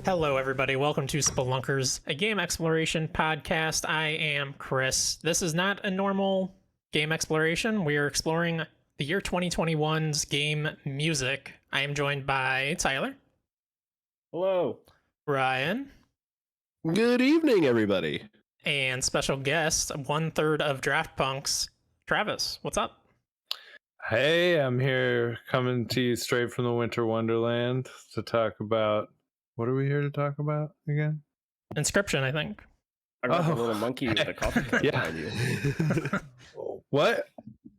Hello, everybody. Welcome to Spelunkers, a game exploration podcast. I am Chris. This is not a normal game exploration. We are exploring the year 2021's game music. I am joined by Tyler. Hello. Ryan. Good evening, everybody. And special guest, 1/3 of Draft Punks, Travis. What's up? Hey, I'm here coming to you straight from the Winter Wonderland to talk about... What are we here to talk about again? Inscription, I think. I got the little monkey with the coffee cup behind you. What?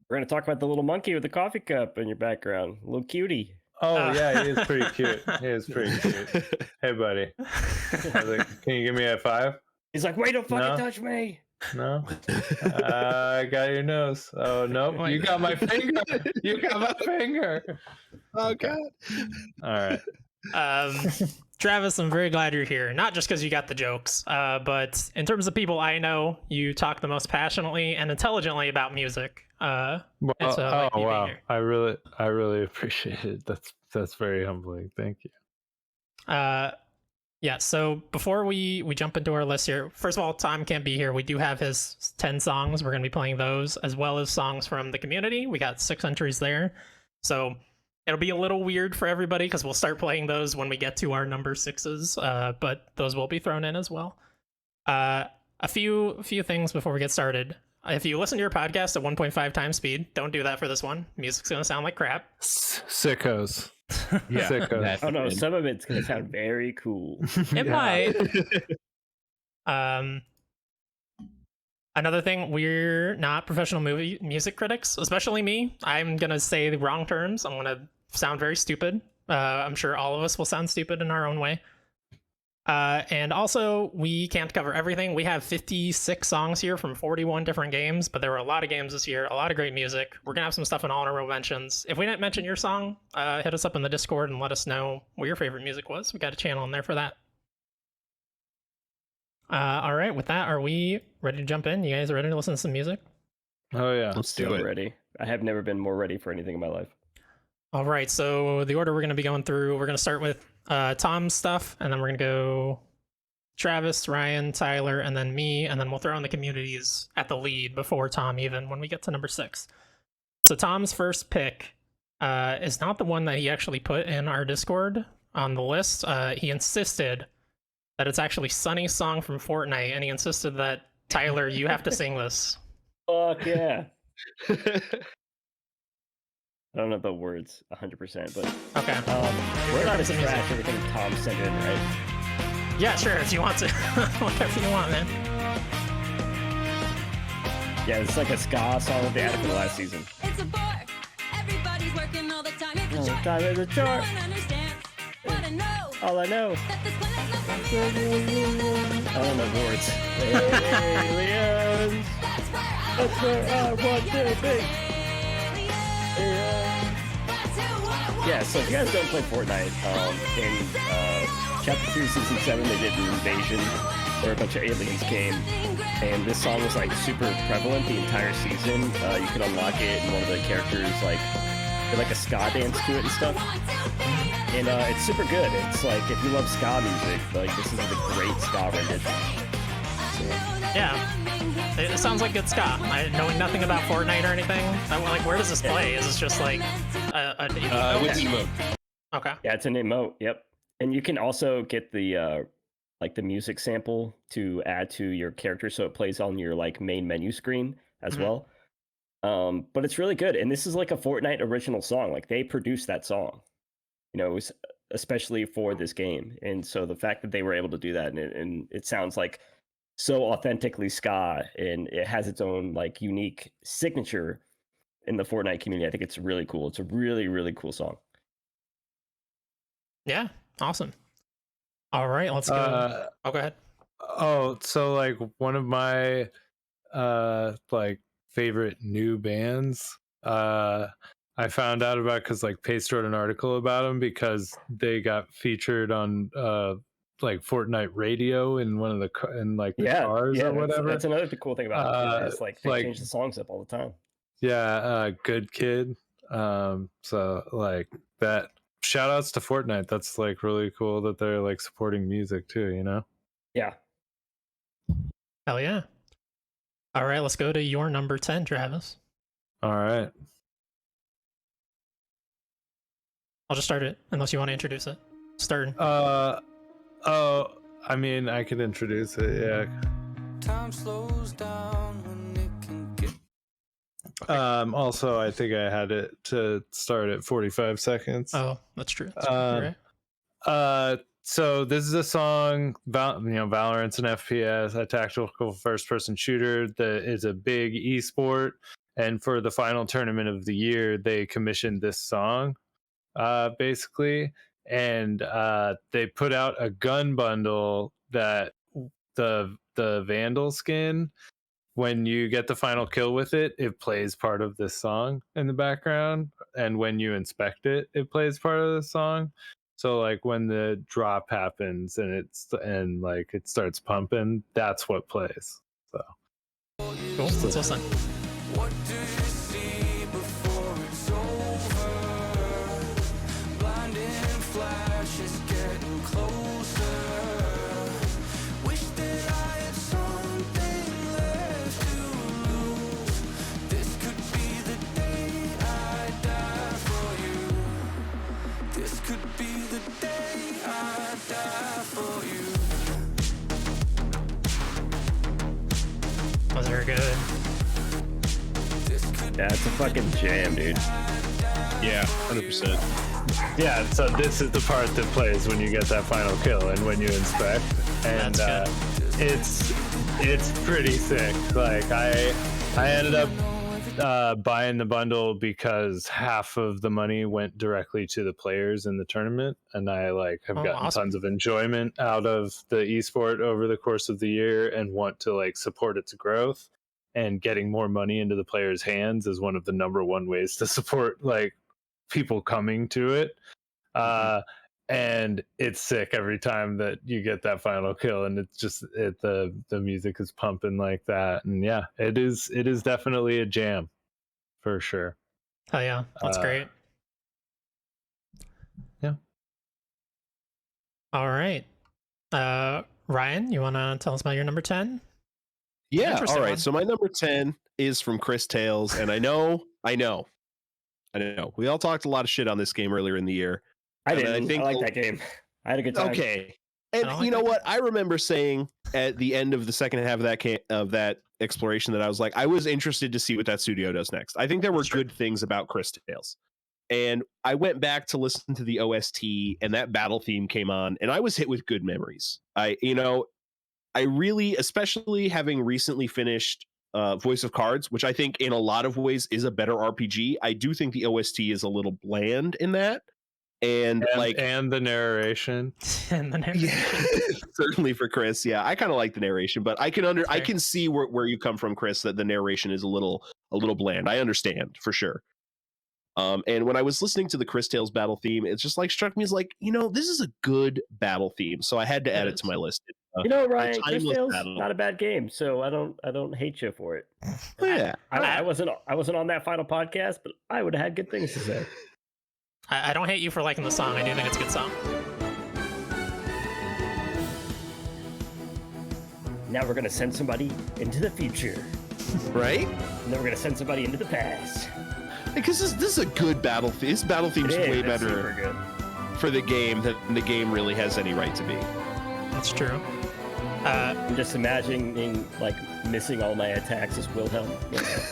We're going to talk about the little monkey with the coffee cup in your background. A little cutie. Oh, yeah, he is pretty cute. He is pretty cute. Hey, buddy. Can you give me a 5? He's like, wait, don't fucking touch me. No? I got your nose. Oh, nope. You got my finger. You got my finger. Oh, God. All right. Travis, I'm very glad you're here. Not just because you got the jokes, but in terms of people I know, you talk the most passionately and intelligently about music. Well, oh wow! I really appreciate it. That's very humbling. Thank you. Yeah. So before we jump into our list here, first of all, Tom can't be here. We do have his 10 songs. We're going to be playing those as well as songs from the community. We got 6 entries there, so it'll be a little weird for everybody because we'll start playing those when we get to our number 6s, but those will be thrown in as well. A few things before we get started. If you listen to your podcast at 1.5 times speed, don't do that for this one. Music's going to sound like crap. Sickos. Yeah. Sickos. Oh, no, some of it's going to sound very cool. It might. Another thing, we're not professional music critics, especially me. I'm going to say the wrong terms. I'm going to sound very stupid. I'm sure all of us will sound stupid in our own way. And also, we can't cover everything. We have 56 songs here from 41 different games, but there were a lot of games this year, a lot of great music. We're going to have some stuff in honorable mentions. If we didn't mention your song, hit us up in the Discord and let us know what your favorite music was. We got a channel in there for that. All right, with that, are we ready to jump in? You guys ready to listen to some music? Oh yeah, Let's do it. Ready. I have never been more ready for anything in my life. All right, so the order we're going to be going through, we're going to start with Tom's stuff, and then we're going to go Travis, Ryan, Tyler, and then me, and then we'll throw in the communities at the lead before Tom even when we get to number 6. So Tom's first pick is not the one that he actually put in our Discord on the list. He insisted that it's actually Sunny's song from Fortnite, and he insisted that, Tyler, you have to sing this. Fuck yeah. I don't know the words 100%, but Okay. we're not to trash everything Tom sent in, right? Yeah, sure, if you want to. Whatever you want, man. Yeah, it's like a ska song that they added for the last season. It's a bore. Everybody's working all the time. It's All a the chore. time, it's a chore. No one understands. Wanna know All I know. that this planet's not for me. I just exist. I don't know the words. Aliens. That's where That's where I want to be. That's who I want. Yeah, so if you guys don't play Fortnite, in Chapter 3, Season 7, they did an invasion where a bunch of aliens came, and this song was like super prevalent the entire season. You could unlock it, and one of the characters did like a ska dance to it and stuff. And it's super good. It's like, if you love ska music, like this is a great ska rendition. Yeah, it sounds like good ska. Knowing nothing about Fortnite or anything, I'm like, where does this play? Is this just like a With emote. Okay. Yeah, it's an emote. Yep. And you can also get the like the music sample to add to your character, so it plays on your like main menu screen as well. But it's really good, and this is like a Fortnite original song. Like they produced that song, you know, it was especially for this game. And so the fact that they were able to do that, and it sounds like so authentically ska, and it has its own like unique signature in the Fortnite community. I think it's really cool. It's a really, really cool song. Yeah, awesome. All right, let's go. Go ahead. Oh, so like one of my like favorite new bands I found out about because like Paste wrote an article about them because they got featured on like Fortnite radio in one of the cars or whatever. That's another cool thing about it. It's like they change the songs up all the time. Yeah, Good Kid. So like that shout outs to Fortnite. That's like really cool that they're like supporting music too, you know? Yeah. Hell yeah. All right, let's go to your number 10, Travis. All right. I'll just start it unless you want to introduce it. Starting. Oh, I mean, I could introduce it, yeah. Time slows down when it can get. Also, I think I had it to start at 45 seconds. Oh, that's true. That's true. You're right. So this is a song, Valorant's an FPS, a tactical first-person shooter that is a big esport. And for the final tournament of the year, they commissioned this song, basically. And they put out a gun bundle that the Vandal skin, when you get the final kill with it, it plays part of this song in the background. And when you inspect it, it plays part of the song. So like when the drop happens and like it starts pumping, that's what plays. So Cool. Let's listen. What do you see before it's over? Blinding flashes getting closer. Wish that I had something left to lose. This could be the day I die for you. This could be the day I die for you. That was very good. Yeah, it's a fucking jam, dude. Yeah, 100%. yeah, so this is the part that plays when you get that final kill and when you inspect. And That's it's pretty sick. Like I ended up buying the bundle because half of the money went directly to the players in the tournament, and I like have Oh, gotten awesome. tons of enjoyment out of the esport over the course of the year and want to like support its growth. And getting more money into the players' hands is one of the number one ways to support like people coming to it. And it's sick every time that you get that final kill, and it's just the music is pumping like that. And yeah, it is definitely a jam for sure. Hell yeah. That's great. Yeah. All right. Ryan, you want to tell us about your number 10? Yeah, Interesting all right. one. So my number 10 is from Chris Tales, and I know. We all talked a lot of shit on this game earlier in the year. I And didn't. I like that game. I had a good time. Okay. I And don't like you know that what? I remember saying at the end of the second half of that exploration that I was like, I was interested to see what that studio does next. I think there were That's true. good things about Chris Tales. And I went back to listen to the OST, and that battle theme came on, and I was hit with good memories. I really, especially having recently finished Voice of Cards, which I think in a lot of ways is a better RPG. I do think the OST is a little bland in that. And the narration. And the narration. yeah, certainly for Chris. Yeah, I kind of like the narration, but I can see where you come from, Chris, that the narration is a little bland. I understand for sure. And when I was listening to the Chris Tales battle theme, it just like struck me as like, this is a good battle theme. So I had to add it to my list. Ryan, a Chris timeless Tales, battle. not a bad game, so I don't hate you for it. Oh, yeah. I wasn't on that final podcast, but I would have had good things to say. I don't hate you for liking the song. I do think it's a good song. Now we're gonna send somebody into the future, Right? and then we're gonna send somebody into the past. Because this is a good battle theme. This battle theme's It is, way it's better super good. for the game than the game really has any right to be. That's true. I'm just imagining like missing all my attacks as Wilhelm. It's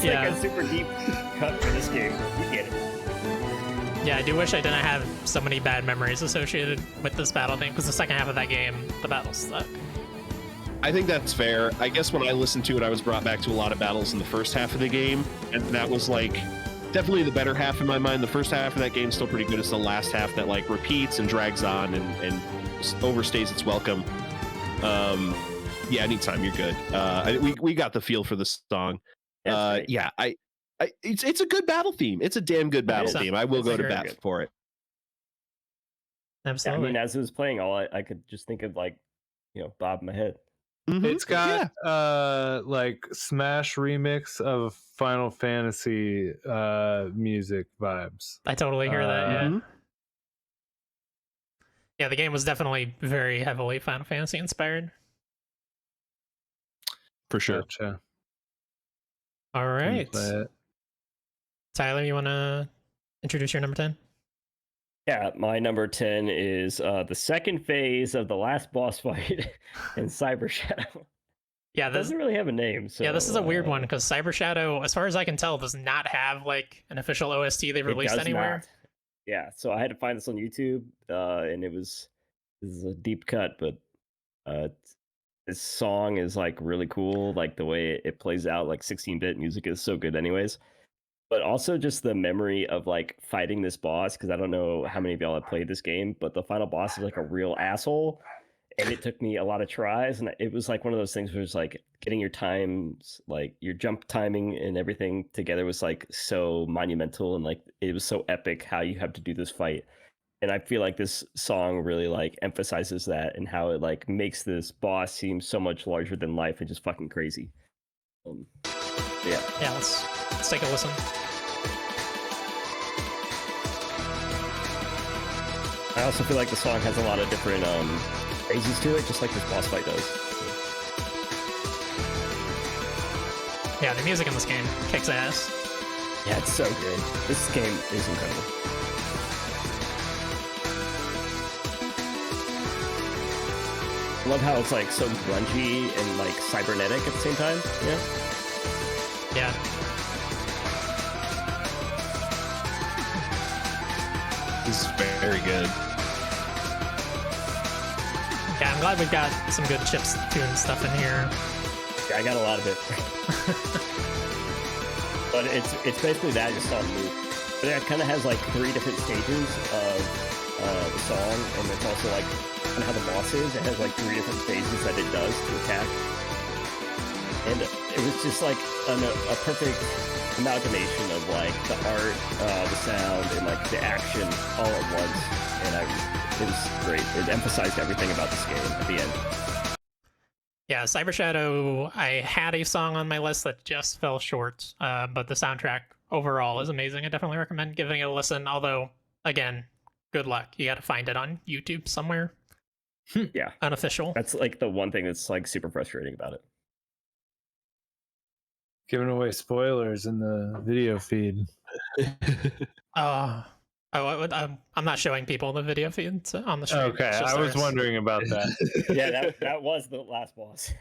Yeah. like a super deep cut for this game. You get it. Yeah, I do wish I didn't have so many bad memories associated with this battle thing, because the second half of that game, the battles suck. I think that's fair. I guess when I listened to it, I was brought back to a lot of battles in the first half of the game, and that was like definitely the better half in my mind. The first half of that game is still pretty good. It's the last half that like repeats and drags on and overstays its welcome. Yeah, anytime you're good. We got the feel for the song. That's great. Yeah, it's a good battle theme. It's a damn good battle is. theme. I will It's go to very bat good. for it. Yeah, I Absolutely. mean, as it was playing, I could just think of like, bob in my head. It's got yeah. like Smash remix of Final Fantasy music vibes. I totally hear that. Yeah. Mhm. Yeah, the game was definitely very heavily Final Fantasy inspired. For sure. Gotcha. All Can right. play it. Tyler, you want to introduce your number 10? Yeah, my number 10 is the second phase of the last boss fight in Cyber Shadow. Yeah, It this, doesn't really have a name. So, yeah, this is a weird one because Cyber Shadow, as far as I can tell, does not have like an official OST they've it released does anywhere. not. Yeah, so I had to find this on YouTube, and this is a deep cut, but uh, this song is like really cool. Like the way it plays out, like 16-bit music is so good, anyways. But also just the memory of like fighting this boss, because I don't know how many of y'all have played this game, but the final boss is like a real asshole, and it took me a lot of tries, and it was like one of those things where it's like getting your times, like your jump timing and everything together was like so monumental, and like it was so epic how you have to do this fight. And I feel like this song really like emphasizes that and how it like makes this boss seem so much larger than life and just fucking crazy. Yeah. Yeah, let's take a listen. I also feel like the song has a lot of different phases to it, just like this boss fight does. Yeah, the music in this game kicks ass. Yeah, it's so good. This game is incredible. I love how it's like so grungy and like cybernetic at the same time. Yeah. Yeah. This is very good. Yeah, I'm glad we've got some good chips tune stuff in here. Yeah, I got a lot of it. But it's basically that just on loop. But it kind of has like 3 different stages of the song, and it's also like kind of how the boss is. It has like 3 different phases that it does to attack, and it was just like a perfect amalgamation of like the art, the sound, and like the action all at once. And it was great. It emphasized everything about this game at the end. Yeah, Cyber Shadow, I had a song on my list that just fell short, but the soundtrack overall is amazing. I definitely recommend giving it a listen, although, again, good luck. You gotta find it on YouTube somewhere. Yeah. Unofficial. That's like the one thing that's like super frustrating about it. Giving away spoilers in the video feed. I'm not showing people the video feed on the stream. Okay, It's just I was theirs. wondering about that. Yeah, that was the last boss.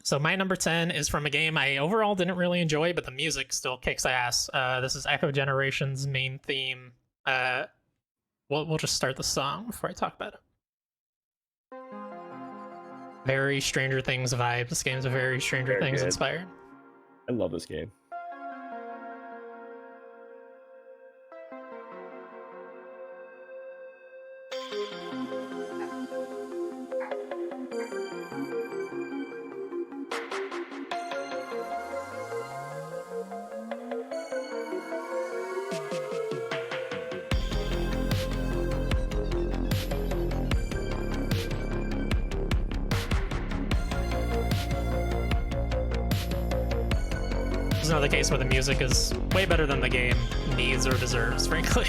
So my number 10 is from a game I overall didn't really enjoy, but the music still kicks ass. This is Echo Generation's main theme. We'll just start the song before I talk about it. Very Stranger Things vibe. This game's a very Stranger Very Things good. inspired. I love this game. This is another case where the music is way better than the game needs or deserves, frankly.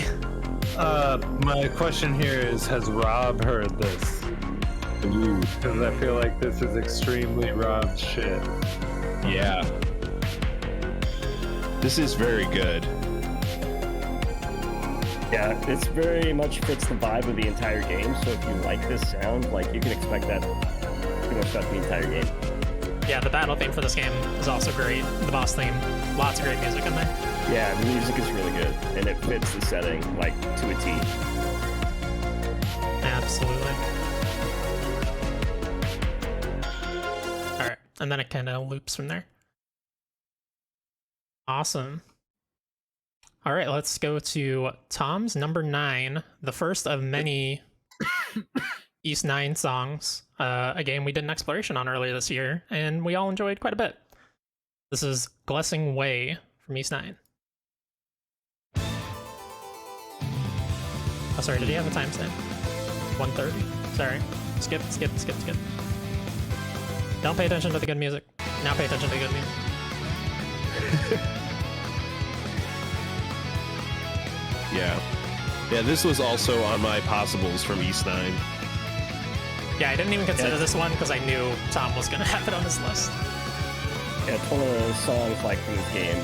My question here is, has Rob heard this? Because I feel like this is extremely Rob shit. Yeah. This is very good. Yeah, this very much fits the vibe of the entire game. So if you like this sound, like you can expect that pretty much throughout the entire game. Yeah, the battle theme for this game is also great. The boss theme, lots of great music in there. Yeah, the music is really good, and it fits the setting like to a T. Absolutely. Alright, and then it kind of loops from there. Awesome. Alright, let's go to Tom's number 9, the first of many East 9 songs, a game we did an exploration on earlier this year, and we all enjoyed quite a bit. This is Glessing Way from East 9. Oh, sorry, did he have a timestamp? 1:30. Sorry. Skip. Don't pay attention to the good music. Now pay attention to the good music. Yeah, this was also on my possibles from East 9. Yeah, I didn't even consider this one because I knew Tom was gonna have it on his list. Yeah, it's one of those songs like from this game.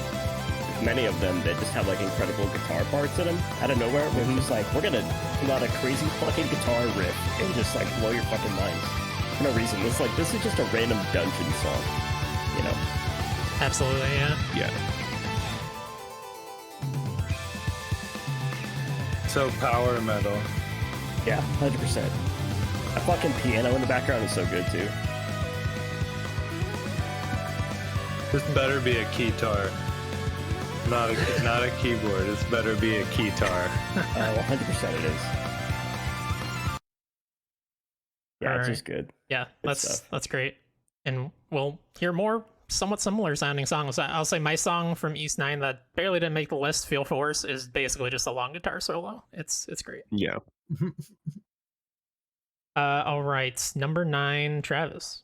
Many of them that just have like incredible guitar parts in them out of nowhere. Where it's just like, we're gonna pull out a crazy fucking guitar riff and just like blow your fucking minds for no reason. It's like, this is just a random dungeon song, you know? Absolutely, yeah. Yeah. So power metal. Yeah, 100%. A fucking piano in the background is so good too. This better be a keytar. Not a keyboard. This better be a keytar. 100% it is. Yeah, All it's right. just good. Yeah, Good stuff. that's great. And we'll hear more somewhat similar sounding songs. I'll say my song from East 9 that barely didn't make the list, Feel Force, is basically just a long guitar solo. It's great. Yeah. All right, number 9, Travis.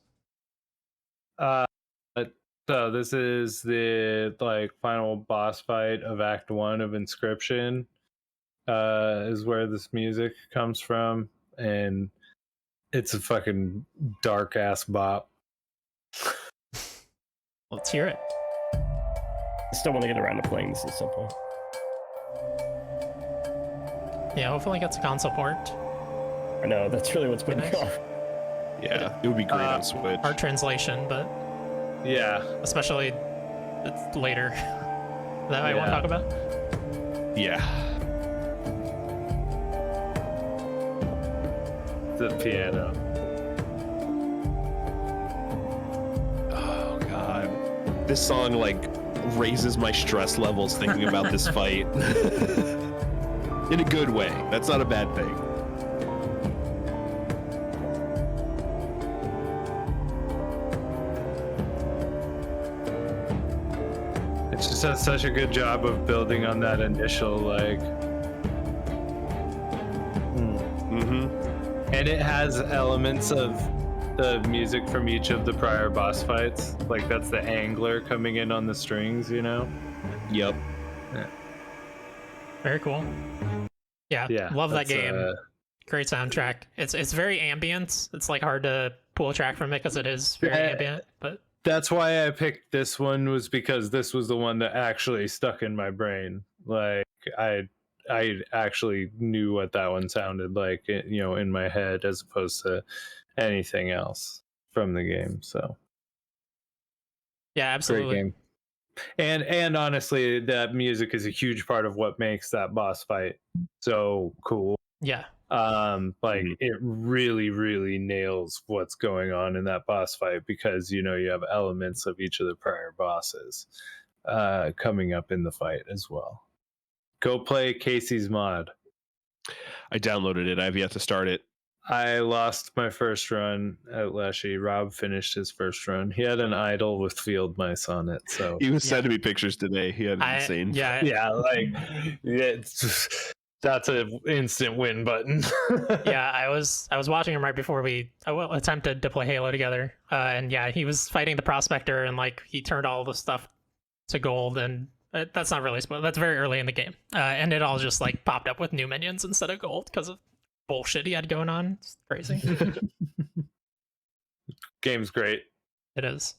So this is the like final boss fight of Act 1 of Inscription. Is where this music comes from, and it's a fucking dark ass bop. Let's hear it. I still want to get around to playing this at some point. Yeah, hopefully it gets a console port. I know, that's really what's putting me Nice. off. Yeah, it would be great on Switch. Art translation, but Yeah, especially later. That I won't Yeah. talk about. Yeah. the piano. Oh god. This song like raises my stress levels thinking about this fight. In a good way. That's not a bad thing. It just does such a good job of building on that initial like. Mm-hmm. And it has elements of the music from each of the prior boss fights. Like that's the angler coming in on the strings, you know? Yep. Very cool. Yeah, Yeah. love that that's, game. Great soundtrack. It's very ambient. It's like hard to pull a track from it because it is very Yeah. ambient. But That's why I picked this one, was because this was the one that actually stuck in my brain. Like I actually knew what that one sounded like, you know, in my head, as opposed to anything else from the game. So yeah, absolutely. great game. And honestly, that music is a huge part of what makes that boss fight so cool. Yeah, Like Mhm. it really nails what's going on in that boss fight, because you know you have elements of each of the prior bosses coming up in the fight as well. Go play Casey's mod. I downloaded it. I have yet to start it. I lost my first run at Leshy. Rob finished his first run. He had an idol with field mice on it, so He was Yeah. sending me pictures today. He had insane. Yeah, yeah, like that's an instant win button. yeah. I was watching him right before we attempted to play Halo together, and yeah, he was fighting the prospector, and like he turned all the stuff to gold, and that's not really spoiled. That's very early in the game, and it all just like popped up with new minions instead of gold because of bullshit he had going on. It's crazy. Game's great. It is.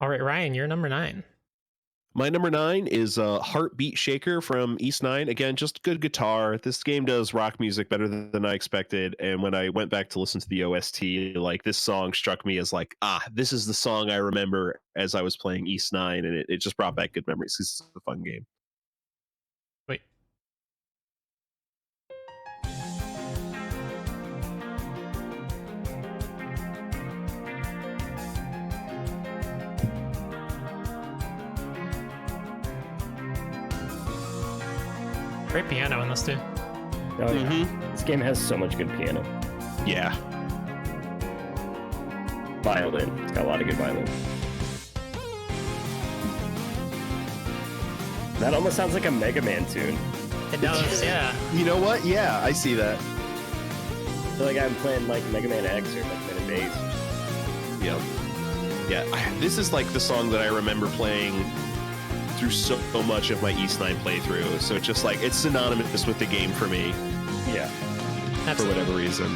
All right, Ryan, you're number 9. My number 9 is Heartbeat Shaker from East 9. Again, just good guitar. This game does rock music better than I expected. And when I went back to listen to the OST, like this song struck me as like, this is the song I remember as I was playing East 9. And it just brought back good memories. This is a fun game. Wait. Great piano in this too. Oh, yeah. This game has so much good piano. Yeah. Violin. It's got a lot of good violin. That almost sounds like a Mega Man tune. It does, yeah. You know what? Yeah, I see that. feel like I'm playing like Mega Man X or Mega Man Base. Yeah. Yeah. This is like the song that I remember playing through so much of my East 9 playthrough. So it's just like, it's synonymous with the game for me Yeah. for Absolutely. whatever reason.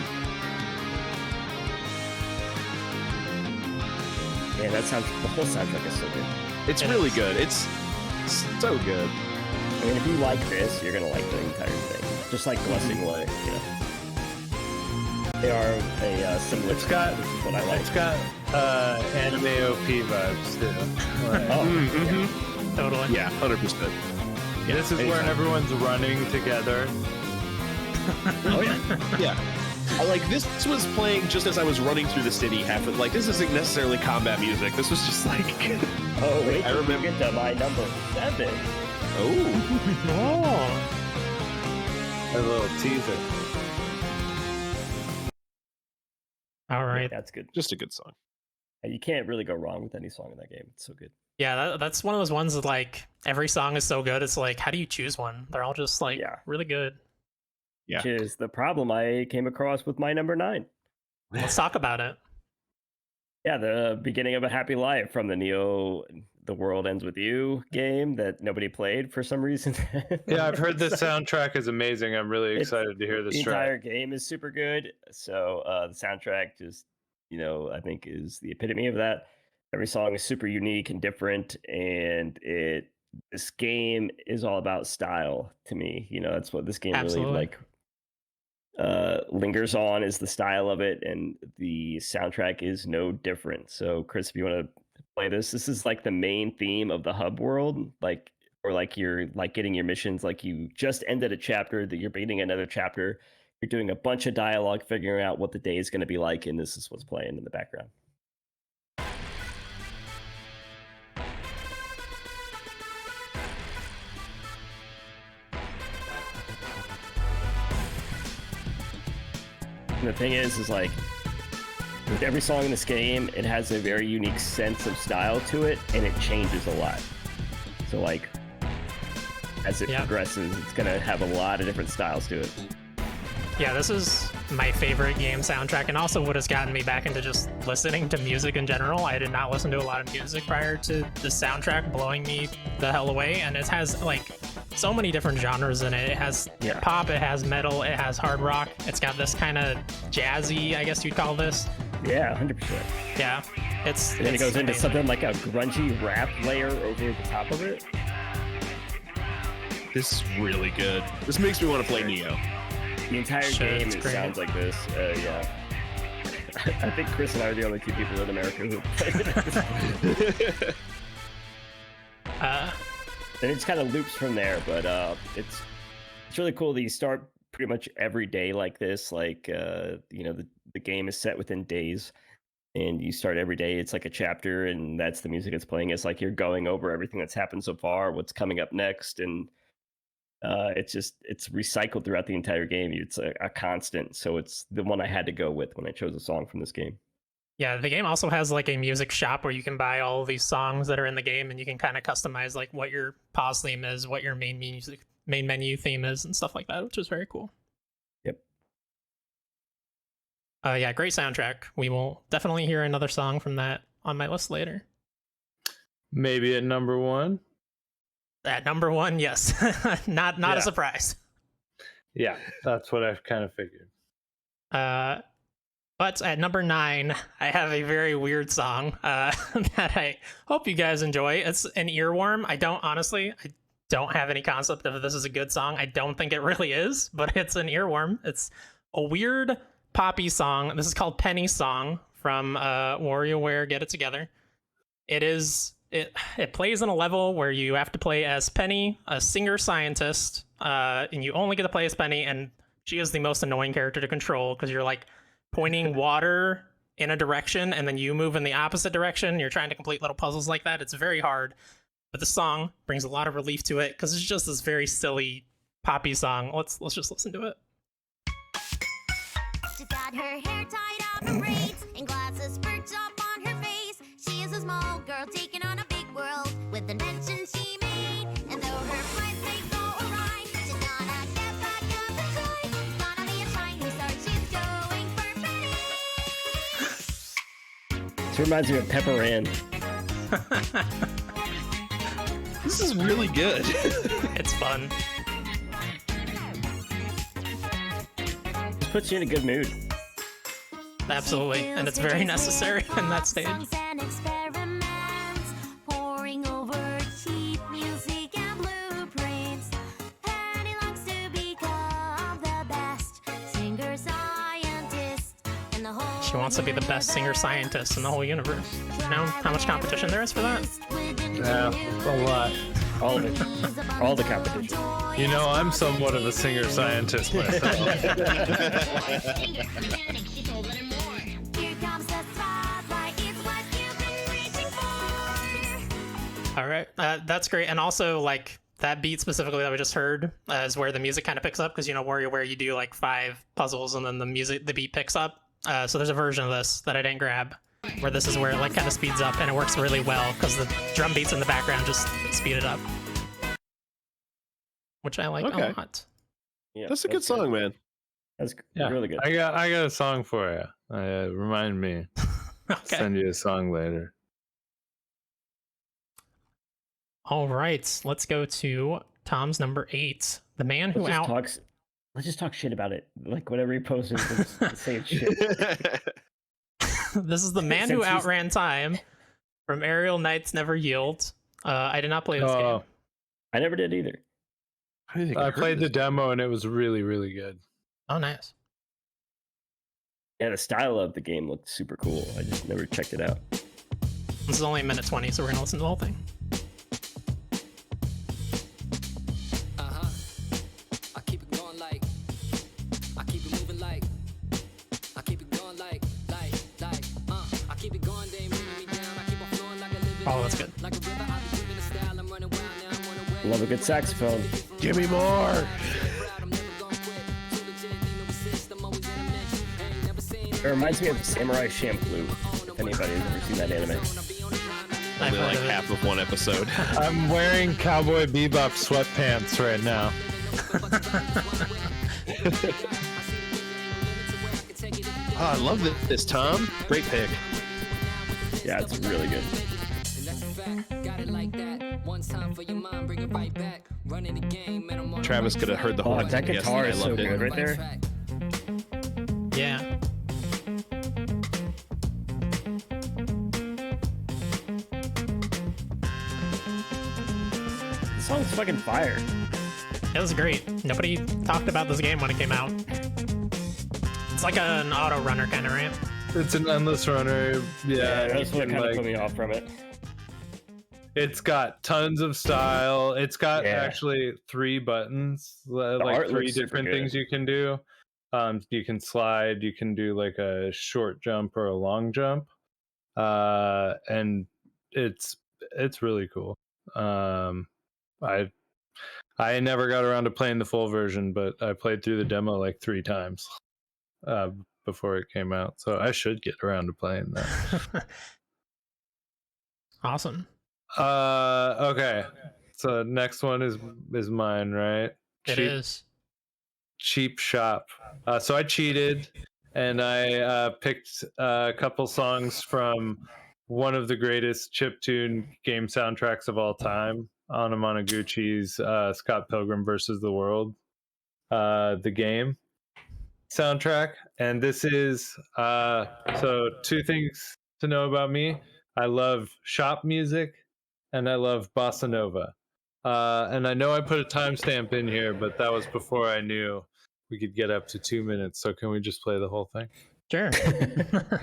Yeah, that sounds, the whole soundtrack is so good. It's It really is. good. It's so good. I mean, if you like this, you're gonna like the entire thing. Just like Blessing Way, you know. They are a similar. It's got- which is what I like. It's got anime OP vibes too. Like, Oh, Mm-hmm. Totally. Yeah, 100%. Yeah, this is where anytime. everyone's running together. Oh yeah, yeah. I like this was playing just as I was running through the city. Half of like this isn't necessarily combat music. This was just like, Oh wait, I I remember- remember get to my number 7. oh, Oh. A little teaser. All right. That's good. just a good song. You can't really go wrong with any song in that game. It's so good. Yeah, that's one of those ones that like every song is so good. It's like, how do you choose one? They're all just like Yeah. really good. Yeah. Which is the problem I came across with my number 9. Let's talk about it. Yeah, the beginning of A Happy Life from the Neo The World Ends With You game that nobody played for some reason. Yeah, I've heard the soundtrack is amazing. I'm really It's- excited to hear The this entire track. game is super good. So the soundtrack just, I think is the epitome of that. Every song is super unique and different, and this game is all about style to me. That's what this game Absolutely. really lingers on, is the style of it, and the soundtrack is no different. So Chris, if you want to play this is like the main theme of the hub world, or like you're like getting your missions, like you just ended a chapter, that you're beginning another chapter, you're doing a bunch of dialogue figuring out what the day is going to be like, and this is what's playing in the background. And the thing is like, with every song in this game, it has a very unique sense of style to it, and it changes a lot. So like, as it Yeah. progresses, it's gonna have a lot of different styles to it. Yeah, this is my favorite game soundtrack, and also what has gotten me back into just listening to music in general. I did not listen to a lot of music prior to the soundtrack blowing me the hell away, and it has like so many different genres in it. It has Yeah. pop, it has metal, it has hard rock. It's got this kind of jazzy, I guess you'd call this. Yeah, 100%. Yeah, it's And then it it's goes into amazing. something like a grungy rap layer over the top of it. This is really good. This makes me want to play Neo. The entire Sure, game it's it great. sounds like this. Yeah. I think Chris and I are the only two people in America who played it. And it just kind of loops from there, but it's really cool that you start pretty much every day like this. Like the game is set within days, and you start every day. It's like a chapter, and that's the music it's playing. It's like you're going over everything that's happened so far, what's coming up next, and it's recycled throughout the entire game. It's a constant, so it's the one I had to go with when I chose a song from this game. Yeah, the game also has like a music shop where you can buy all of these songs that are in the game, and you can kind of customize like what your pause theme is, what your main menu theme is, and stuff like that, which is very cool. Yep. Yeah, great soundtrack. We will definitely hear another song from that on my list later. Maybe at number 1. At number 1, yes, not Yeah. a surprise. Yeah, that's what I've kind of figured. But at number 9, I have a very weird song that I hope you guys enjoy. It's an earworm. I don't have any concept of if this is a good song. I don't think it really is, but it's an earworm. It's a weird poppy song. This is called Penny's Song from WarioWare Get It Together. It plays in a level where you have to play as Penny, a singer scientist, and you only get to play as Penny, and she is the most annoying character to control because you're like pointing water in a direction and then you move in the opposite direction. You're trying to complete little puzzles like that. It's very hard, but the song brings a lot of relief to it because it's just this very silly poppy song. Let's just listen to it. She's got her hair tied up in braids and glasses perched up on her face. She is a small girl taking on a big world with inventions she made. And though her plans may go awry, she's gonna get back up and try. Gonna be a shining star, she's going This reminds me of Pepper Ann. This is really good. It's fun. This puts you in a good mood. Absolutely, and it's very necessary in that stage. And experiments, poring over cheap music and blueprints. Penny likes to become the best singer scientist in the whole She wants to be the best singer-scientist in the whole universe. You know how much competition there is for that? Yeah, a lot. All of it. All the competition. You know, I'm somewhat of a singer-scientist myself. Here comes the spotlight, it's what you've been reaching for. All right, that's great. And also, like, that beat specifically that we just heard is where the music kind of picks up, because you know where you do like 5 puzzles and then the beat picks up. So there's a version of this that I didn't grab, where this is where it like kind of speeds up, and it works really well because the drum beats in the background just speed it up, which I like Okay. a lot. Yeah, That's a good song, man. That's Yeah. really good. I got a song for you. Remind me. Okay. Send you a song later. All right, let's go to Tom's number 8. The man who Let's just talk shit about it. Like whatever he posts, just say shit. This is the man who Since he's- outran time from Aerial Knights Never Yield. I did not play this game. I never did either. I didn't think I heard played the this. demo and it was really, really good. Oh, nice. Yeah, the style of the game looked super cool. I just never checked it out. This is only a minute 20, so we're gonna listen to the whole thing. I keep it going like, I keep it moving like, I keep it going like, I keep it going, they moving me down. I keep on flowing like a living Oh, that's good. like a river. I be driven a style. I'm running wild now. I'm on the way. Love a good saxophone. Give me more. Proud, I'm never gonna quit. Too legit, need no assist. I'm always in a mix. Ain't never seen It reminds me of Samurai Champloo. If anybody has ever seen that anime. I've Only heard like of it. half of one episode. I'm wearing Cowboy Bebop sweatpants right now. Oh, I love this, Tom. Great pick. Yeah, it's really good. And that's a fact. Got it like that. One time for your mind, bring it right back. Running the game, man, I'm on the Travis right could have heard the whole Oh, thing. that guitar yesterday. is I so loved it. good right right there. track. Yeah. The song's fucking fire. It was great. Nobody talked about this game when it came out. It's like an auto runner kind of, right? It's an endless runner. Yeah, That's you what can, kind of like- put me off from it. It's got tons of style. It's got Yeah. actually 3 buttons, like art 3 looks super different good. things you can do. You can slide, you can do like a short jump or a long jump, and it's really cool. I never got around to playing the full version, but I played through the demo like 3 times before it came out, so I should get around to playing that. Awesome. Okay. So next one is mine, right? It is. Cheap Shop. So I cheated and I picked a couple songs from one of the greatest chiptune game soundtracks of all time, Anna Monoguchi's Scott Pilgrim versus the World, the game soundtrack. And this is so 2 things to know about me. I love shop music and I love bossa nova. And I know I put a timestamp in here, but that was before I knew we could get up to 2 minutes. So can we just play the whole thing? Sure.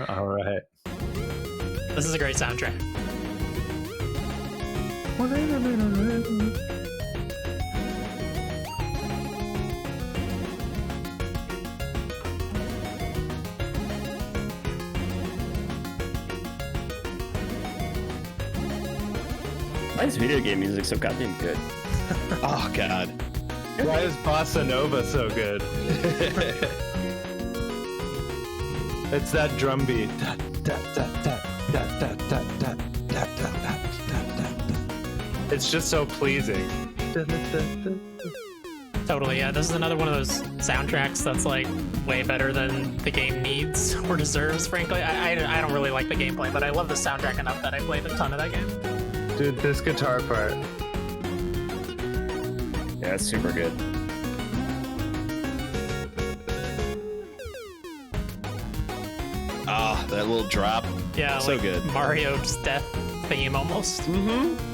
All right. This is a great soundtrack. Why is video game music so goddamn good? Oh God. Why is bossa nova so good? It's that drum beat. It's just so pleasing. Totally, yeah. This is another one of those soundtracks that's like way better than the game needs or deserves, frankly. I don't really like the gameplay, but I love the soundtrack enough that I played a ton of that game. Dude, this guitar part. Yeah, it's super good. Ah, that little drop. Yeah, So like good. Mario's death theme almost. Mm-hmm.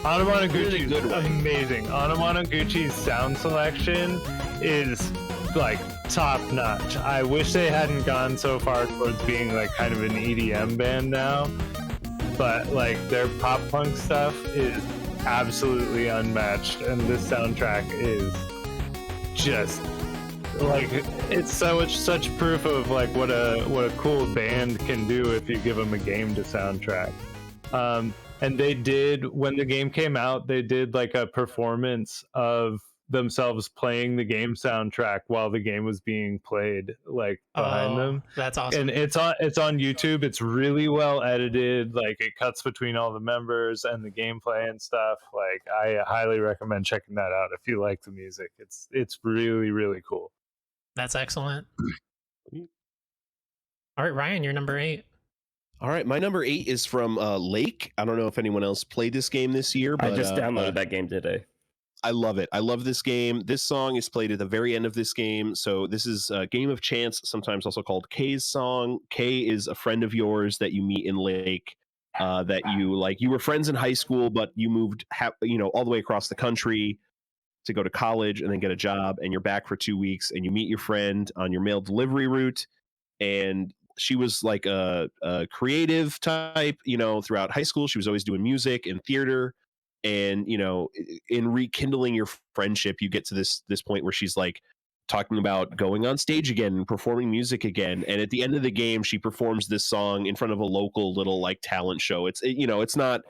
Anamanaguchi Really good way. amazing. Anamanaguchi's sound selection is like top notch. I wish they hadn't gone so far towards being like kind of an EDM band now, but like their pop punk stuff is absolutely unmatched, and this soundtrack is just like it's such proof of like what a cool band can do if you give them a game to soundtrack. And they did, when the game came out, they did like a performance of themselves playing the game soundtrack while the game was being played, like behind them. That's awesome. And it's on YouTube. It's really well edited. Like it cuts between all the members and the gameplay and stuff. Like I highly recommend checking that out if you like the music. It's really, really cool. That's excellent. All right, Ryan, you're number 8. All right, my number 8 is from Lake. I don't know if anyone else played this game this year, but I just downloaded that game today. I love it. I love this game. This song is played at the very end of this game. So this is a Game of Chance, sometimes also called Kay's song. Kay is a friend of yours that you meet in Lake. That you were friends in high school, but you moved all the way across the country to go to college and then get a job, and you're back for 2 weeks, and you meet your friend on your mail delivery route, and she was like a creative type, throughout high school. She was always doing music and theater. And, in rekindling your friendship, you get to this point where she's like talking about going on stage again and performing music again. And at the end of the game, she performs this song in front of a local little like talent show. It's not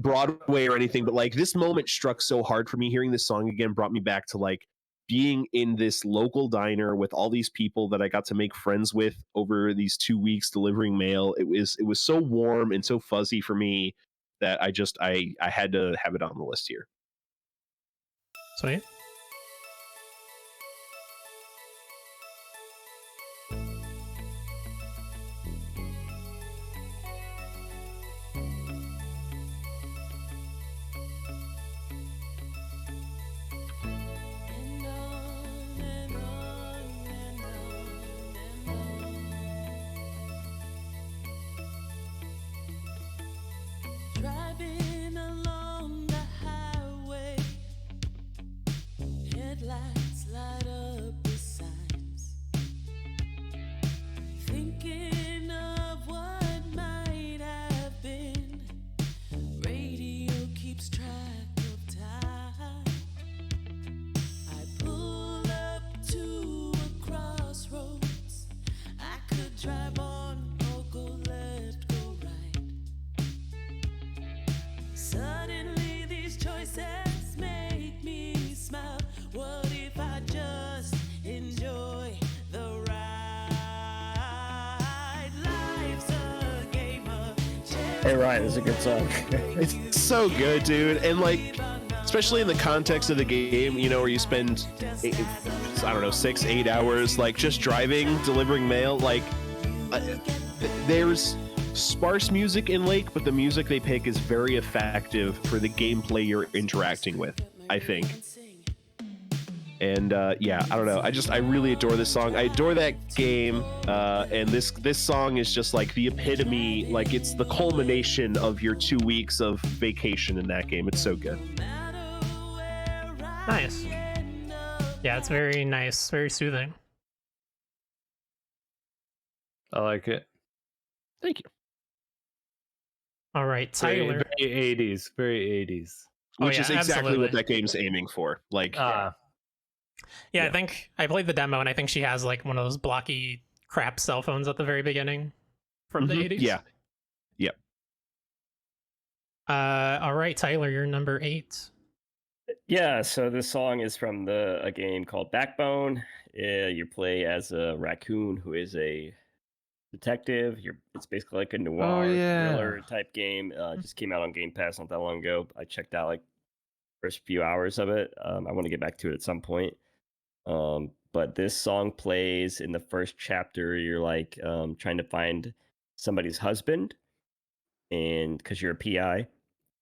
Broadway or anything, but like this moment struck so hard for me. Hearing this song again brought me back to like being in this local diner with all these people that I got to make friends with over these 2 weeks delivering mail. It was so warm and so fuzzy for me that I had to have it on the list here. Sweet. Driving along the highway, headlights light up the signs, thinking of what might have been. Radio keeps track of time. I pull up to a crossroads. I could drive on or go left, go right. Suddenly these choices make me smile. What if I just enjoy the ride? Life's a game of chance. Hey, Ryan, this is a good song. It's so good, dude. And like, especially in the context of the game, where you spend 6-8 hours like just driving, delivering mail. Like there's sparse music in Lake, but the music they pick is very effective for the gameplay you're interacting with, I think. And I don't know. I really adore this song. I adore that game. And this song is just like the epitome. Like it's the culmination of your 2 weeks of vacation in that game. It's so good. Nice. Yeah, it's very nice, very soothing. I like it. Thank you. All right, Very, Tyler. very 80s. Very 80s. Which yeah, is exactly absolutely. what that game's aiming for. Like, Yeah, Yeah. I think I played the demo, and I think she has like one of those blocky crap cell phones at the very beginning from the mhm, 80s. yeah. All right, Tyler, you're number 8. Yeah, so this song is from a game called Backbone. You play as a raccoon who is a detective. It's basically like a noir yeah. thriller type game. Just came out on Game Pass not that long ago. I checked out like first few hours of it. I want to get back to it at some point. But this song plays in the first chapter. You're like trying to find somebody's husband, and because you're a PI,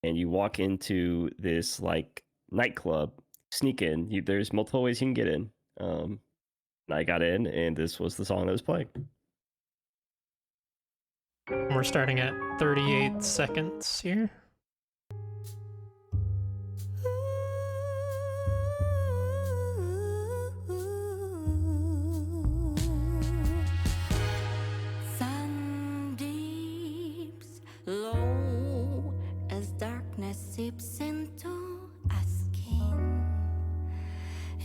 and you walk into this like nightclub, sneak in. There's multiple ways you can get in. And I got in, and this was the song that was playing. We're starting at 38 seconds here. Sun deeps low as darkness seeps into a skin,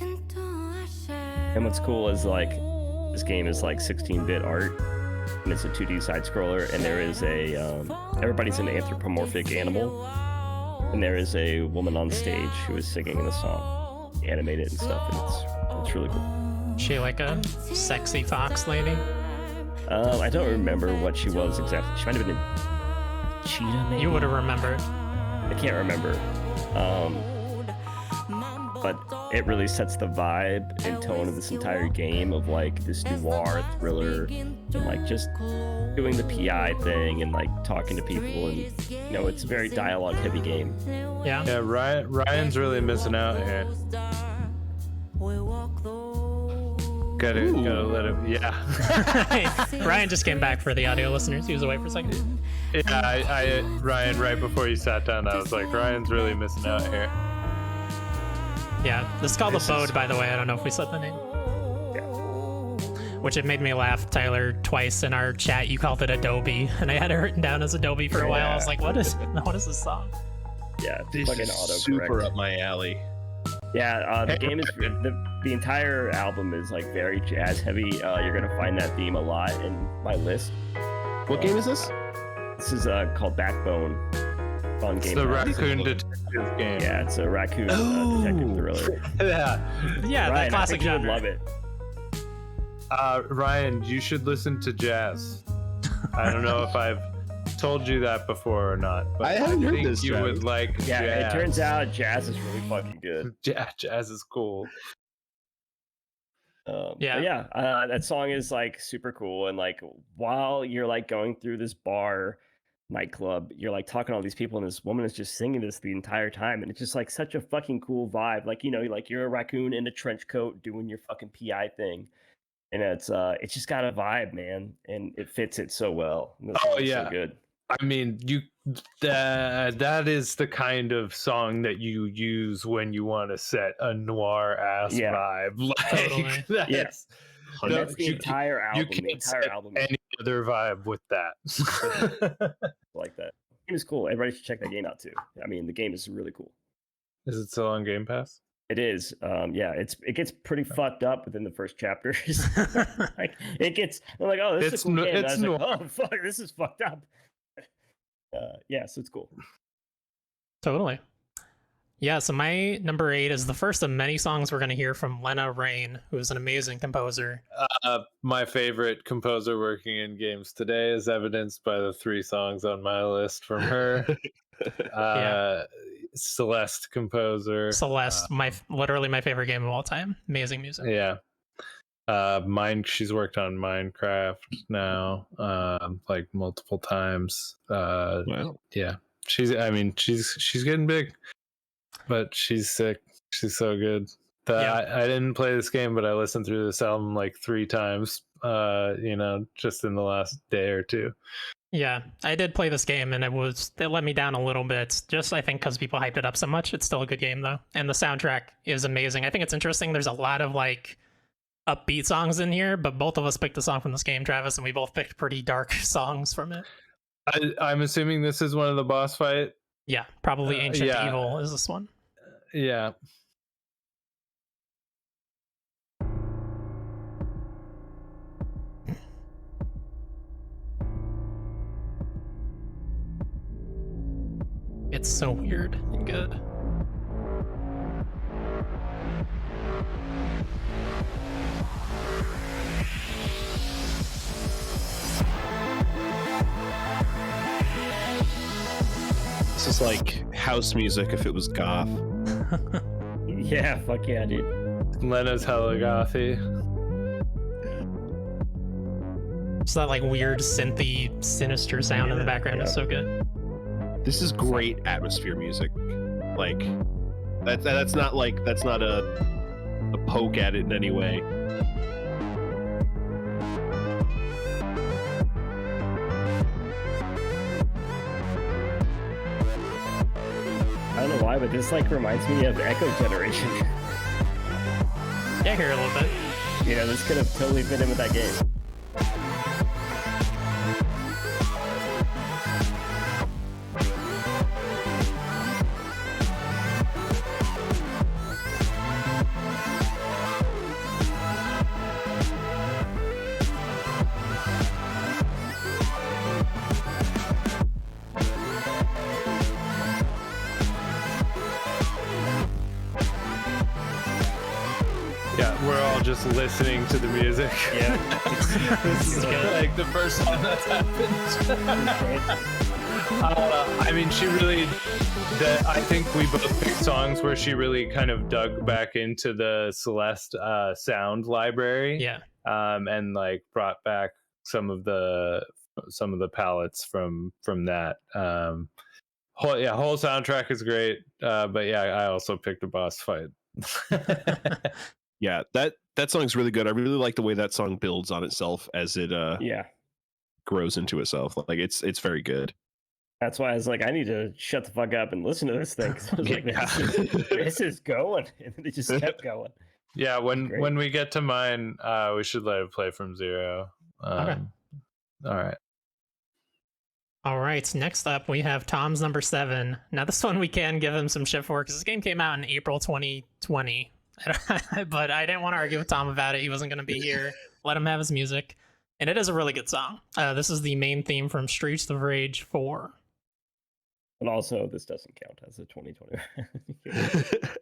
into a shadow. And what's cool is like this game is like 16-bit art, and it's a 2D side scroller, and there is a everybody's an anthropomorphic animal, and there is a woman on stage who is singing the song, animated and stuff, and it's really cool. She like a sexy fox lady. I don't remember what she was exactly. She might have been a cheetah, maybe. You would have remembered. I can't remember. But it really sets the vibe and tone of this entire game of like this noir thriller, and like just doing the PI thing and like talking to people, and you know, it's a very dialogue heavy game. Yeah. Yeah, Ryan's really missing out here. Gotta let him. Yeah. Ryan just came back for the audio listeners. He was away for a second. Yeah, Ryan, right before you sat down, I was like, Ryan's really missing out here. Yeah, this is called This Abode, is- by the way. I don't know if we said the name. Yeah. Which it made me laugh, Tyler, twice in our chat. You called it Adobe, and I had it written down as Adobe for a while. I was like, what is this song? Yeah, This fucking is autocorrect. super up my alley. Yeah, the game is the entire album is like very jazz heavy. You're gonna find that theme a lot in my list. What game is this? This is called Backbone on It's Game the Pass. raccoon detective game. Yeah, it's a raccoon detective thriller. Yeah. Yeah, Ryan, that classic I think you would genre. love it. Ryan, you should listen to jazz. I don't know if I've told you that before or not, but I haven't heard think this, you Travis. would like Yeah, jazz. it turns out jazz is really fucking good. Jazz is cool. That song is like super cool, and like while you're like going through this bar nightclub, you're like talking to all these people, and this woman is just singing this the entire time, and it's just like such a fucking cool vibe. Like, you know, like you're a raccoon in a trench coat doing your fucking PI thing, and it's just got a vibe, man, and it fits it so well. And the Oh, song is yeah. so good. I mean, that is the kind of song that you use when you want to set a noir ass Yeah. vibe. Like Totally. that's And no, that's the you- entire album. you The can't entire set album any other vibe with that. like that. The game is cool. Everybody should check that game out too. I mean, the game is really cool. Is it still on Game Pass? It is. Yeah, it gets pretty fucked up within the first chapters. Like it gets. I'm like, oh, this is It's a cool no- game. And I it's was like, oh fuck, this is fucked up. Yeah, so it's cool. Totally. Yeah, so my number 8 is the first of many songs we're going to hear from Lena Raine, who is an amazing composer. My favorite composer working in games today is evidenced by the 3 songs on my list from her. Celeste composer. Celeste, literally my favorite game of all time. Amazing music. Yeah. She's worked on Minecraft now, like multiple times. Wow. Yeah. She's getting big, but she's sick. She's so good. I didn't play this game, but I listened through this album like 3 times, just in the last day or two. Yeah, I did play this game, and it let me down a little bit. Just I think because people hyped it up so much. It's still a good game though, and the soundtrack is amazing. I think it's interesting. There's a lot of like upbeat songs in here, but both of us picked a song from this game, Travis, and we both picked pretty dark songs from it. I'm assuming this is one of the boss fight. Yeah, probably Ancient yeah. Evil is this one. Yeah. It's so weird and good. This is like house music if it was goth. Yeah, fuck yeah, dude. Lena's hella gothy. It's that like weird synthy, sinister sound in the background is so good. This is great atmosphere music. Like that's not a poke at it in any way. I don't know why, but this like reminds me of Echo Generation. Yeah, here a little bit. You know, this could have totally fit in with that game. Yeah, we're all just listening to the music. Yeah. This is like the first time that's happened. I mean, she really. I think we both picked songs where she really kind of dug back into the Celeste sound library. Yeah. And like brought back some of the palettes from that. Whole soundtrack is great. But yeah, I also picked a boss fight. Yeah, that song's really good. I really like the way that song builds on itself as it Yeah. grows into itself. Like it's very good. That's why I was like, I need to shut the fuck up and listen to this thing. 'Cause I was like, this is going. And it just kept going. Yeah, Great. when we get to mine, we should let it play from zero. Okay. All right. All right, next up we have Tom's number 7. Now this one we can give him some shit for because this game came out in April 2020. But I didn't want to argue with Tom about it. He wasn't going to be here. Let him have his music. And it is a really good song. This is the main theme from Streets of Rage 4. And also, this doesn't count as a 2020.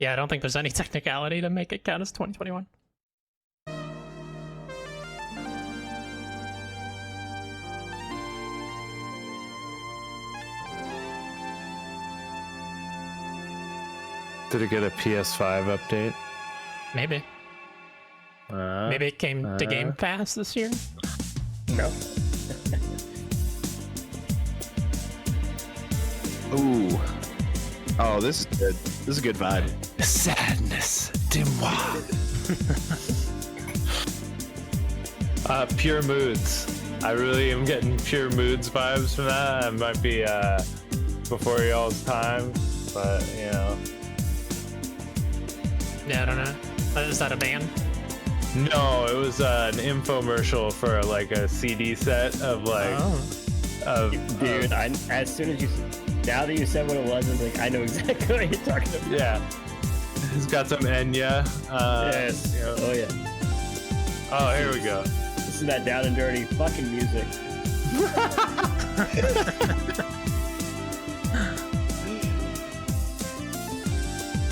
Yeah, I don't think there's any technicality to make it count as 2021. Did it get a PS5 update? Maybe. Maybe it came to Game Pass this year. No. Ooh. Oh, this is good. This is a good vibe. Sadness, dis-moi. Pure Moods. I really am getting Pure Moods vibes from that. It might be before y'all's time, but you know. Yeah, I don't know. Is that a band? No, it was an infomercial for like a CD set of like Dude, as soon as now that you said what it was, I'm like, I know exactly what you're talking about. yeah. It's got some Enya. Yes. You know. Oh yeah. Oh, here we go. This is that down and dirty fucking music.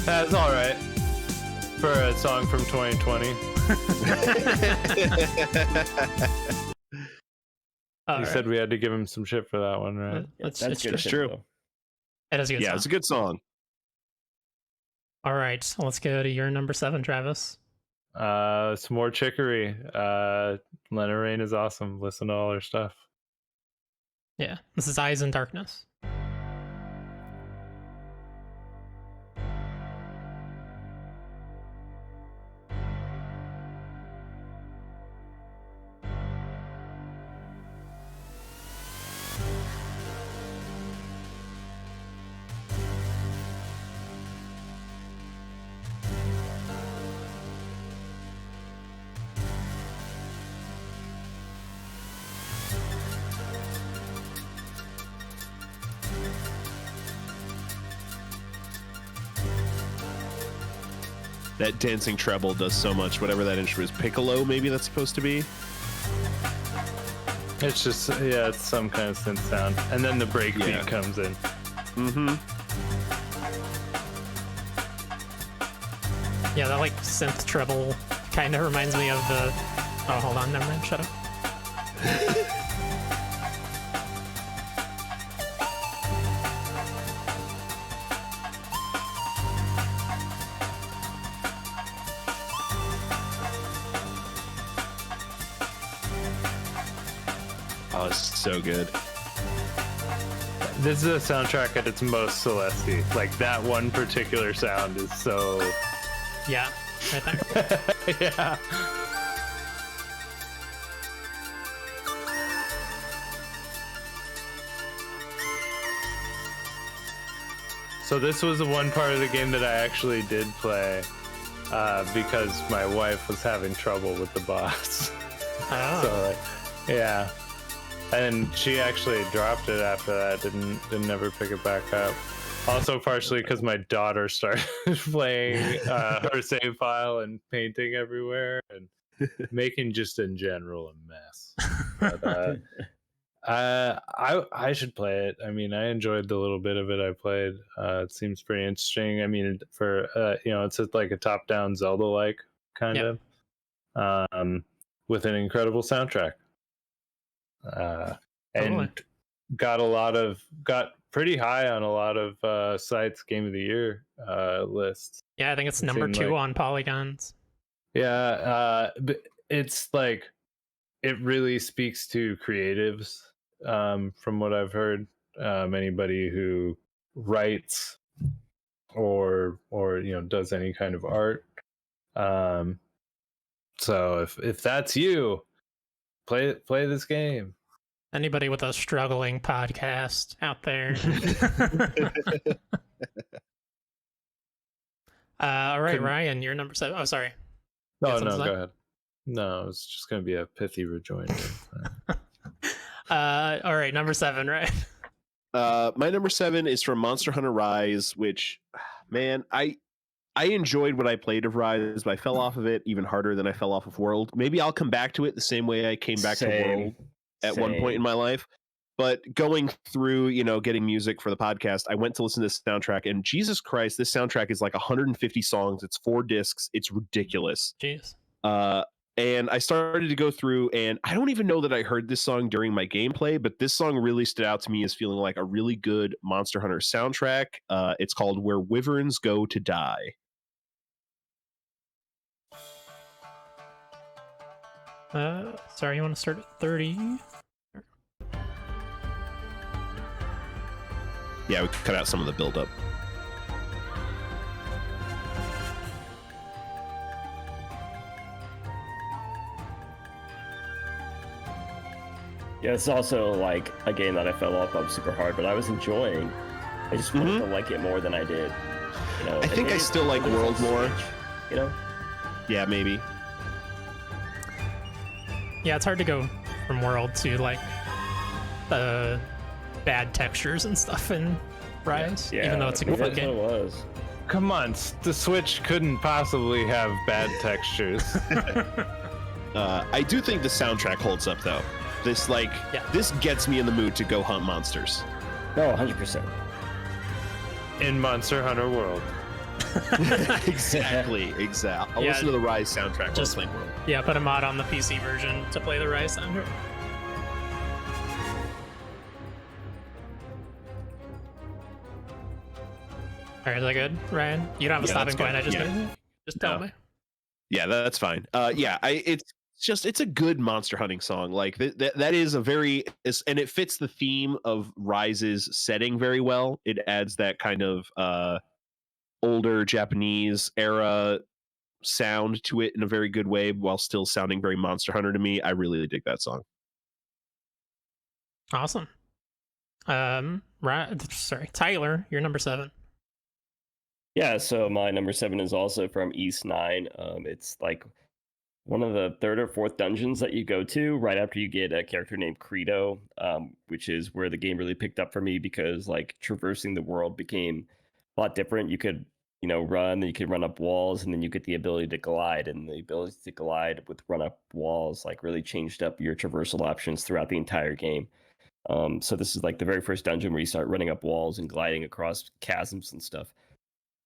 That's all right for a song from 2020. You said we had to give him some shit for that one, right? That's That's good. true. shit, true. though. It is a good Yeah, song. it's a good song. All right, so let's go to your number 7, Travis. Some more Chicory. Lena Raine is awesome. Listen to all her stuff. Yeah, this is Eyes in Darkness. That dancing treble does so much. Whatever that instrument is, piccolo, maybe that's supposed to be. It's just, yeah, it's some kind of synth sound. And then the break beat comes in. Mm-hmm. Yeah, that like synth treble kind of reminds me of the... Oh, hold on, never mind, shut up. Oh, it's so good. This is a soundtrack at its most Celeste. Like that one particular sound is so. Yeah, right there. Yeah. So this was the one part of the game that I actually did play because my wife was having trouble with the boss. Oh. So like, yeah, and she actually dropped it after that. Didn't ever pick it back up. Also partially because my daughter started playing her save file and painting everywhere and making just in general a mess. But, I should play it. I mean, I enjoyed the little bit of it I played. It seems pretty interesting. I mean, for it's like a top-down Zelda-like kind Yep. of, with an incredible soundtrack. Totally. And got pretty high on a lot of sites Game of the Year lists. Yeah, I think it's It number seemed 2 like- on Polygons. Yeah, but it's like it really speaks to creatives, from what I've heard. Anybody who writes or does any kind of art. So if that's you, play this game. Anybody with a struggling podcast out there. All right, Couldn't- Ryan, you're number 7. Oh, sorry. No, Got no, something to go say? ahead. No, it's just gonna be a pithy rejoinder. All right, number 7, right? My number 7 is from Monster Hunter Rise, which, man, I enjoyed what I played of Rise, but I fell off of it even harder than I fell off of World. Maybe I'll come back to it the same way I came back to World at one point in my life. But going through, getting music for the podcast, I went to listen to this soundtrack, and Jesus Christ, this soundtrack is like 150 songs. It's 4 discs. It's ridiculous. Jeez. And I started to go through, and I don't even know that I heard this song during my gameplay, but this song really stood out to me as feeling like a really good Monster Hunter soundtrack. It's called Where Wyverns Go to Die. Sorry, you want to start at 30? Yeah, we cut out some of the buildup. Yeah, it's also like a game that I fell off of super hard, but I was enjoying. I just wanted to like it more than I did. I think I still like World more. Switch, Yeah, maybe. Yeah, it's hard to go from World to like bad textures and stuff in Rise, Yeah, even though it's a good that's game. what it was. Come on, the Switch couldn't possibly have bad textures. I do think the soundtrack holds up, though. This gets me in the mood to go hunt monsters. No, 100%. In Monster Hunter World. Exactly. I'll Yeah, listen to the Rise soundtrack. just- while playing World. Yeah, put a mod on the PC version to play the Rise soundtrack. All right, is that good, Ryan? You don't have a Yeah, stopping that's point. good. I just Yeah. just tell No. me. Yeah, that's fine. It's a good monster hunting song. Like that is a very, and it fits the theme of Rise's setting very well. It adds that kind of older Japanese era sound to it in a very good way, while still sounding very Monster Hunter to me. I really dig that song. Awesome. Sorry, Tyler, you're number 7. Yeah, so my number 7 is also from East 9. It's like one of the 3rd or 4th dungeons that you go to right after you get a character named Credo, which is where the game really picked up for me because like traversing the world became a lot different. You could, run, then you could run up walls, and then you get the ability to glide, and the ability to glide with run up walls like really changed up your traversal options throughout the entire game. So this is like the very first dungeon where you start running up walls and gliding across chasms and stuff.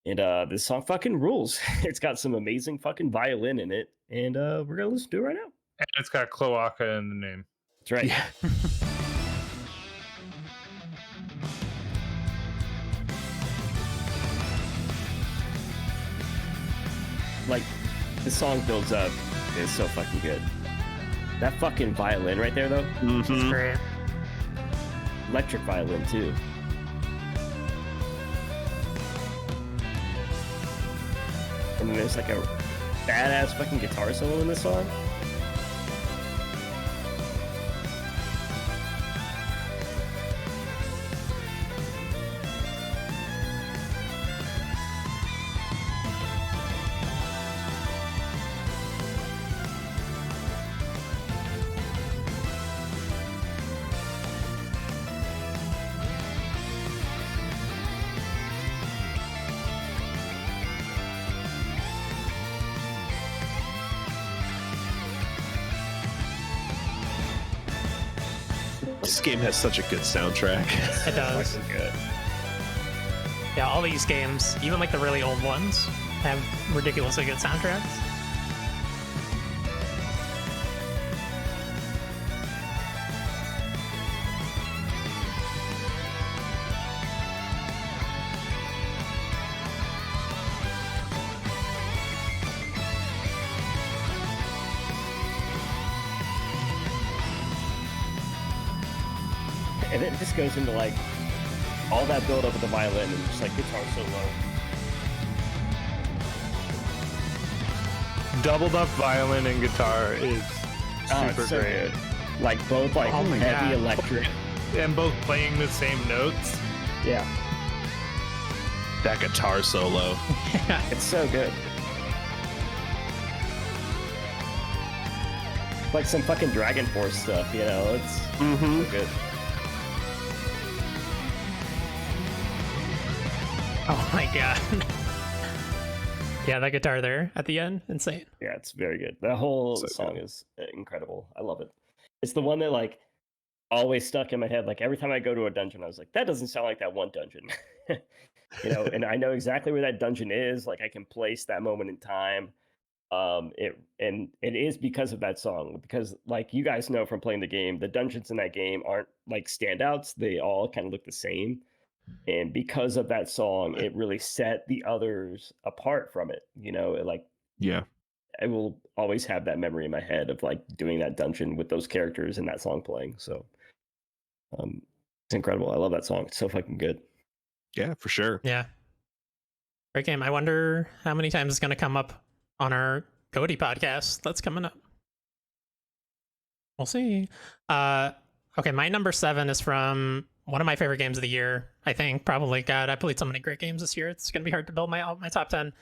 And this song fucking rules. It's got some amazing fucking violin in it, and we're gonna listen to it right now. And it's got Cloaca in the name. That's right. Yeah. Like, the song builds up. It's so fucking good. That fucking violin right there, though. Mhm. Great. electric violin too. And then there's like a badass fucking guitar solo in this song. This game has such a good soundtrack. It does. Fucking good. Yeah, all these games, even like the really old ones, have ridiculously good soundtracks. And it just goes into like all that build up of the violin and just like guitar solo. Doubled up violin and guitar is Oh, super it's so great. good. Like both like Oh my heavy God. electric. And both playing the same notes. Yeah, That guitar solo. it's so good. Like some fucking Dragon Force stuff, you know? It's Mm-hmm. so good. Oh my god. Yeah, that guitar there at the end, insane. Yeah, it's very good. The whole So song good. is incredible. I love it. It's the one that like always stuck in my head. Like every time I go to a dungeon, I was like, that doesn't sound like that one dungeon. You know, and I know exactly where that dungeon is. Like I can place that moment in time. It is because of that song. Because like you guys know from playing the game, the dungeons in that game aren't like standouts. They all kind of look the same. And because of that song, it really set the others apart from it. You know, like Yeah. I will always have that memory in my head of like doing that dungeon with those characters and that song playing. So it's incredible. I love that song. It's so fucking good. Yeah, for sure. Yeah. Great game. I wonder how many times it's going to come up on our Cody podcast that's coming up. We'll see. Okay, my number 7 is from one of my favorite games of the year, I think. Probably. God, I played so many great games this year. It's going to be hard to build my top 10.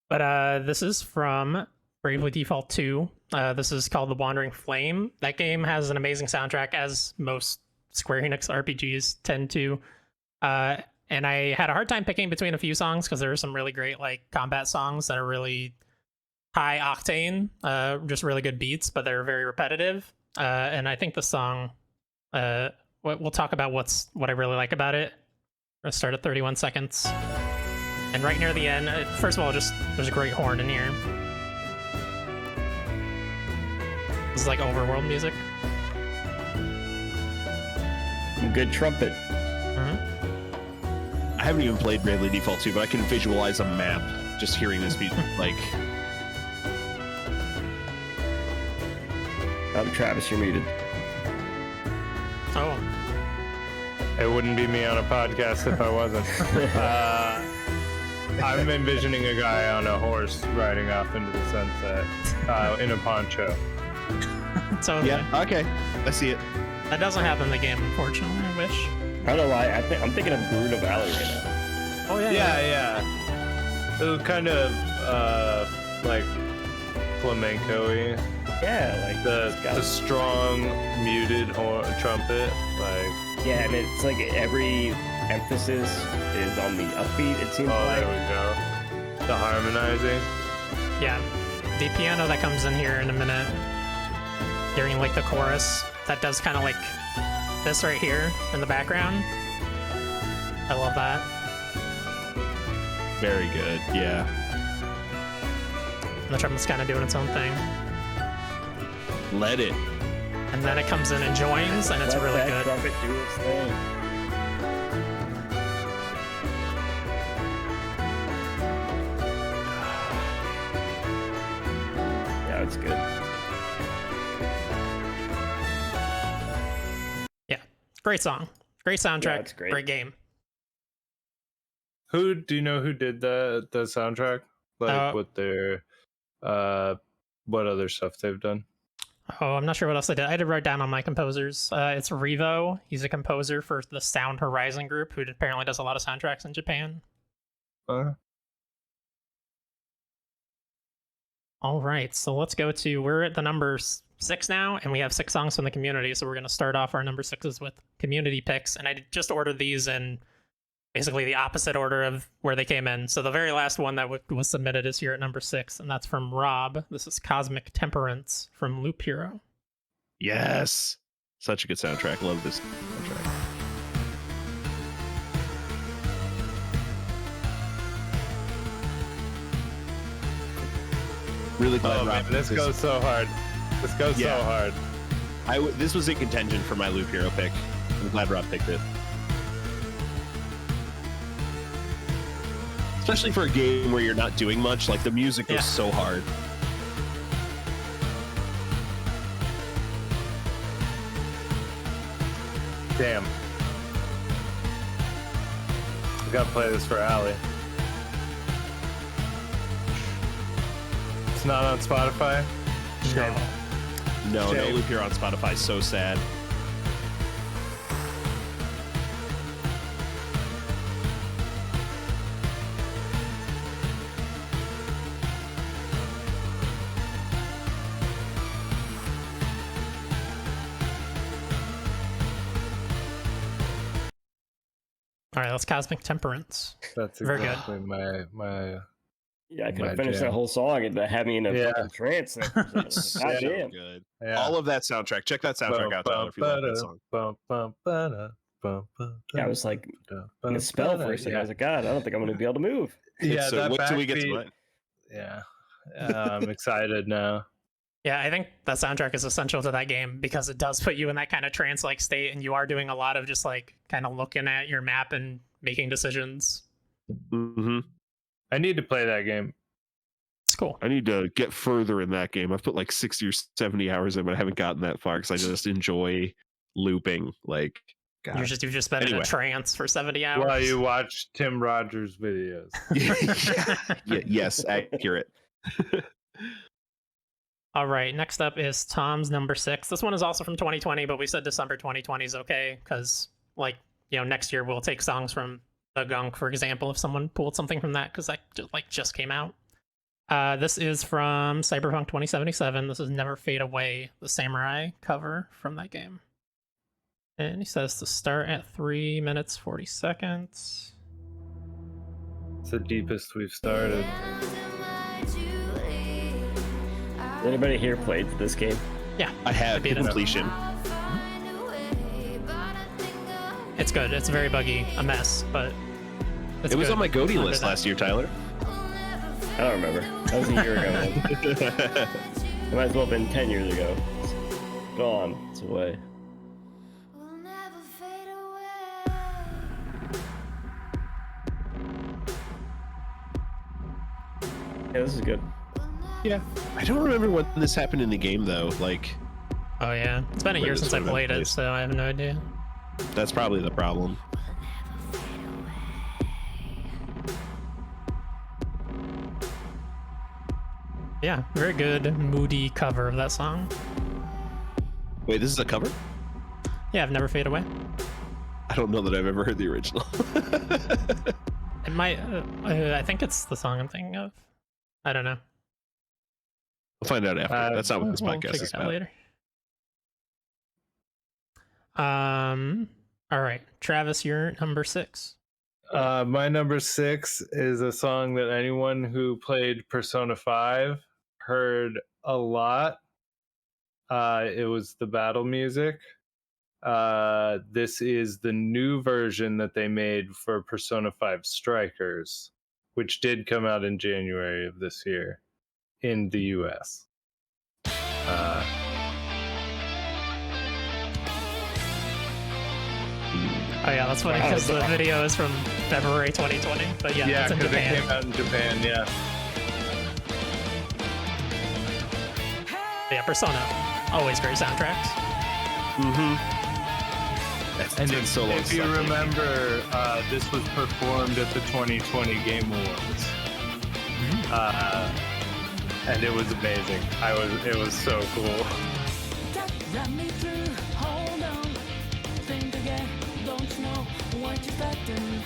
But this is from Bravely Default 2. This is called The Wandering Flame. That game has an amazing soundtrack, as most Square Enix RPGs tend to. And I had a hard time picking between a few songs because there are some really great like combat songs that are really high octane, just really good beats, but they're very repetitive. And I think the song, we'll talk about what I really like about it. Let's start at 31 seconds. And right near the end, first of all, just there's a great horn in here. This is like overworld music. Good trumpet. I haven't even played Bravely Default 2, but I can visualize a map just hearing this beat. Like, Travis, you're muted. Oh, It wouldn't be me on a podcast if I wasn't. I'm envisioning a guy on a horse riding off into the sunset in a poncho. totally. yeah, okay. I see it. That doesn't happen in the game, unfortunately. I wish. I don't know why. I'm thinking of Bruno Valley right now. Oh yeah. Yeah. It was kind of like flamenco-y. Yeah, like it's got- The strong muted trumpet, like yeah, and it's like every emphasis is on the upbeat. It seems oh, like. there we go. The harmonizing. Yeah, the piano that comes in here in a minute during like the chorus, that does kind of like this right here in the background. I love that. Very good. Yeah. And the trumpet's kind of doing its own thing. Let it. And then it comes in and joins, and it's Let really that good. trumpet do its thing. Yeah, it's good. Yeah, great song. Great soundtrack. it's great. Great game. Who do you know who did the soundtrack? Like what their what other stuff they've done? Oh, I'm not sure what else I did. I did write down on my composers. It's Revo. He's a composer for the Sound Horizon group, who apparently does a lot of soundtracks in Japan. All right, so let's go to, we're at the number 6 now, and we have 6 songs from the community, so we're going to start off our number 6s with community picks, and I just ordered these in basically the opposite order of where they came in. So the very last one that was submitted is here at number 6, and that's from Rob. This is Cosmic Temperance from Loop Hero. Yes. Such a good soundtrack. Love this soundtrack. Really glad Oh man, Rob this picked goes so hard. This goes Yeah. so hard. this was in contention for my Loop Hero pick. I'm glad Rob picked it. Especially for a game where you're not doing much, like the music goes so hard. Damn. I gotta play this for Allie. It's not on Spotify? Shame. No Shame. Loop Hero on Spotify. So sad. All right, that's Cosmic Temperance. That's Very good. exactly my Yeah, I could My have finished jam. that whole song and that had me in a Yeah. fucking trance. God So damn. good. yeah. All of that soundtrack. Check that soundtrack out, Tyler, if you love that song. Yeah, I was like in a spell for a second. I was like, God, I don't think I'm going to be able to move. yeah, So that wait till we get to backbeat- mine. Yeah. I'm excited now. Yeah, I think that soundtrack is essential to that game because it does put you in that kind of trance-like state, and you are doing a lot of just like kind of looking at your map and making decisions. Mm-hmm. I need to play that game. It's cool. I need to get further in that game. I've put like 60 or 70 hours in, but I haven't gotten that far because I just enjoy looping. Like, God. You've just been in Anyway. a trance for 70 hours. While you watch Tim Rogers videos. Yes, accurate. All right, next up is Tom's number 6. This one is also from 2020, but we said December 2020 is okay because, like, you know, next year we'll take songs from the Gunk, for example, if someone pulled something from that because that just came out. This is from Cyberpunk 2077. This is Never Fade Away, the samurai cover from that game. And he says to start at 3 minutes 40 seconds. It's the deepest we've started. Anybody here played this game? Yeah, I have beat it. completion. it's good. It's very buggy, a mess, but it's It was good. on my Goaty Under list that. last year, Tyler. I don't remember. That was a year ago. Then. It might as well have been 10 years ago. It's gone. It's away. Yeah, this is good. Yeah. I don't remember when this happened in the game, though. Like, Oh yeah, it's been a Where year this since I would've been played it, placed. so I have no idea. that's probably the problem. Yeah, very good, moody cover of that song. Wait, this is a cover? Yeah, I've Never Fade Away. I don't know that I've ever heard the original. It might. I think it's the song I'm thinking of. I don't know. We'll find out after. That's not what this We'll podcast figure is it out about. later. All right, Travis, you're number 6. My number 6 is a song that anyone who played Persona 5 heard a lot. It was the battle music. This is the new version that they made for Persona 5 Strikers, which did come out in January of this year in the US. Oh yeah, that's funny because the video is from February 2020. But yeah, Yeah, it's in because it Japan. came out in Japan, yeah. Yeah, Persona, always great soundtracks. Mm-hmm. That And been so long if since you I played remember, this was performed at the 2020 Game Awards. And it was amazing. It was so cool. Run me through, hold on, think again, don't know what you're expecting.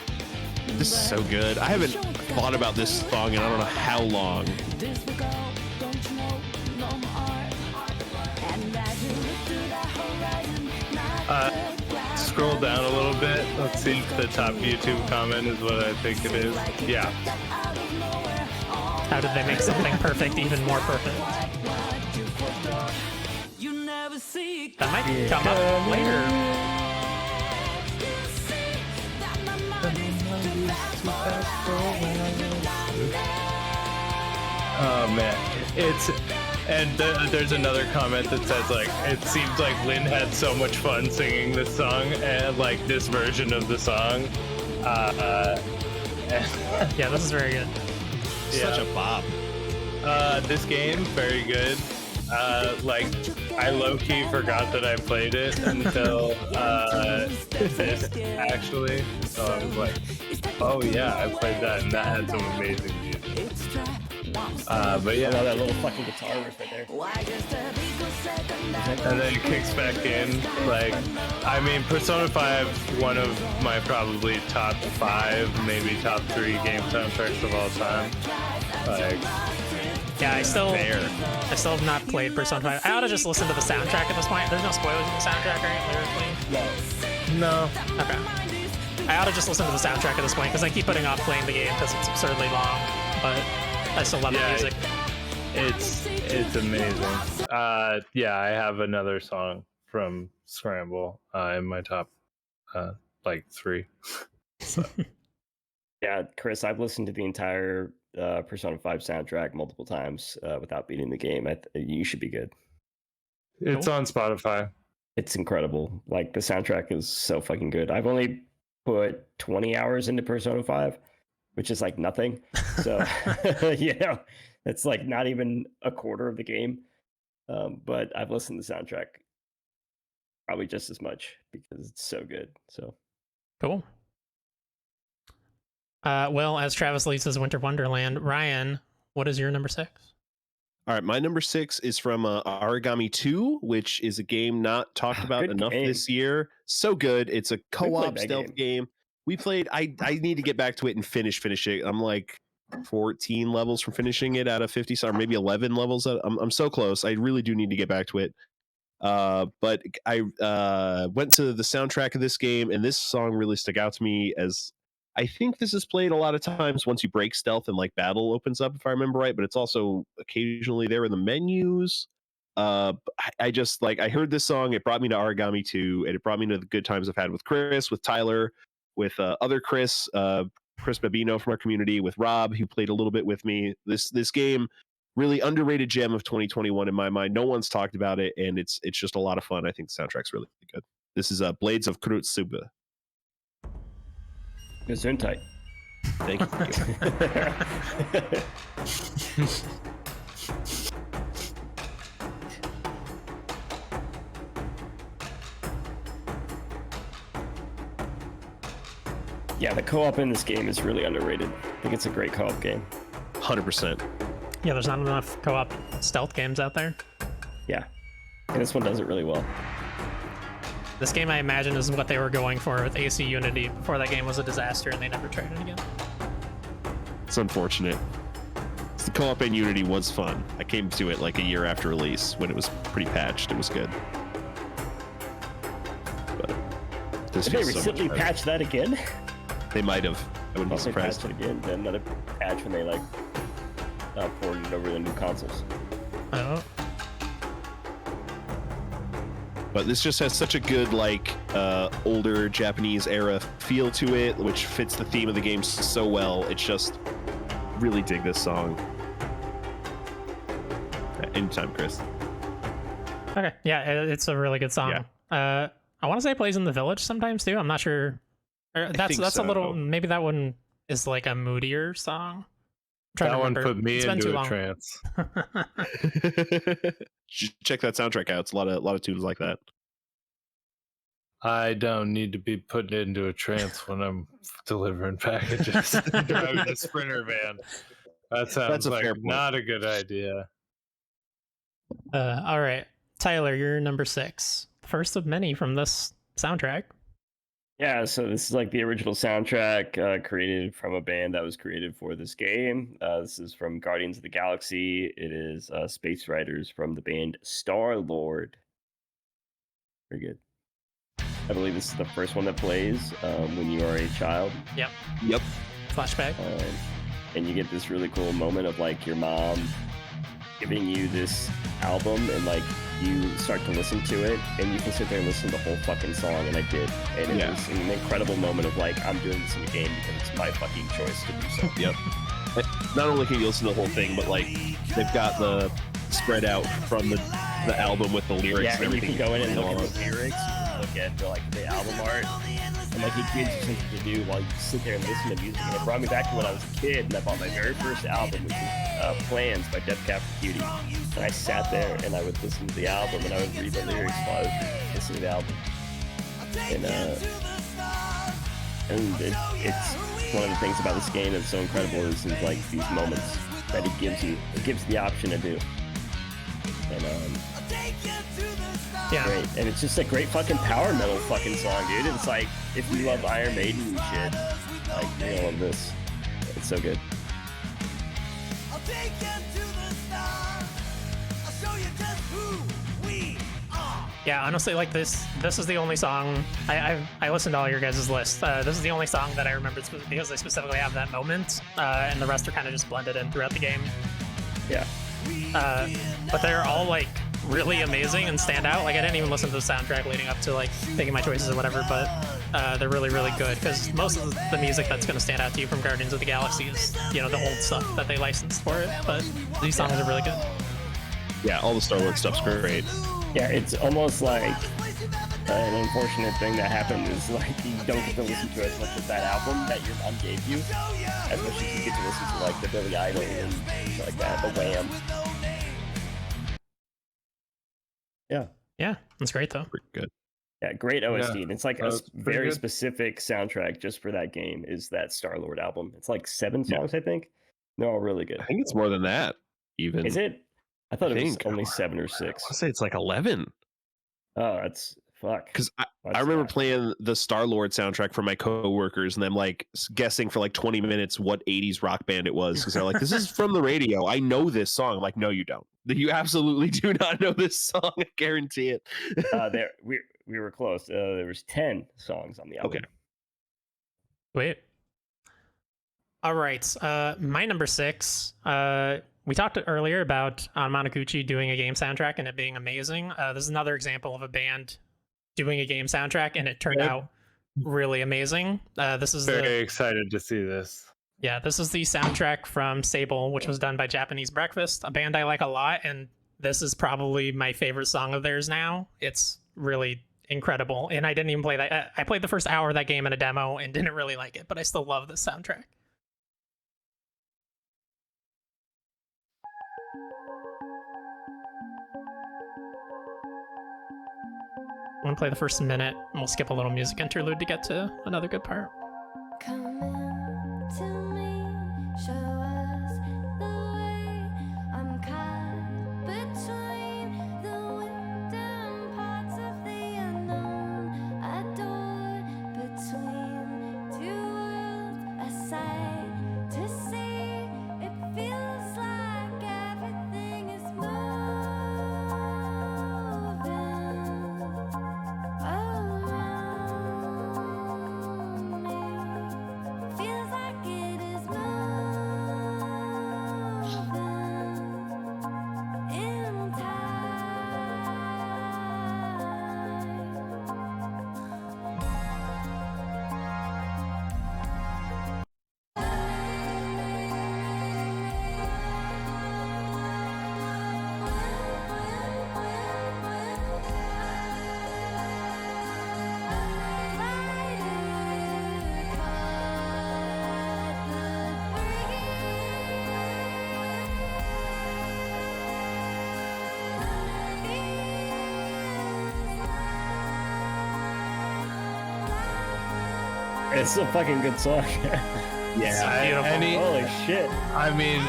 This is so good. I haven't thought about this song in I don't know how long. This will go, don't you know, no more. And as you look through that horizon, not Scroll down a little bit. Let's see if the top YouTube comment is what I think it is. Yeah. How did they make something perfect even more perfect? you never see That might come up later. Oh man, there's another comment that says like it seems like Lynn had so much fun singing this song and like this version of the song. Yeah, this is very good. Such a bop. This game very good. Like I low-key forgot that I played it until this actually. So I was like, oh yeah, I played that and that had some amazing music. But yeah, Oh, that little fucking guitar riff right there. and then it kicks back in. Like, I mean, Persona 5, one of my probably top 5, maybe top 3 game soundtracks of all time. Like, Yeah, I still have not played Persona 5. I ought to just listen to the soundtrack at this point. There's no spoilers in the soundtrack, right? Lyrically? no. Okay. I ought to just listen to the soundtrack at this point because I keep putting off playing the game because it's absurdly long. But I still love the music. It's amazing. Yeah, I have another song from Scramble in my top like 3. Yeah, Chris, I've listened to the entire Persona 5 soundtrack multiple times without beating the game. You should be good. It's on Spotify. It's incredible. Like, the soundtrack is so fucking good. I've only put 20 hours into Persona 5, which is like nothing. So, it's like not even a quarter of the game. But I've listened to the soundtrack probably just as much because it's so good. So Cool. Well, as Travis leads his Winter Wonderland, Ryan, what is your number 6? All right, my number 6 is from Origami 2, which is a game not talked about Good enough game. this year. So good. It's a co-op that stealth game. We played. I need to get back to it and finish it. I'm like 14 levels from finishing it out of 50, or maybe 11 levels. I'm so close. I really do need to get back to it. But I went to the soundtrack of this game, and this song really stuck out to me as I think this is played a lot of times once you break stealth and like battle opens up, if I remember right, but it's also occasionally there in the menus. I just like, I heard this song, it brought me to Origami 2, and it brought me to the good times I've had with Chris, with Tyler, with other Chris Babino from our community, with Rob, who played a little bit with me. This game, really underrated gem of 2021 in my mind. No one's talked about it, and it's just a lot of fun. I think the soundtrack's really good. This is Blades of Kurotsuba. Gesundheit. Thank you. Yeah, the co-op in this game is really underrated. I think it's a great co-op game. 100%. Yeah, there's not enough co-op stealth games out there. Yeah, and this one does it really well. This game, I imagine, is what they were going for with AC Unity before that game was a disaster and they never tried it again. It's unfortunate. The co-op in Unity was fun. I came to it like a year after release when it was pretty patched. It was good. But this Did they feels so much recently better. patch that again? They might have. I wouldn't be They surprised. patched it again. Then another patch when they like ported it over the new consoles. Oh, But this just has such a good like older Japanese era feel to it, which fits the theme of the game so well. It's just really dig this song. Anytime, Chris. okay. Yeah, it's a really good song. I want to say it plays in the village sometimes too. I'm not sure. That's think a little. so. Maybe that one is like a moodier song. I'm trying That to one remember. put me It's been too into a long. trance. Check that soundtrack out. It's a lot of tunes like that. I don't need to be put into a trance when I'm delivering packages. Driving a Sprinter van. That sounds a like fair point. not a good idea. All right, Tyler, you're number 6. First of many from this soundtrack. Yeah, so this is like the original soundtrack created from a band that was created for this game. This is from Guardians of the Galaxy. It is Space Riders from the band Star Lord. Very good. I believe this is the first one that plays when you are a child. Yep. Yep. Flashback. And you get this really cool moment of like your mom giving you this album, and like you start to listen to it, and you can sit there and listen to the whole fucking song, and I did. And it was an incredible moment of like, I'm doing this in the game because it's my fucking choice to do so. Yep. Not only can you listen to the whole thing, but like they've got the spread out from the album with the lyrics Yeah, and and you everything. can go in and look at the lyrics, look at the album art, and like it gives you something to do while you sit there and listen to music. And it brought me back to when I was a kid, and I bought my very first album, which was Plans by Death Cab for Cutie. And I sat there and I would listen to the album, and I would read the lyrics while I was listening to the album. And it's one of the things about this game that's so incredible is like these moments that it gives you. It gives the option to do. And Yeah. great. And it's just a great fucking power metal fucking song, dude. It's like, if you love Iron Maiden and shit, like, you're gonna love this. It's so good. Yeah, honestly, like this is the only song I listened to all your guys' list. This is the only song that I remember because I specifically have that moment, and the rest are kind of just blended in throughout the game. Yeah. But they're all like really amazing and stand out. Like I didn't even listen to the soundtrack leading up to like making my choices or whatever, but they're really, really good because most of the music that's going to stand out to you from Guardians of the Galaxy is, you know, the old stuff that they licensed for it. But these songs are really good. Yeah, all the Star Wars stuff's great. Yeah, it's almost like an unfortunate thing that happened is like you don't get to listen to as much of that album that your mom gave you as much as you get to listen to like the Billy Idol and shit like that, the Wham. Yeah. Yeah, that's great though. Pretty good. Yeah, great OST. Yeah, And it's like a that's pretty very good. specific soundtrack just for that game is that Star-Lord album. It's like 7 songs, I think. They're all really good. I think it's more than that, even. Is it? I thought it was think. only 7 or I 6. want to say it's like 11. Oh, that's fuck. Because I That's remember bad. playing the Star-Lord soundtrack for my coworkers and them like guessing for like 20 minutes what 80s rock band it was. Because they're like, this is from the radio. I know this song. I'm like, no, you don't. You absolutely do not know this song. I guarantee it. There we were close. There was 10 songs on the album. Okay. Wait. All right. My number 6. We talked earlier about Monoguchi doing a game soundtrack and it being amazing. This is another example of a band doing a game soundtrack and it turned out really amazing. This is Very excited to see this. this is the soundtrack from Sable, which was done by Japanese Breakfast, a band I like a lot, and this is probably my favorite song of theirs now. It's really incredible, and I didn't even play that. I played the first hour of that game in a demo and didn't really like it, but I still love this soundtrack. I'm gonna play the first minute, and we'll skip a little music interlude to get to another good part. Come in to me, show us the way. I'm caught between the wisdom parts of the unknown. A door between two worlds, a sight to see. It feels like everything is moving around me. It's a fucking good song. Yeah. Beautiful. Holy shit. I mean,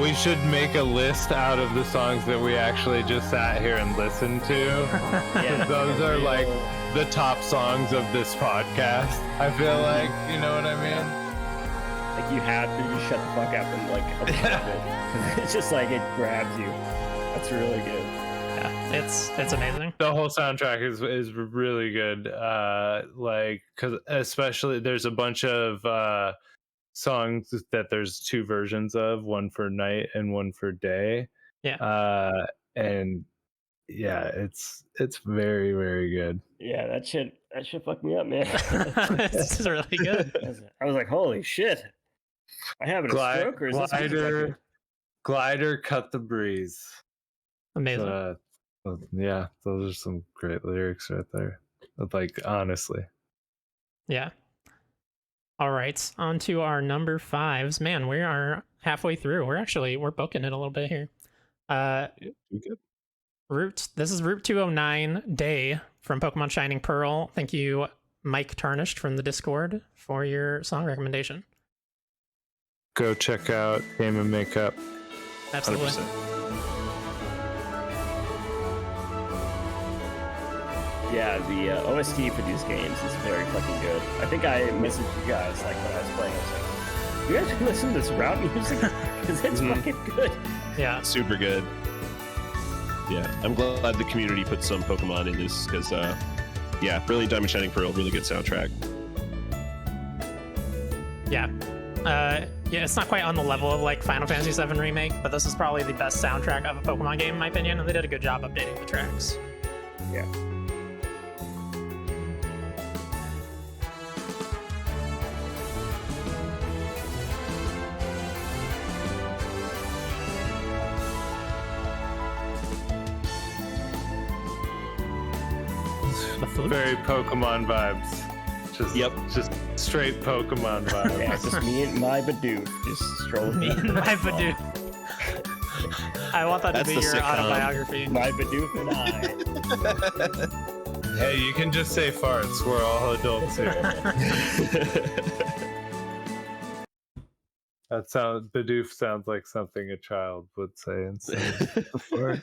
we should make a list out of the songs that we actually just sat here and listened to. Yeah. Those are like the top songs of this podcast. I feel like, you know what I mean? Like you have to just shut the fuck up and like absorb it. 'Cause it's just like it grabs you. That's really good. Yeah, it's amazing. The whole soundtrack is really good. Like, cause especially there's a bunch of songs that there's two versions of, one for night and one for day. Yeah. And yeah, it's very, very good. Yeah, that shit fucked me up, man. It's just really good. I was like, holy shit. I have it a stroke or is this Glider, cut the breeze. Amazing. Yeah, those are some great lyrics right there. Like, honestly. Yeah. All right, on to our number 5s. Man, we are halfway through. We're booking it a little bit here. Good. This is Route 209 Day from Pokemon Shining Pearl. Thank you, Mike Tarnished from the Discord, for your song recommendation. Go check out Game and Makeup. Absolutely. 100%. Yeah, the OST for these games is very fucking good. I think I messaged you guys like when I was playing. I was like, you guys should listen to this route music because it's fucking good. Yeah. Super good. Yeah, I'm glad the community put some Pokemon in this because, yeah, really Diamond Shining Pearl, really good soundtrack. Yeah. Yeah, it's not quite on the level of like Final Fantasy VII Remake, but this is probably the best soundtrack of a Pokemon game in my opinion, and they did a good job updating the tracks. Yeah. The flute? Very Pokemon vibes. Just straight Pokemon vibes. Yeah, it's just me and my Bidoof just strolling. Me and my Bidoof. I want that That's to be the your sitcom. autobiography. My Bidoof and I. Hey, you can just say farts. We're all adults here. Bidoof sounds like something a child would say instead of a fart.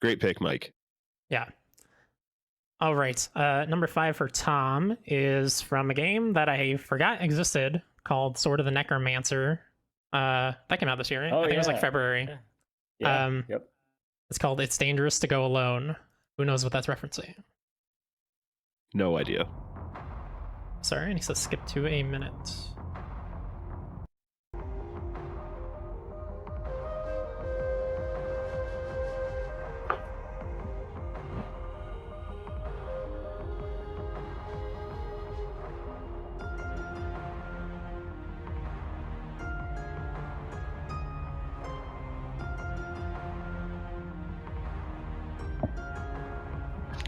Great pick, Mike. Yeah. All right. Number 5 for Tom is from a game that I forgot existed called Sword of the Necromancer. That came out this year, right? Oh, I think it was like yeah. February. Yeah. Yep. It's called It's Dangerous to Go Alone. Who knows what that's referencing? No idea. Sorry, I need to skip to a minute.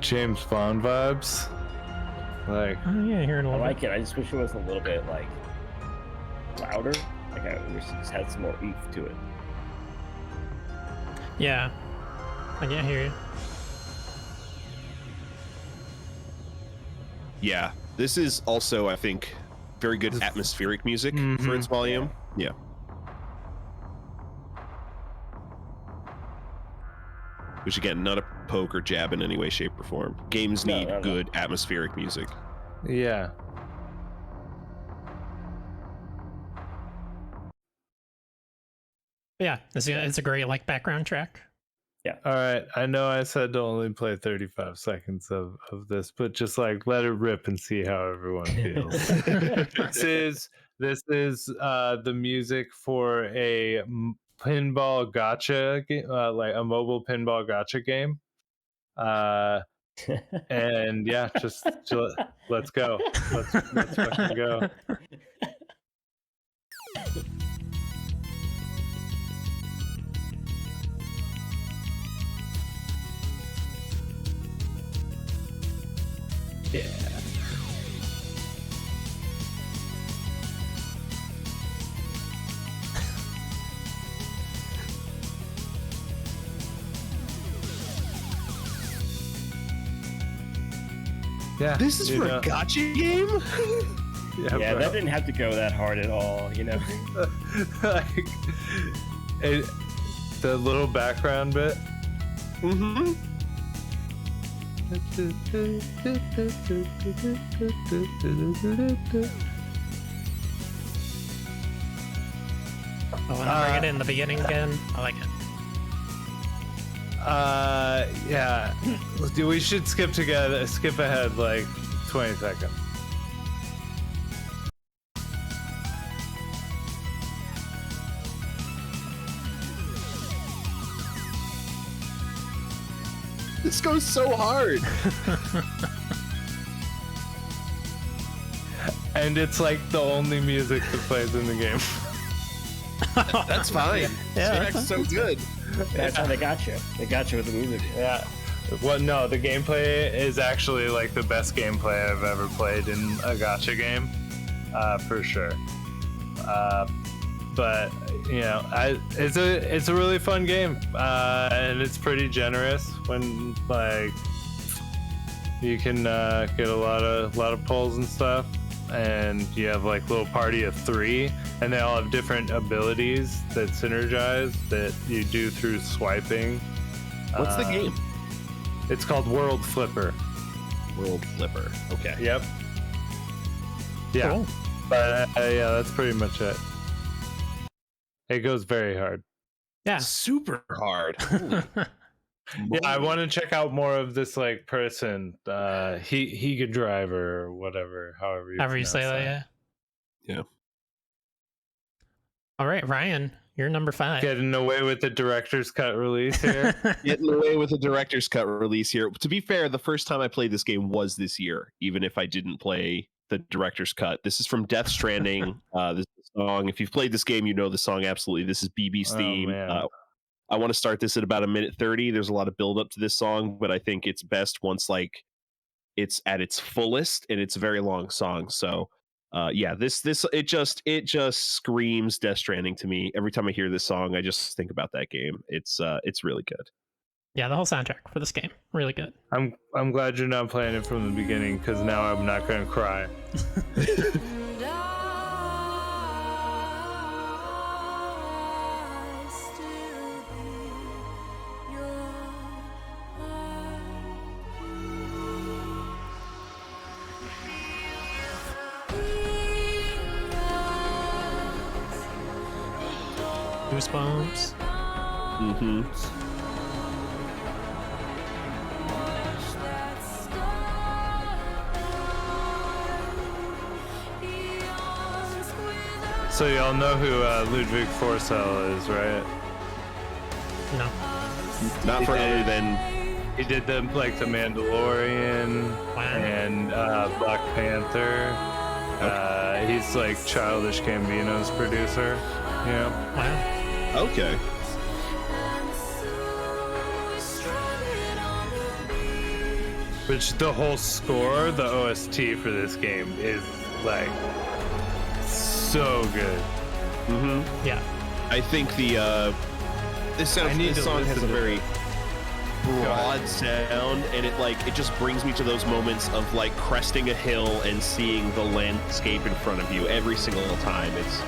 James Bond vibes. Like, Oh yeah, here in a I little like bit. it. I just wish it was a little bit like louder. Like I wish it just had some more oomph to it. Yeah. I can't hear you. Yeah, this is also, I think, very good atmospheric music for its volume. Yeah. Which again, not a poke or jab in any way, shape, or form. Games No, need no. good atmospheric music. yeah. But yeah, it's a great like background track. All right. I know I said to only play 35 seconds of this, but just like let it rip and see how everyone feels. This is the music for a pinball gotcha game, like a mobile pinball gotcha game. And yeah, just let's go. Let's fucking go. Yeah. Yeah. This is you for know, a gotcha game? Yeah, bro. that didn't have to go that hard at all, you know. Like, the little background bit. Mm-hmm. Oh, and I bring it in the beginning again. I like it. Yeah. We should skip ahead like 20 seconds. This goes so hard. And it's like the only music that plays in the game. That's fine. Yeah, This track's so good. That's how they got you. They got you with the music. Yeah. Well, no, the gameplay is actually like the best gameplay I've ever played in a gacha game, for sure. But you know, it's a really fun game, and it's pretty generous when like you can get a lot of pulls and stuff, and you have like little party of 3, and they all have different abilities that synergize that you do through swiping. What's the game? It's called World Flipper. World Flipper. Okay. Yep. Yeah. Cool. But yeah, that's pretty much it. It goes very hard. Yeah. Super hard. Yeah, I want to check out more of this like person, Higa driver or whatever, however However you say that, yeah. Yeah. All right, Ryan, you're number 5. Getting away with the director's cut release here. Getting away with a director's cut release here. To be fair, the first time I played this game was this year, even if I didn't play the director's cut. This is from Death Stranding. This song, if you've played this game, you know the song absolutely. This is BB's theme. Man. I want to start this at about 1:30. There's a lot of build up to this song, but I think it's best once like it's at its fullest, and it's a very long song. So yeah, it just screams Death Stranding to me. Every time I hear this song, I just think about that game. It's really good. Yeah, the whole soundtrack for this game, really good. I'm glad you're not playing it from the beginning, because now I'm not going to cry. And I still be your Goosebumps. Mm-hmm. So y'all know who Ludwig Forcell is, right? No. Not for other than He did the Mandalorian Wow. and Black Panther. He's like Childish Gambino's producer, you know? Wow. okay. Which the whole score, the OST for this game is like so good. Mm-hmm. Yeah. I think this I need this to song has listen a to very broad sound, and it just brings me to those moments of like cresting a hill and seeing the landscape in front of you every single time. It's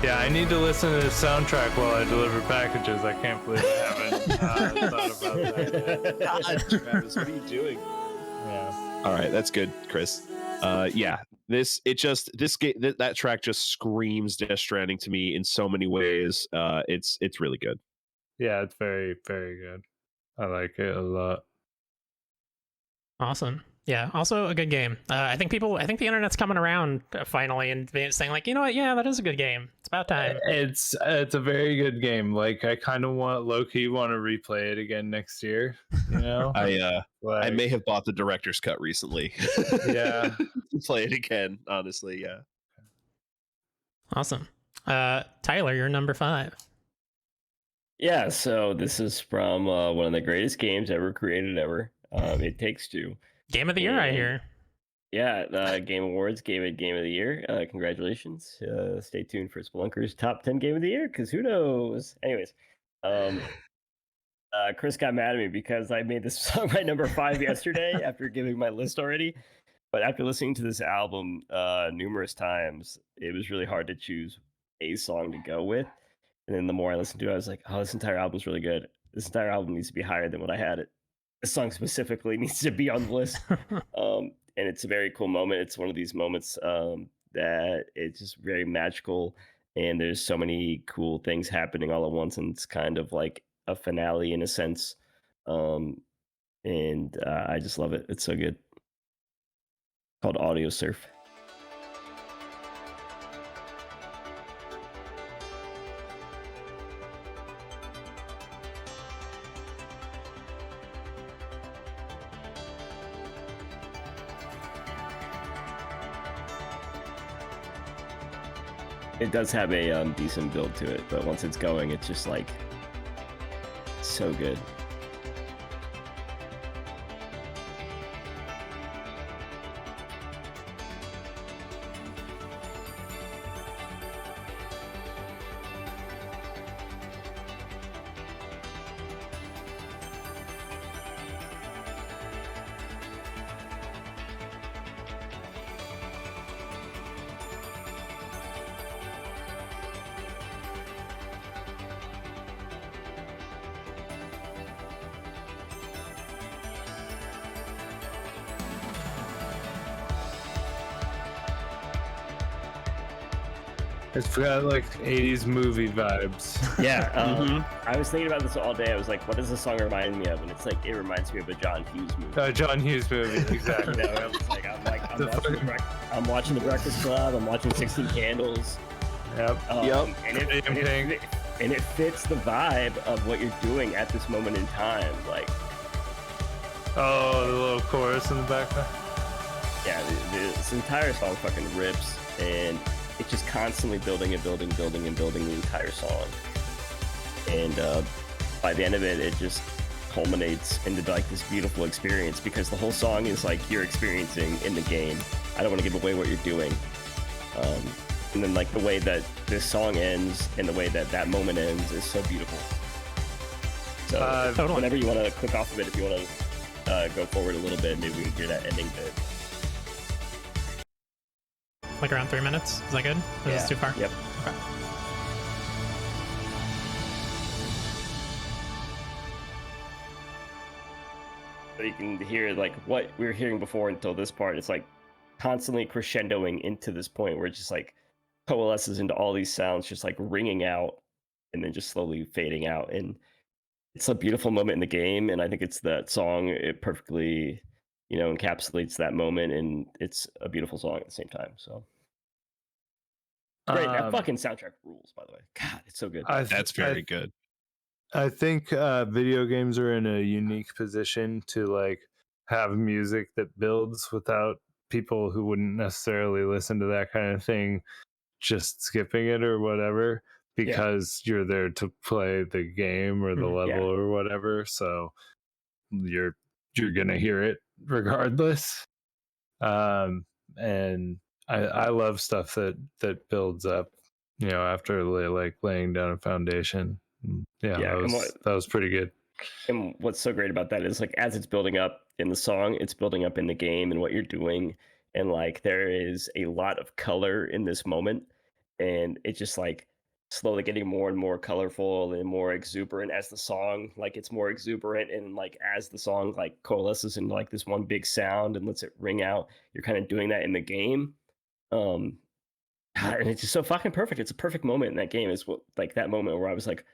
Yeah, I need to listen to the soundtrack while I deliver packages. I can't believe I haven't thought about that. God, Travis, what are you doing? Yeah. All right, that's good, Chris. Yeah, that track just screams Death Stranding to me in so many ways. It's really good. Yeah, it's very, very good. I like it a lot. Awesome. Yeah. Also a good game. I think the internet's coming around finally and saying like, you know what? Yeah, that is a good game. It's about time. It's a very good game. Like I kind of low-key want to replay it again next year. You know, I like, may have bought the director's cut recently. Yeah. To play it again, honestly, yeah. Awesome. Tyler, you're number 5. Yeah, so this is from one of the greatest games ever created ever. It Takes Two. Game of the year, I hear. Yeah, Game Awards gave it Game of the Year. Congratulations. Stay tuned for Spelunkers top 10 Game of the Year, because who knows? Anyways, Chris got mad at me because I made this song my number 5 yesterday after giving my list already. But after listening to this album numerous times, it was really hard to choose a song to go with. And then the more I listened to it, I was like, oh, this entire album's really good. This entire album needs to be higher than what I had it. This song specifically needs to be on the list. And it's a very cool moment. It's one of these moments that it's just very magical. And there's so many cool things happening all at once. And it's kind of like a finale in a sense. And I just love it. It's so good. Called Audio Surf. It does have a decent build to it, but once it's going, it's just like so good. It's got like 80s movie vibes. Yeah, I was thinking about this all day. I was like, what does this song remind me of? And it's like, it reminds me of a John Hughes movie. John Hughes movie, exactly. You know, I'm watching The Breakfast Club. I'm watching 16 Candles. Yep. And it fits the vibe of what you're doing at this moment in time. Like, oh, the little chorus in the background. Yeah, this entire song fucking rips, and it's just constantly building and building the entire song. And by the end of it, it just culminates into like this beautiful experience, because the whole song is like you're experiencing in the game. I don't want to give away what you're doing. And then like the way that this song ends and the way that that moment ends is so beautiful. So Totally. whenever you want to click off of it, if you want to go forward a little bit, maybe we can hear that ending bit. Like around 3 minutes? Is that good? Or is this too far? Yep. Okay. So you can hear like what we were hearing before until this part. It's like constantly crescendoing into this point where it just like coalesces into all these sounds, just like ringing out and then just slowly fading out. And it's a beautiful moment in the game. And I think it's that song, it perfectly, you know, encapsulates that moment, and it's a beautiful song at the same time. So great. That fucking soundtrack rules, by the way. God, it's so good. That's very good. I think video games are in a unique position to like have music that builds without people who wouldn't necessarily listen to that kind of thing just skipping it or whatever, because you're there to play the game or the level or whatever. So you're gonna hear it regardless. And I love stuff that builds up, you know, after like laying down a foundation. That was pretty good. And what's so great about that is like as it's building up in the song, it's building up in the game and what you're doing. And like there is a lot of color in this moment, and it's just like slowly getting more and more colorful and more exuberant as the song like it's more exuberant, and like as the song like coalesces into like this one big sound and lets it ring out, you're kind of doing that in the game. And it's just so fucking perfect. It's a perfect moment in that game. Is what like that moment where I was like,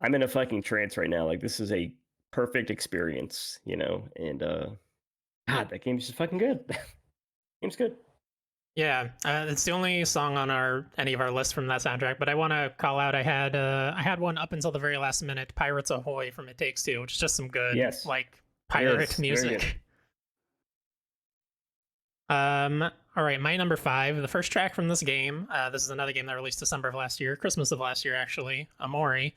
I'm in a fucking trance right now. Like this is a perfect experience, you know. And God, that game's just fucking good. Game's good. Yeah, it's the only song on any of our lists from that soundtrack. But I want to call out, I had one up until the very last minute, "Pirates Ahoy" from It Takes Two, which is just some good like pirate music. All right, my number 5, the first track from this game. This is another game that released December of last year, Christmas of last year, actually. Amori,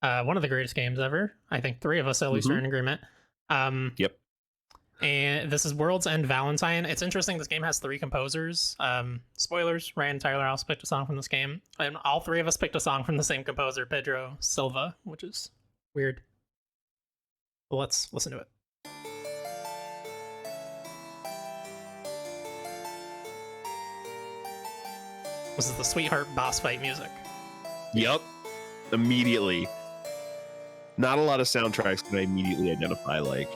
one of the greatest games ever. I think 3 of us at least are in agreement. Yep. And this is World's End Valentine. It's interesting, this game has 3 composers. Spoilers, Ryan and Tyler also picked a song from this game. And all 3 of us picked a song from the same composer, Pedro Silva, which is weird. Well, let's listen to it. This is the Sweetheart boss fight music. Yep. Immediately. Not a lot of soundtracks can I immediately identify like.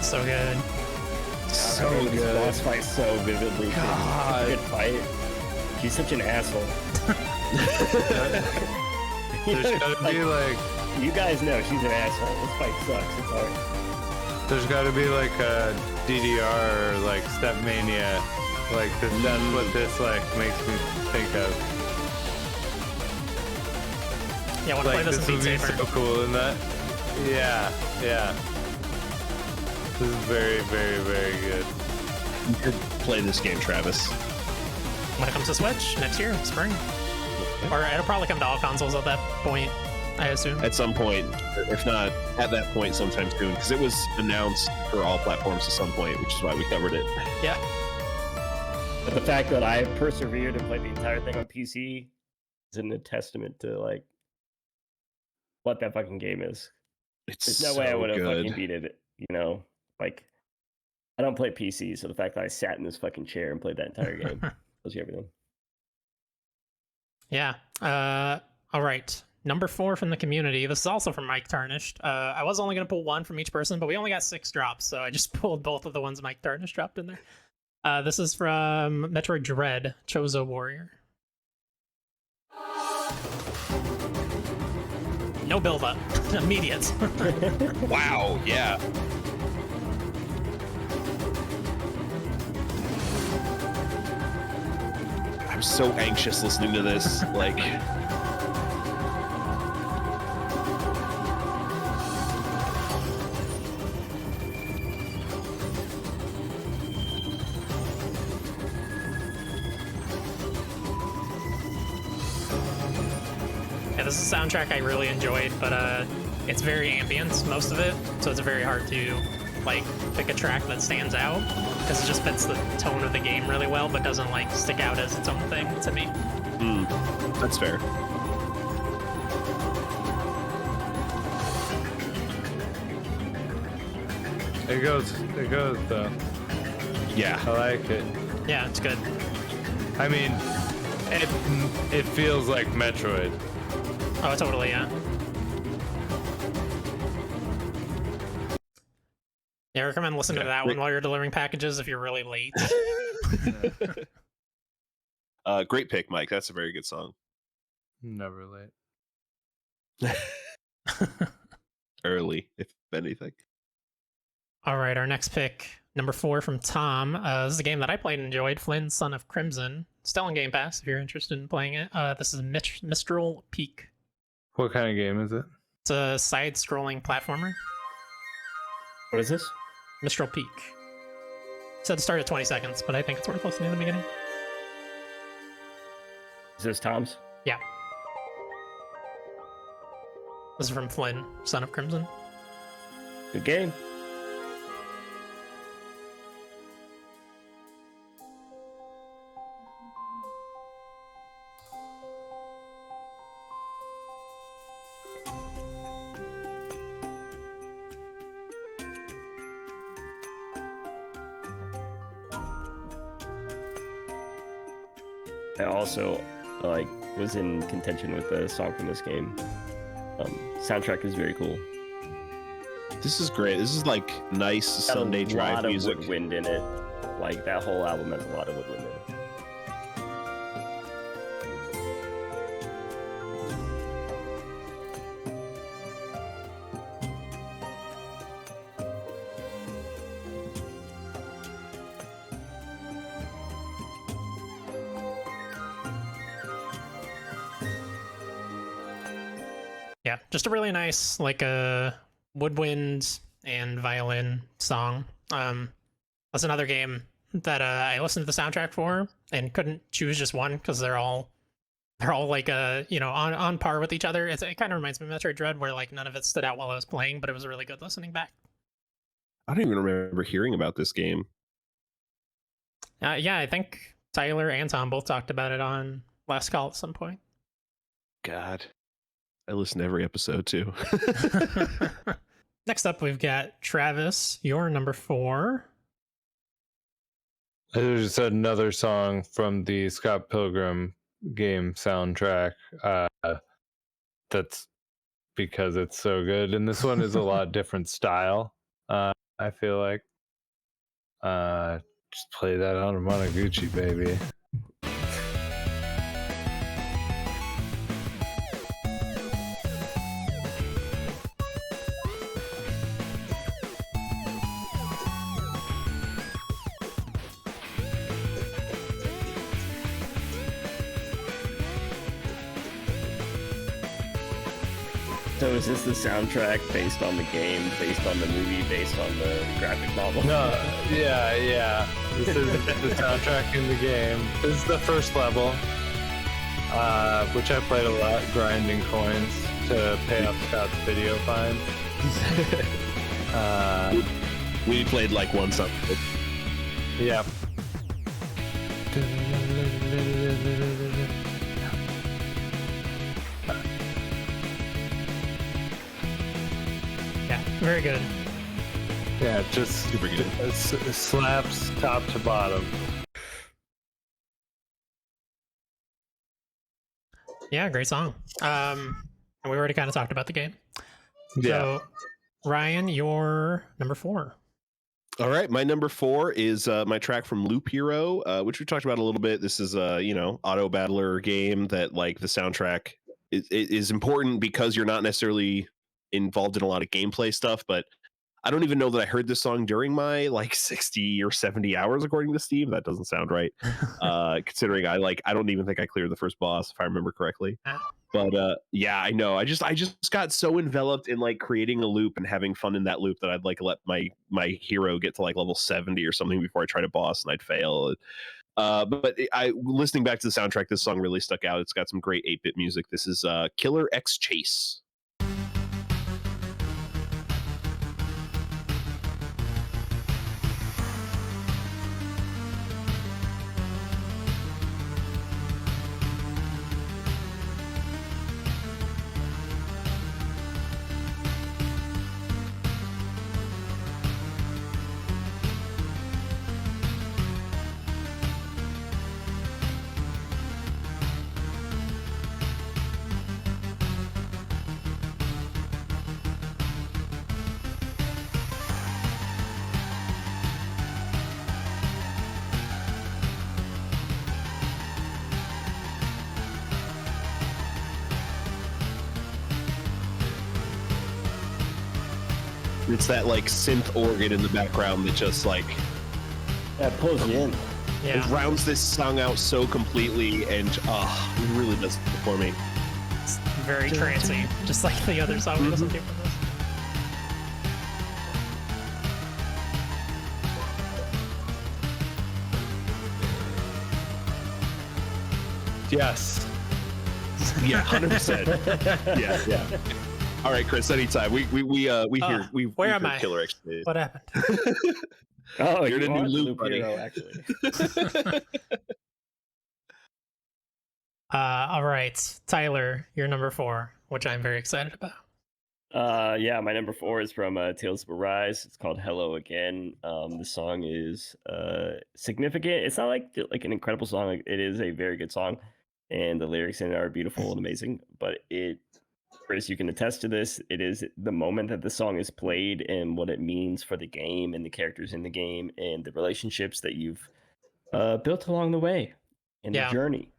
So good. I remember this boss fight so vividly. too. God. Good fight. She's such an asshole. There's gotta be like, You guys know she's an asshole. This fight sucks. It's hard. there's gotta be like a DDR or like Stepmania. Like that's what this like makes me think of. Yeah, I want to play Like this this in would Beat be Saber. so cool in that. Yeah, yeah. This is very, very, very good. You could play this game, Travis. When it comes to Switch next year, spring. Or it'll probably come to all consoles at that point, I assume. At some point, if not at that point, sometime soon, because it was announced for all platforms at some point, which is why we covered it. Yeah. But the fact that I persevered and played the entire thing on PC is a testament to like what that fucking game is. It's There's no so way I would have good. fucking beat it. You know, like I don't play PC, so the fact that I sat in this fucking chair and played that entire game tells you everything. Yeah. All right. Number 4 from the community. This is also from Mike Tarnished. I was only going to pull one from each person, but we only got 6 drops, so I just pulled both of the ones Mike Tarnished dropped in there. This is from Metroid Dread, Chozo Warrior. No build up. Immediate. Wow, yeah. I'm so anxious listening to this. Like, Yeah, this is a soundtrack I really enjoyed, but it's very ambient, most of it, so it's very hard to like pick a track that stands out because it just fits the tone of the game really well, but doesn't like stick out as its own thing to me. that's fair. It goes though. Yeah. I like it. Yeah, it's good. I mean, it feels like Metroid. Oh, totally, yeah. Yeah, I recommend listening to that one while you're delivering packages if you're really late. Great pick, Mike. That's a very good song. Never late. Early, if anything. All right, our next pick, number 4 from Tom. This is a game that I played and enjoyed, Flynn, Son of Crimson. Still on Game Pass if you're interested in playing it. This is Mistral Peak. What kind of game is it? It's a side-scrolling platformer. What is this? Mistral Peak. Said to start at 20 seconds, but I think it's worth listening in the beginning. Is this Tom's? Yeah. This is from Flynn, Son of Crimson. Good game. I also like was in contention with the song from this game. Soundtrack is very cool. This is great. This is like nice Got Sunday a drive lot of music. woodwind in it. Like that whole album has a lot of woodwind in it. Yeah, just a really nice, like a woodwind and violin song. That's another game that I listened to the soundtrack for and couldn't choose just one because they're all they're all like on par with each other. It kind of reminds me of Metroid Dread, where like none of it stood out while I was playing, but it was really good listening back. I don't even remember hearing about this game. Yeah, I think Tyler and Tom both talked about it on Last Call at some point. God, I listen to every episode too. Next up, we've got Travis, your number 4. There's just another song from the Scott Pilgrim game soundtrack. That's because it's so good, and this one is a lot different style. I feel like just play that on a Monoguchi, baby. So is this the soundtrack based on the game, based on the movie, based on the graphic novel? No, yeah. This is the soundtrack in the game. This is the first level, which I played a lot, grinding coins to pay off Scott's video fines. We played like once up. Yeah. Yeah, very good. Yeah, just Super good. slaps top to bottom. Yeah, great song. And we already kind of talked about the game. Yeah. So, Ryan, your number 4. All right, my number 4 is my track from Loop Hero, which we talked about a little bit. This is a auto battler game that like the soundtrack is important because you're not necessarily involved in a lot of gameplay stuff. But I don't even know that I heard this song during my like 60 or 70 hours according to Steve. That doesn't sound right, considering I don't even think I cleared the first boss if I remember correctly. But yeah, I know. I just got so enveloped in like creating a loop and having fun in that loop that I'd like let my hero get to like level 70 or something before I tried a boss and I'd fail. But I listening back to the soundtrack, this song really stuck out. It's got some great 8-bit music. This is Killer X Chase. It's that like synth organ in the background that just like That pulls you in. Yeah, it rounds this song out so completely, and it really does it for me. it's very trancy, just like the other song we listened to from this. Yes. Yeah, 100%. Yeah. All right, Chris. Anytime we hear where am I? Killer X Chase. What happened? Oh, You're in a new are the loop, buddy. hero, actually. All right, Tyler, your number 4, which I'm very excited about. Yeah, my number 4 is from Tales of Arise. It's called Hello Again. The song is significant. It's not like an incredible song. Like, it is a very good song, and the lyrics in it are beautiful and amazing. But Chris, you can attest to this. It is the moment that the song is played and what it means for the game and the characters in the game and the relationships that you've built along the way in the journey.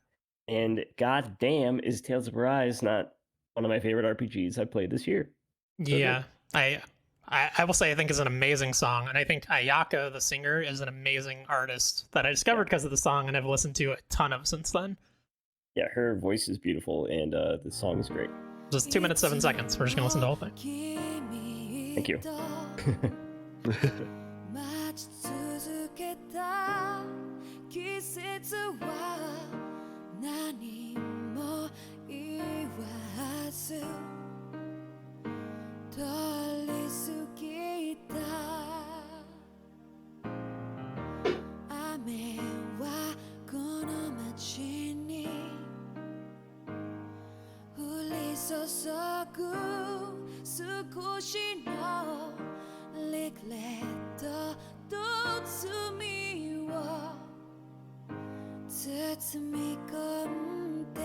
And goddamn, is Tales of Arise not one of my favorite RPGs I played this year? Yeah, I will say I think it's an amazing song, and I think Ayaka, the singer, is an amazing artist that I discovered because of the song, and I've listened to a ton of since then. Yeah, her voice is beautiful, and the song is great. Just 2 minutes 7 seconds. We're just gonna listen to the whole thing. Thank you. 待ち続けた季節は何も수 돌릴 수 있다雨はこの街に降り注ぐ少しのリグレットと罪を包み込んで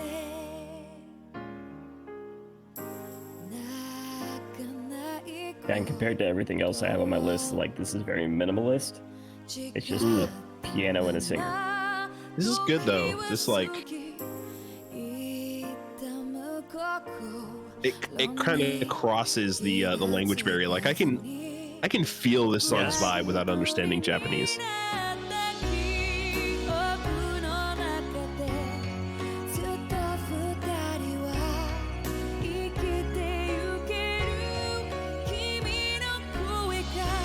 Yeah, and compared to everything else I have on my list, like this is very minimalist. It's just a piano and a singer. This is good though. This like it kind of crosses the language barrier. Like I can feel this song's vibe without understanding Japanese.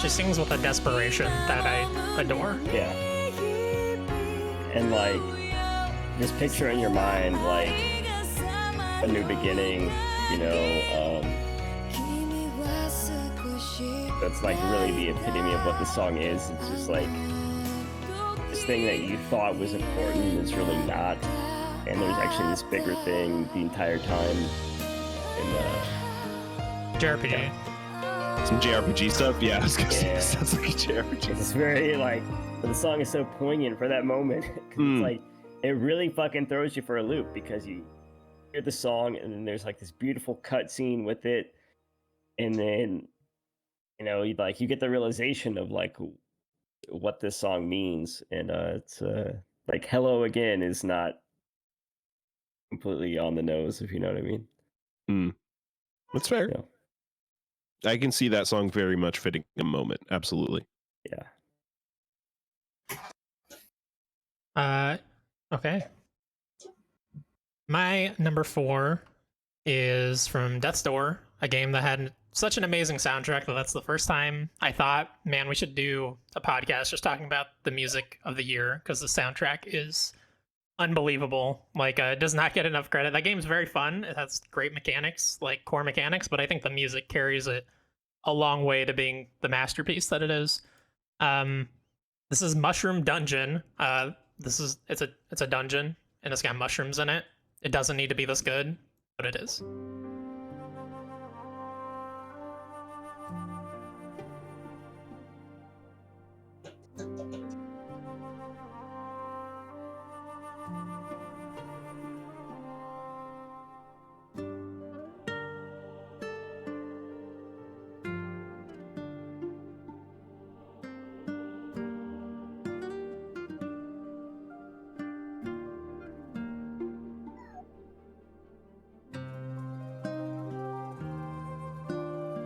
She sings with a desperation that I adore. Yeah. And like, just picture in your mind like a new beginning, you know, that's like really the epitome of what the song is. It's just like this thing that you thought was important is really not. And there's actually this bigger thing the entire time in the JRPG. Some JRPG stuff. Yeah, I was gonna say, Yeah. this sounds like a JRPG. It's very like, the song is so poignant for that moment. 'Cause it's like, it really fucking throws you for a loop because you hear the song and then there's like this beautiful cutscene with it. And then, you know, you get the realization of like what this song means. And it's like Hello Again is not completely on the nose, if you know what I mean. That's fair. Yeah. I can see that song very much fitting a moment. Absolutely. Yeah. Okay. My number 4 is from Death's Door, a game that had such an amazing soundtrack that that's the first time I thought, man, we should do a podcast just talking about the music of the year because the soundtrack is unbelievable. Like, it does not get enough credit. That game's very fun. It has great mechanics, like core mechanics, but I think the music carries it a long way to being the masterpiece that it is. This is Mushroom Dungeon. It's a dungeon and it's got mushrooms in it. It doesn't need to be this good, but it is.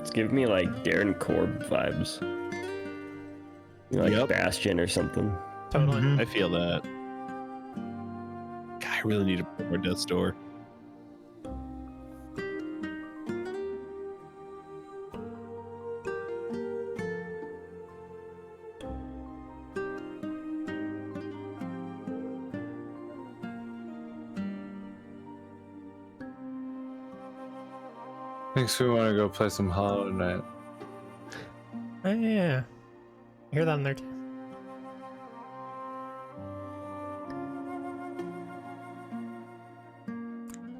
It's giving me like Darren Korb vibes. You know, like Yep. Bastion or something. Totally. I feel that. God, I really need to put more Death's Door. Makes me want to go play some Hollow Knight. Oh, yeah. I hear that in there too.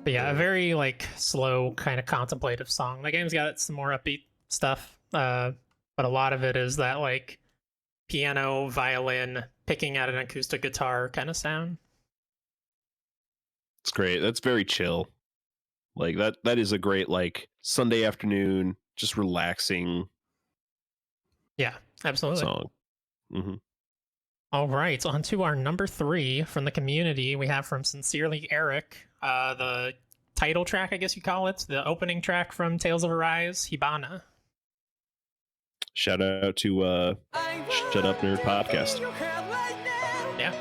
But yeah, a very like slow, kind of contemplative song. The game's got some more upbeat stuff, but a lot of it is that like piano, violin, picking at an acoustic guitar kind of sound. It's great. That's very chill. Like that is a great like Sunday afternoon, just relaxing Yeah, absolutely. song. Hmm. All right, on to our number 3 from the community. We have from Sincerely Eric, the title track, I guess you call it, the opening track from Tales of Arise, Hibana. Shout out to Shut Up Nerd Podcast. Yeah.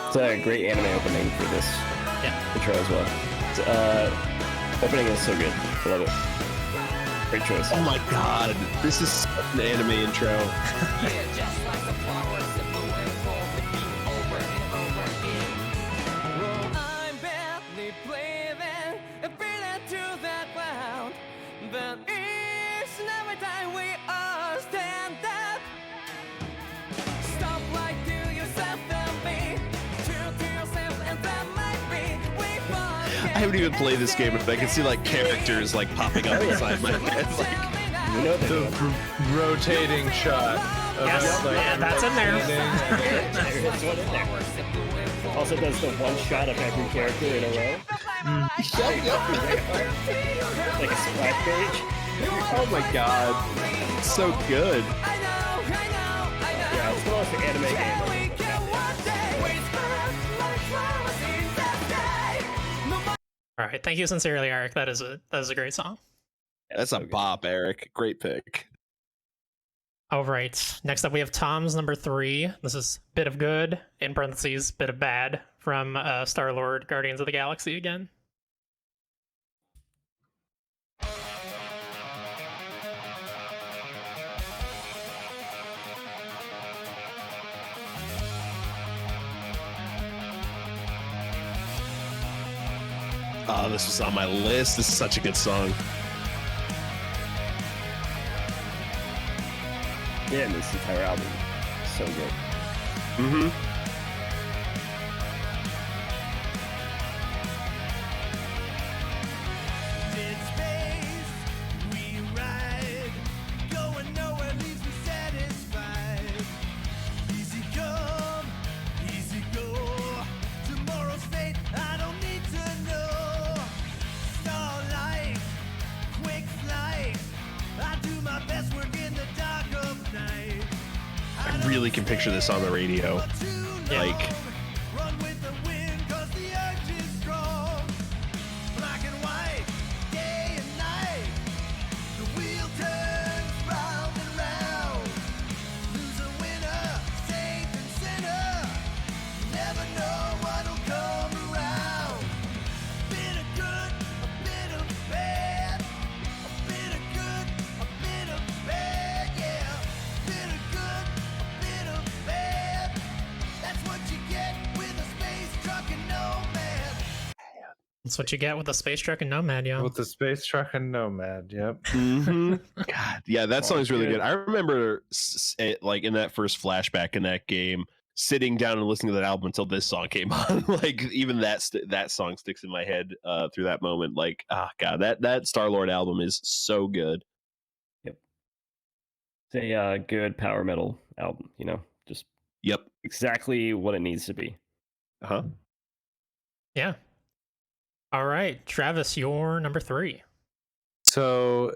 It's a great anime opening for this intro as well. It's, opening is so good. I love it. Great choice. Oh my god, this is such an anime intro. I'm badly breathing and feeling to I haven't even played this game, but I can see like characters like popping up inside my head. Like, You know The rotating shot. Of Yes, us, like, yeah, that's in there. there's one in there. Also does the one shot of every character in a row. Like a splash page. oh my god, so good. Yeah, it's the most anime game. All right, thank you sincerely, Eric. That is a great song. That's a bop, Eric. Great pick. All right, next up we have Tom's number 3. This is Bit of Good, in parentheses, Bit of Bad, from Star-Lord, Guardians of the Galaxy again. Oh, this was on my list. This is such a good song. Yeah, and this entire album is so good. Mm-hmm. I really can picture this on the radio. Yeah. Like, That's what you get with a space truck and Nomad, yo. With the space truck and Nomad. Yep. God, yeah, that song's really good. good. I remember like in that first flashback in that game, sitting down and listening to that album until this song came on. Like even that song sticks in my head through that moment. Like, God, that Star-Lord album is so good. It's a good power metal album, you know, just Yep. exactly what it needs to be. Uh-huh. Yeah. All right, Travis, your number 3. So,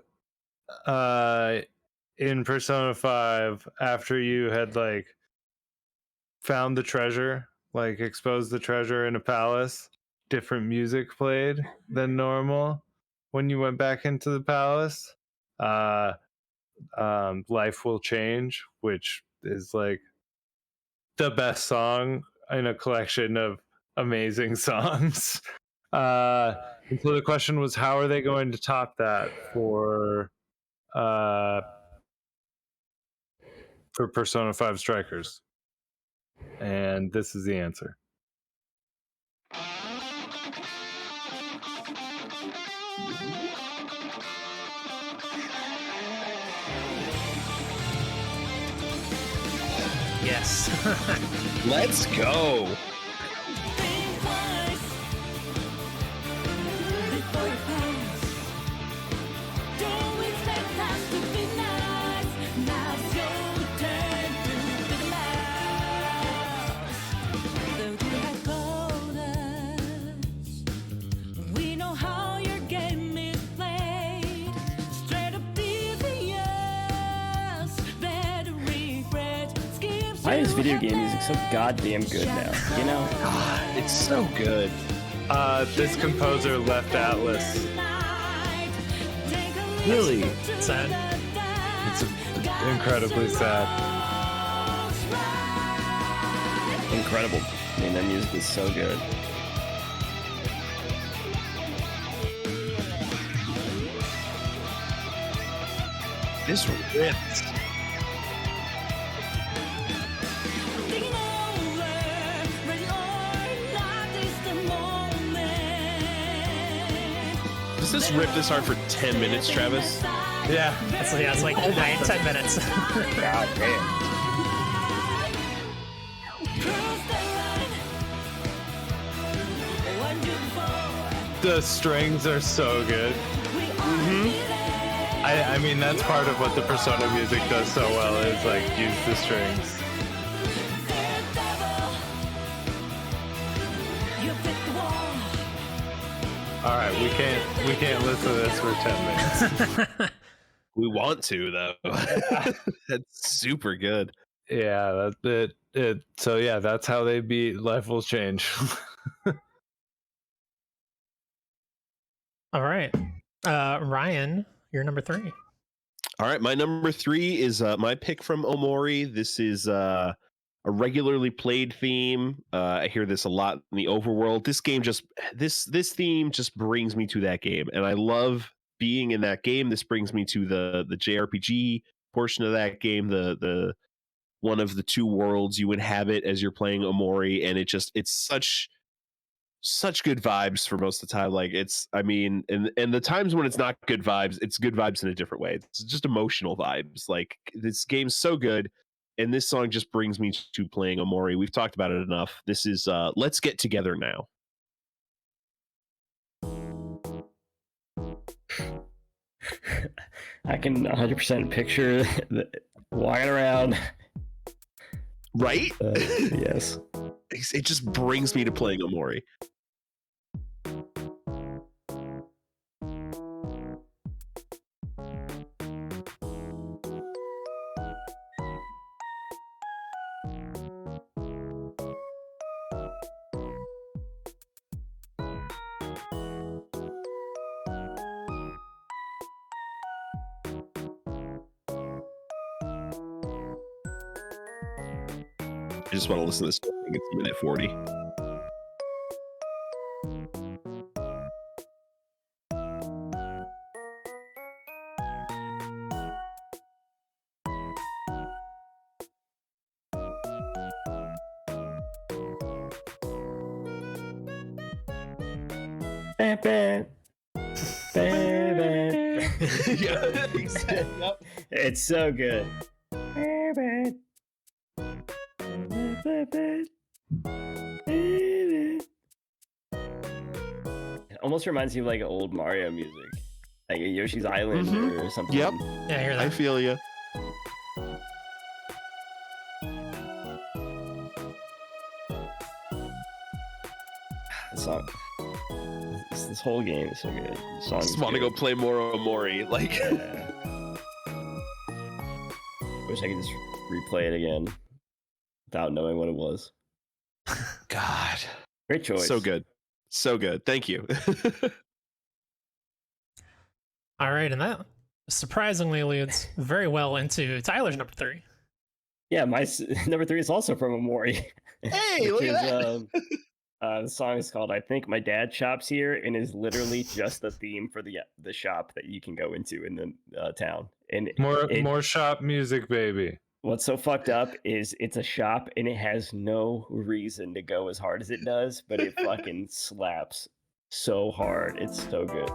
in Persona 5, after you had like found the treasure, like exposed the treasure in a palace, different music played than normal when you went back into the palace. Life Will Change, which is like the best song in a collection of amazing songs. And so the question was, how are they going to top that for Persona 5 Strikers? And this is the answer. Yes. Let's go. Why is video game music so goddamn good now? You know? It's so good. This composer left Atlas. Really? Sad. It's incredibly sad. Incredible. I mean, their music is so good. This rips. Does this rip this hard for 10 minutes, Travis? Yeah. It's like 9-10 minutes. God damn. the strings are so good. I mean, that's part of what the Persona music does so well is like use the strings. All right, we can't listen to this for 10 minutes. We want to though. That's super good. Yeah, that's it. So yeah, that's how they beat Life Will Change. All right. Ryan, you're number 3. All right, my number 3 is my pick from Omori. This is a regularly played theme. I hear this a lot in the overworld. This game just this theme just brings me to that game, and I love being in that game. This brings me to the JRPG portion of that game, the one of the two worlds you inhabit as you're playing Omori, and it's such good vibes for most of the time. Like and the times when it's not good vibes, it's good vibes in a different way. It's just emotional vibes. Like this game's so good, and this song just brings me to playing Omori. We've talked about it enough. This is Let's Get Together Now. I can 100% picture walking around. Right? Yes. It just brings me to playing Omori. I just want to listen to this whole thing. It's a minute 40. Yeah, exactly. Yep. It's so good. It almost reminds me of like old Mario music, like a Yoshi's Island or something. Yep. Yeah, I hear I that. feel you. The song. This whole game is so good. The song Just want to go play more Omori. Like, Yeah. Wish I could just replay it again without knowing what it was. God, Great choice. so good, so good. Thank you. All right, and that surprisingly leads very well into Tyler's number 3. Yeah, my number 3 is also from Omori. Hey, look at that. The song is called "I Think My Dad Shops Here" and is literally just the theme for the shop that you can go into in the town. And More shop music, baby. what's so fucked up is it's a shop and it has no reason to go as hard as it does, but it fucking slaps so hard. It's so good.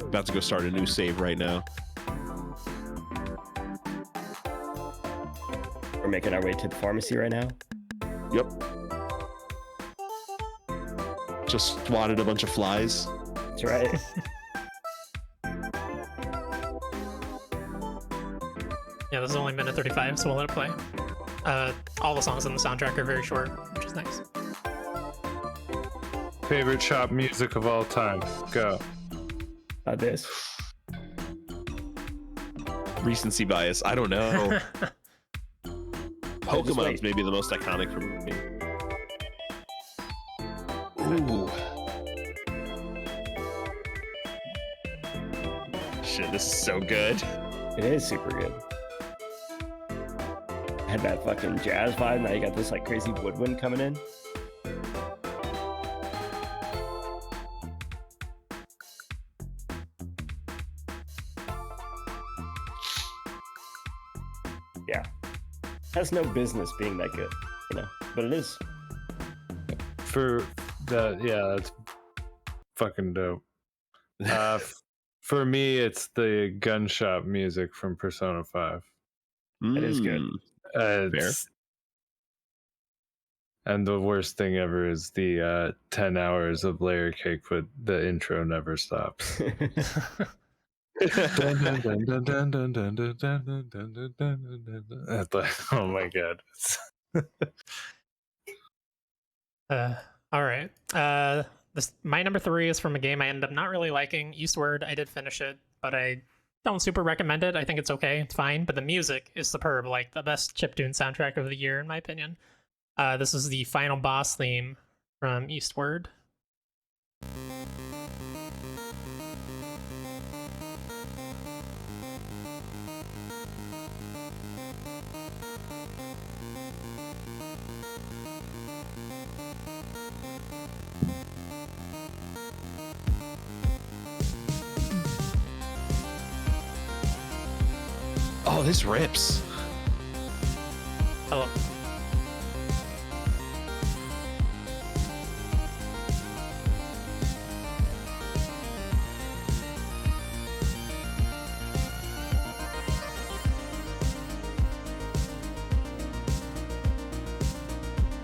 About to go start a new save right now. We're making our way to the pharmacy right now. Yep. Just swatted a bunch of flies. That's right. Yeah, this is only minute 35, so we'll let it play. All the songs on the soundtrack are very short, which is nice. Favorite shop music of all time. Go. This. Recency bias. I don't know. Pokemon's wait. maybe the most iconic for me. Ooh. Shit, this is so good. It is super good. Had that fucking jazz vibe. Now you got this like crazy woodwind coming in. Yeah, has no business being that good, you know. but it is. For that, yeah, that's fucking dope. For me, it's the gunshot music from Persona 5. That is good. It's, and the worst thing ever is the 10 hours of layer cake, but the intro never stops. It's like, oh my god. All right. My number 3 is from a game I ended up not really liking, Eastward. I did finish it, but I don't super recommend it. I think it's okay, it's fine, but the music is superb, like the best chiptune soundtrack of the year, in my opinion. This is the final boss theme from Eastward. Oh, this rips. Hello.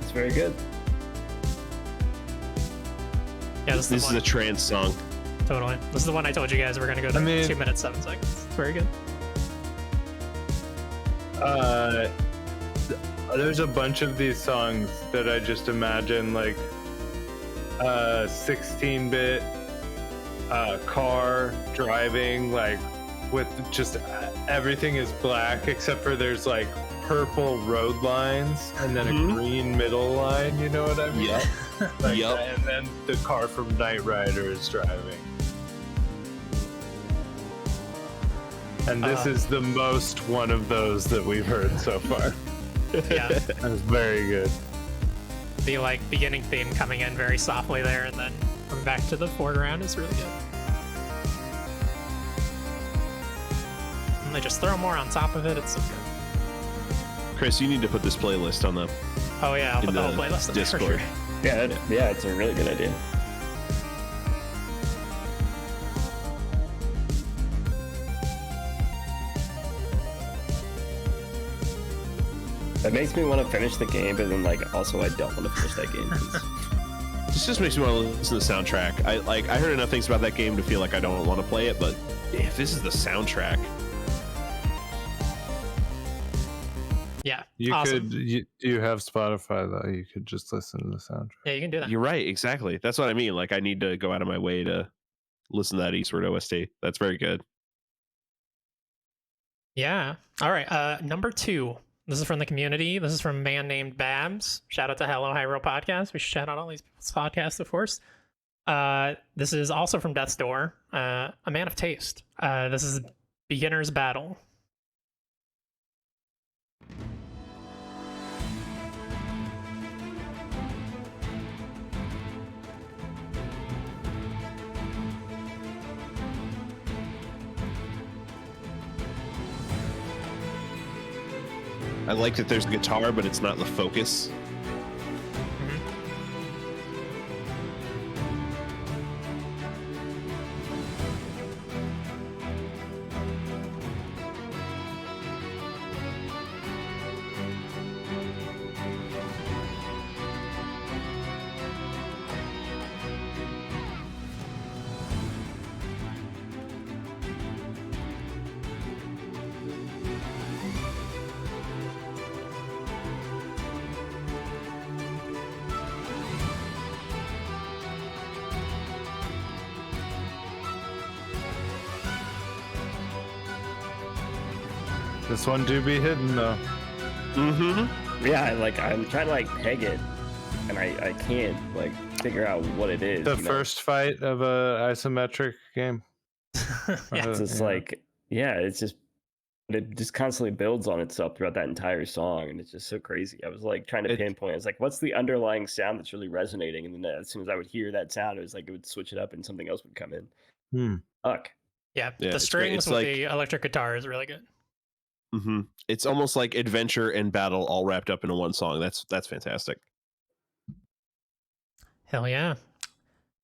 It's very good. Yeah, this This is a trance song. Totally. This is the one I told you guys we're gonna go to. I mean- 2 minutes 7 seconds. It's very good. There's a bunch of these songs that I just imagine like 16-bit car driving, like with just everything is black except for there's like purple road lines and then a green middle line, you know what I mean? Yep. Like, Yep. And then the car from Knight Rider is driving. And this is the most one of those that we've heard so far. Yeah. That was very good. The like beginning theme coming in very softly there, and then coming back to the foreground is really good. And they just throw more on top of it. It's so good. Chris, you need to put this playlist on the Oh yeah, I'll in put the whole the playlist in there for Discord. sure. Yeah, it's a really good idea. It makes me want to finish the game, but then like also I don't want to finish that game. 'Cause This just makes me want to listen to the soundtrack. I heard enough things about that game to feel like I don't want to play it, but if this is the soundtrack, Yeah, You awesome. could you have Spotify though. You could just listen to the soundtrack. Yeah, you can do that. you're right, exactly. That's what I mean. Like I need to go out of my way to listen to that Eastward OST. That's very good. Yeah. All right. Number 2. This is from the community. This is from a man named Babs. Shout out to Hello Hyrule Podcast. We should shout out all these people's podcasts, of course. This is also from Death's Door. A Man of Taste. This is Beginner's Battle. I like that there's a guitar, but it's not the focus. This one do be hidden though. Mm-hmm. yeah, I'm trying to like peg it, and I can't like figure out what it is. The you know? first fight of a isometric game. Yeah. It's just like it just constantly builds on itself throughout that entire song, and it's just so crazy. I was like trying to pinpoint. It's like, what's the underlying sound that's really resonating? And then as soon as I would hear that sound, it was like it would switch it up, and something else would come in. Hmm. Fuck. Yeah, Yeah, the it's great. strings It's with like- the electric guitar is really good. It's almost like adventure and battle all wrapped up into one song. That's fantastic. Hell yeah.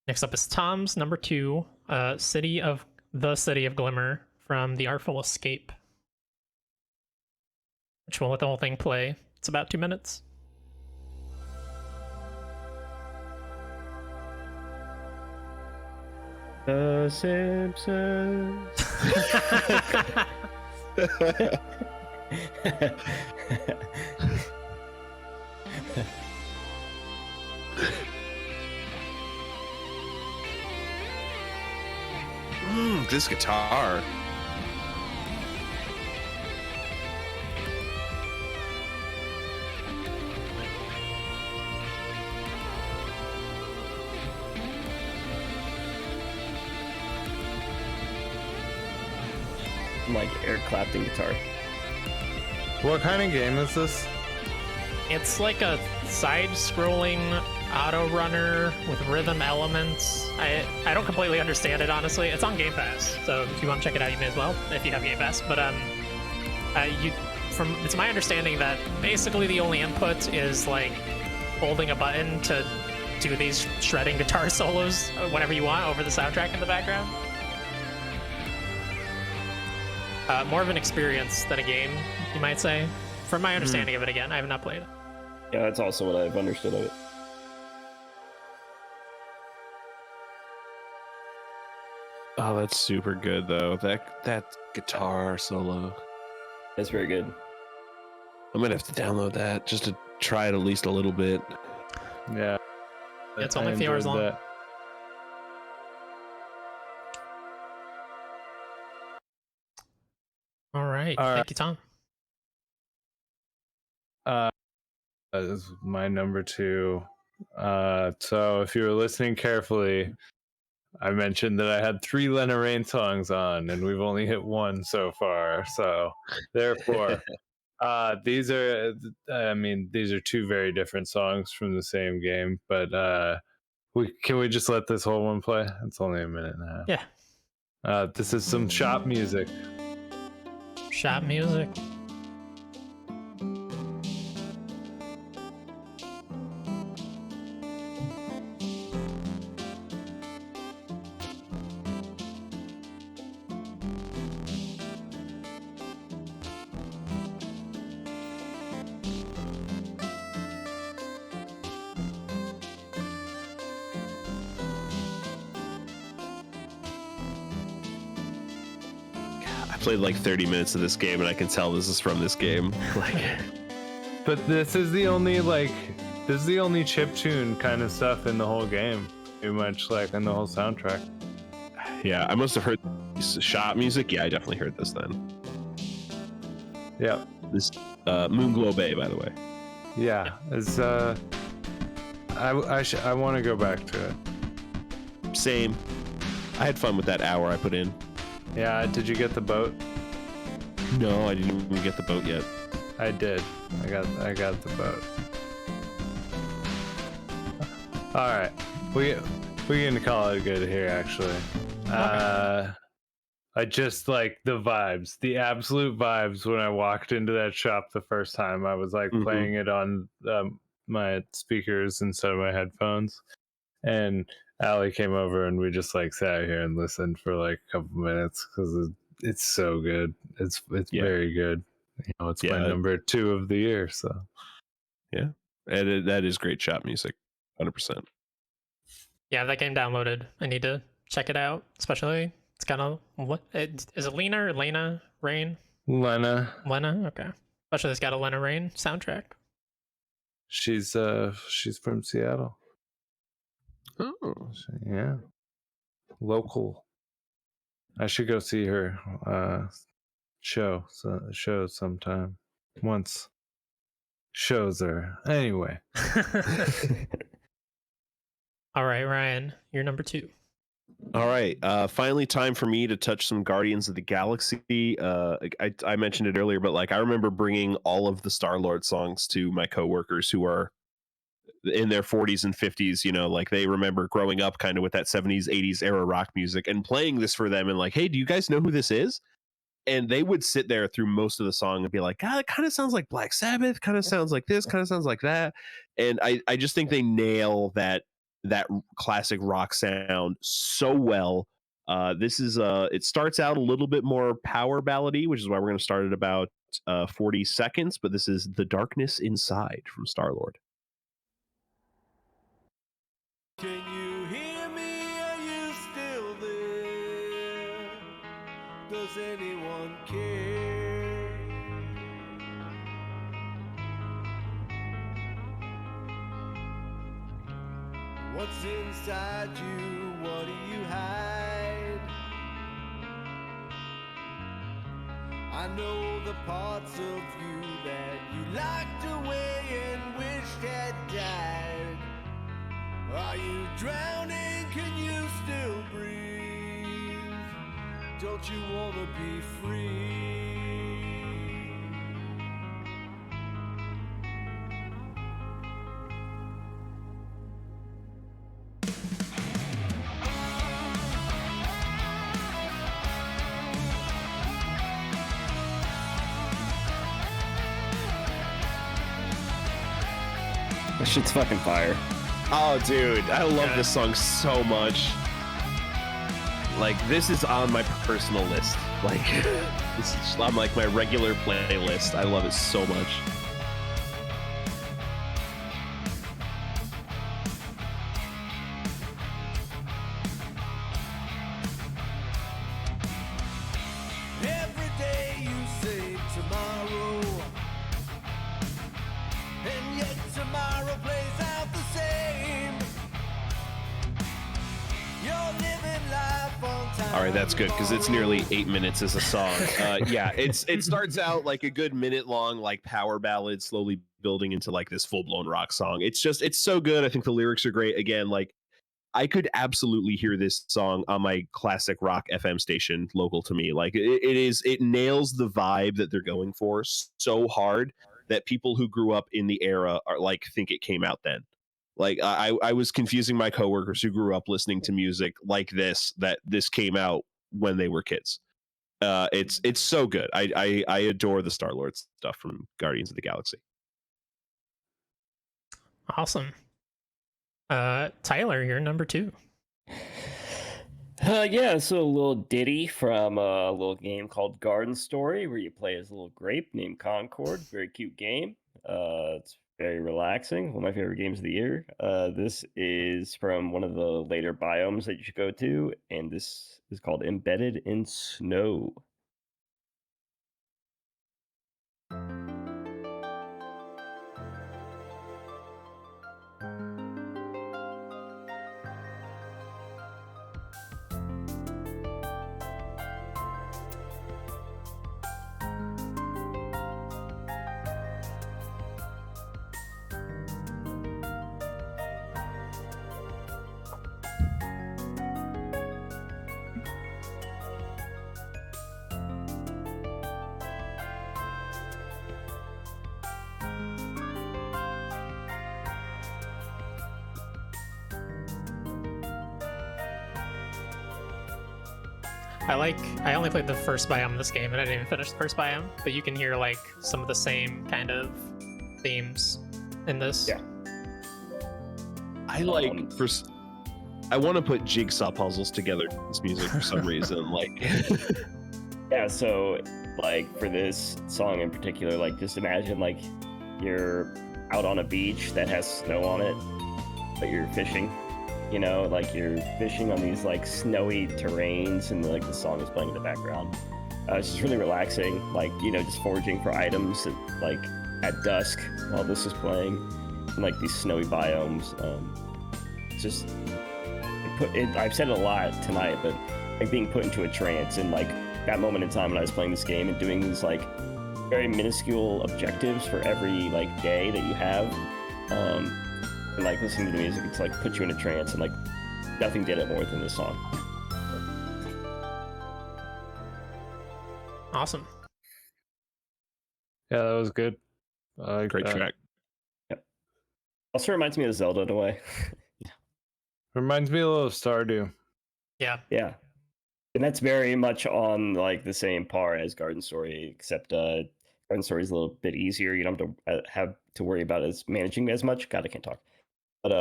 Next up is Tom's number 2, City of Glimmer from The Artful Escape. Which we'll let the whole thing play. It's about 2 minutes. The Simpsons. This guitar. Like Eric Clapton guitar. What kind of game is this? It's like a side-scrolling auto runner with rhythm elements. I don't completely understand it, honestly. It's on Game Pass, so if you want to check it out, you may as well if you have Game Pass. But it's my understanding that basically the only input is like holding a button to do these shredding guitar solos whenever you want over the soundtrack in the background. More of an experience than a game, you might say. From my understanding of it, again, I have not played it. Yeah, that's also what I've understood of it. Oh, that's super good though. That guitar solo. That's very good. I'm gonna have to download that just to try it at least a little bit. Yeah. It's only a few hours long. All right. Thank you, Tom. This is my number 2. So if you were listening carefully, I mentioned that I had 3 Lena Raine songs on, and we've only hit 1 so far. So therefore, these are 2 very different songs from the same game. But can we just let this whole one play? It's only a minute and a half. Yeah. This is some shop music. Shop music. I played like 30 minutes of this game and I can tell this is from this game. But this is the only chip tune kind of stuff in the whole game, pretty much, like in the whole soundtrack. Yeah, I must have heard shop music. Yeah, I definitely heard this then. Yeah. This Moonglow Bay, by the way. Yeah, it's I want to go back to it. Same. I had fun with that hour I put in. Yeah, did you get the boat? No, I didn't even get the boat yet. I did. I got the boat. All right, we can call it good here. Actually, I just like the vibes, the absolute vibes when I walked into that shop the first time. I was like playing it on my speakers instead of my headphones, and Allie came over and we just like sat here and listened for like a couple minutes because it's so good. It's very good. You know, it's my number 2 of the year. So yeah, and that is great shop music, 100%. Yeah, that game downloaded. I need to check it out. Especially, it's kind of is it Lena or Lena Raine? Lena. Okay. Especially, it's got a Lena Raine soundtrack. She's from Seattle. Oh, yeah, local. I should go see her show sometime. Once shows her anyway. All right, Ryan, you're number 2. All right, finally time for me to touch some Guardians of the Galaxy. I mentioned it earlier, but like I remember bringing all of the Star-Lord songs to my coworkers who are in their 40s and 50s, you know, like they remember growing up kind of with that 70s 80s era rock music and playing this for them and like, hey, do you guys know who this is? and they would sit there through most of the song and be like, God, it kind of sounds like Black Sabbath, kind of sounds like this, kind of sounds like that. And I just think they nail that classic rock sound so well. This is it starts out a little bit more power ballady, which is why we're going to start at about 40 seconds, but this is The Darkness Inside from Star-Lord. Can you hear me? Are you still there? Does anyone care? What's inside you? What do you hide? I know the parts of you that you locked away and wished had died. Are you drowning? Can you still breathe? Don't you wanna be free? That shit's fucking fire. Oh, dude, I love this song so much. Like, this is on my personal list. Like, this is on like my regular playlist. I love it so much. Every day you say tomorrow, and yet tomorrow plays out the same. You're living life on time. All right, that's good because it's nearly 8 minutes as a song. Yeah, it starts out like a good minute long, like power ballad, slowly building into like this full blown rock song. It's so good. I think the lyrics are great. Again, like I could absolutely hear this song on my classic rock FM station local to me. Like it nails the vibe that they're going for so hard that people who grew up in the era are like think it came out then. Like I was confusing my coworkers who grew up listening to music like this, that this came out when they were kids. It's so good. I adore the Star-Lord stuff from Guardians of the Galaxy. Awesome. Tyler, you're number 2. Yeah, so a little ditty from a little game called Garden Story, where you play as a little grape named Concord. Very cute game. It's very relaxing. One of my favorite games of the year. This is from one of the later biomes that you should go to, and this is called Embedded in Snow. I only played the first biome in this game, and I didn't even finish the first biome, but you can hear like some of the same kind of themes in this. Yeah. I like I want to put jigsaw puzzles together in this music for some reason. Like Yeah, so like for this song in particular, like just imagine like you're out on a beach that has snow on it, but you're fishing. You know, like you're fishing on these like snowy terrains, and like the song is playing in the background. It's just really relaxing, like, you know, just foraging for items at dusk while this is playing in like these snowy biomes. Just I've said it a lot tonight, but like being put into a trance, and like that moment in time when I was playing this game and doing these like very minuscule objectives for every like day that you have. And like listening to the music, it's like put you in a trance, and like nothing did it more than this song. Awesome. Yeah, that was good. great track. Yep. Also reminds me of Zelda in a way. Reminds me a little of Stardew. Yeah. Yeah. And that's very much on like the same par as Garden Story, except Garden Story is a little bit easier. You don't have to worry about as managing as much. God, I can't talk. But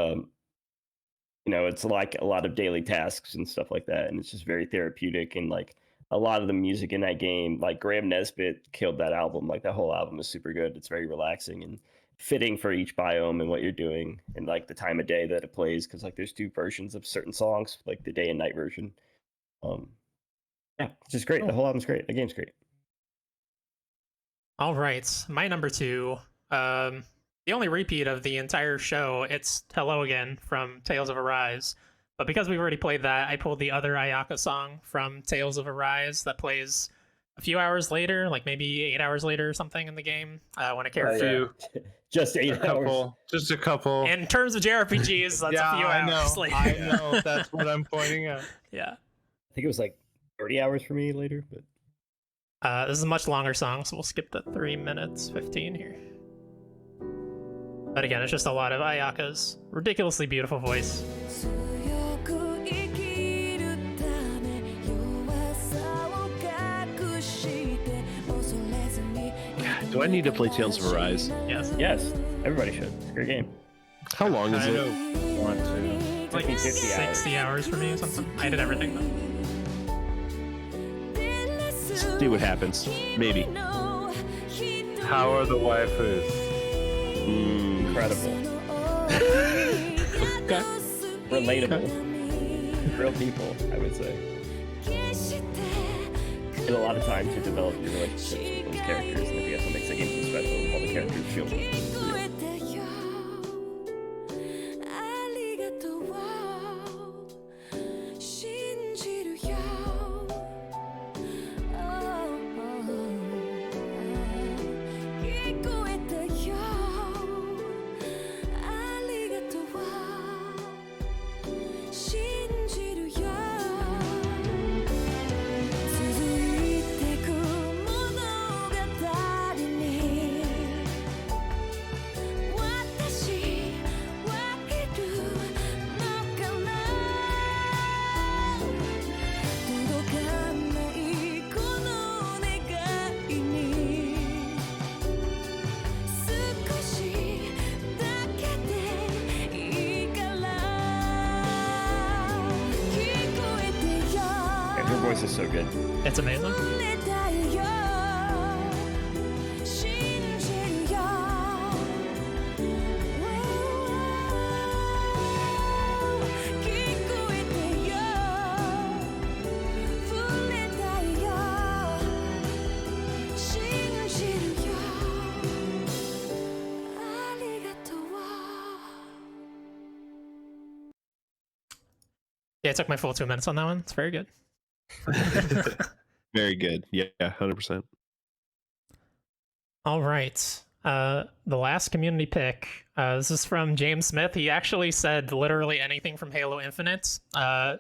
it's like a lot of daily tasks and stuff like that, and it's just very therapeutic. And like a lot of the music in that game, like Graham Nesbitt killed that album. Like that whole album is super good. It's very relaxing and fitting for each biome and what you're doing, and like the time of day that it plays. Because like there's two versions of certain songs, like the day and night version. Yeah, it's just great. The whole album's great. The game's great. All right, my number 2. The only repeat of the entire show, it's Hello Again from Tales of Arise. But because we've already played that, I pulled the other Ayaka song from Tales of Arise that plays a few hours later, like maybe 8 hours later or something in the game, when a character... Just 8 hours. Just a couple. In terms of JRPGs, that's yeah, a few hours later. I know. That's what I'm pointing out. Yeah. I think it was like 30 hours for me later, but... This is a much longer song, so we'll skip the 3 minutes 15 here. But again, it's just a lot of Ayaka's ridiculously beautiful voice. 強く生きるため弱さを隠して恐れずに Do I need to play Tales of Arise? Yes. Yes, everybody should. It's a great game. How long is I it? don't want to. It's like 50 hours. 60 hours for me or something. I did everything though. See what happens. Maybe. How are the waifus? Incredible. Relatable. Real people, I would say. Get a lot of time to develop your relationships with those characters, and I think that's what makes the game so special. All the characters feel real. ありがとう信じるよ聞こえたよありがとう信じるよ続いてく物語に私分けるのかな届かないこの願いに少しだけでいいから聞こえてよ And her voice is so good. It's amazing. 触れたいよ信じるよ聞こえてよ触れたいよ信じるよありがとう Yeah, it took my full 2 minutes on that one. It's very good. Very good. Yeah, 100%. All right. The last community pick. This is from James Smith. He actually said literally anything from Halo Infinite.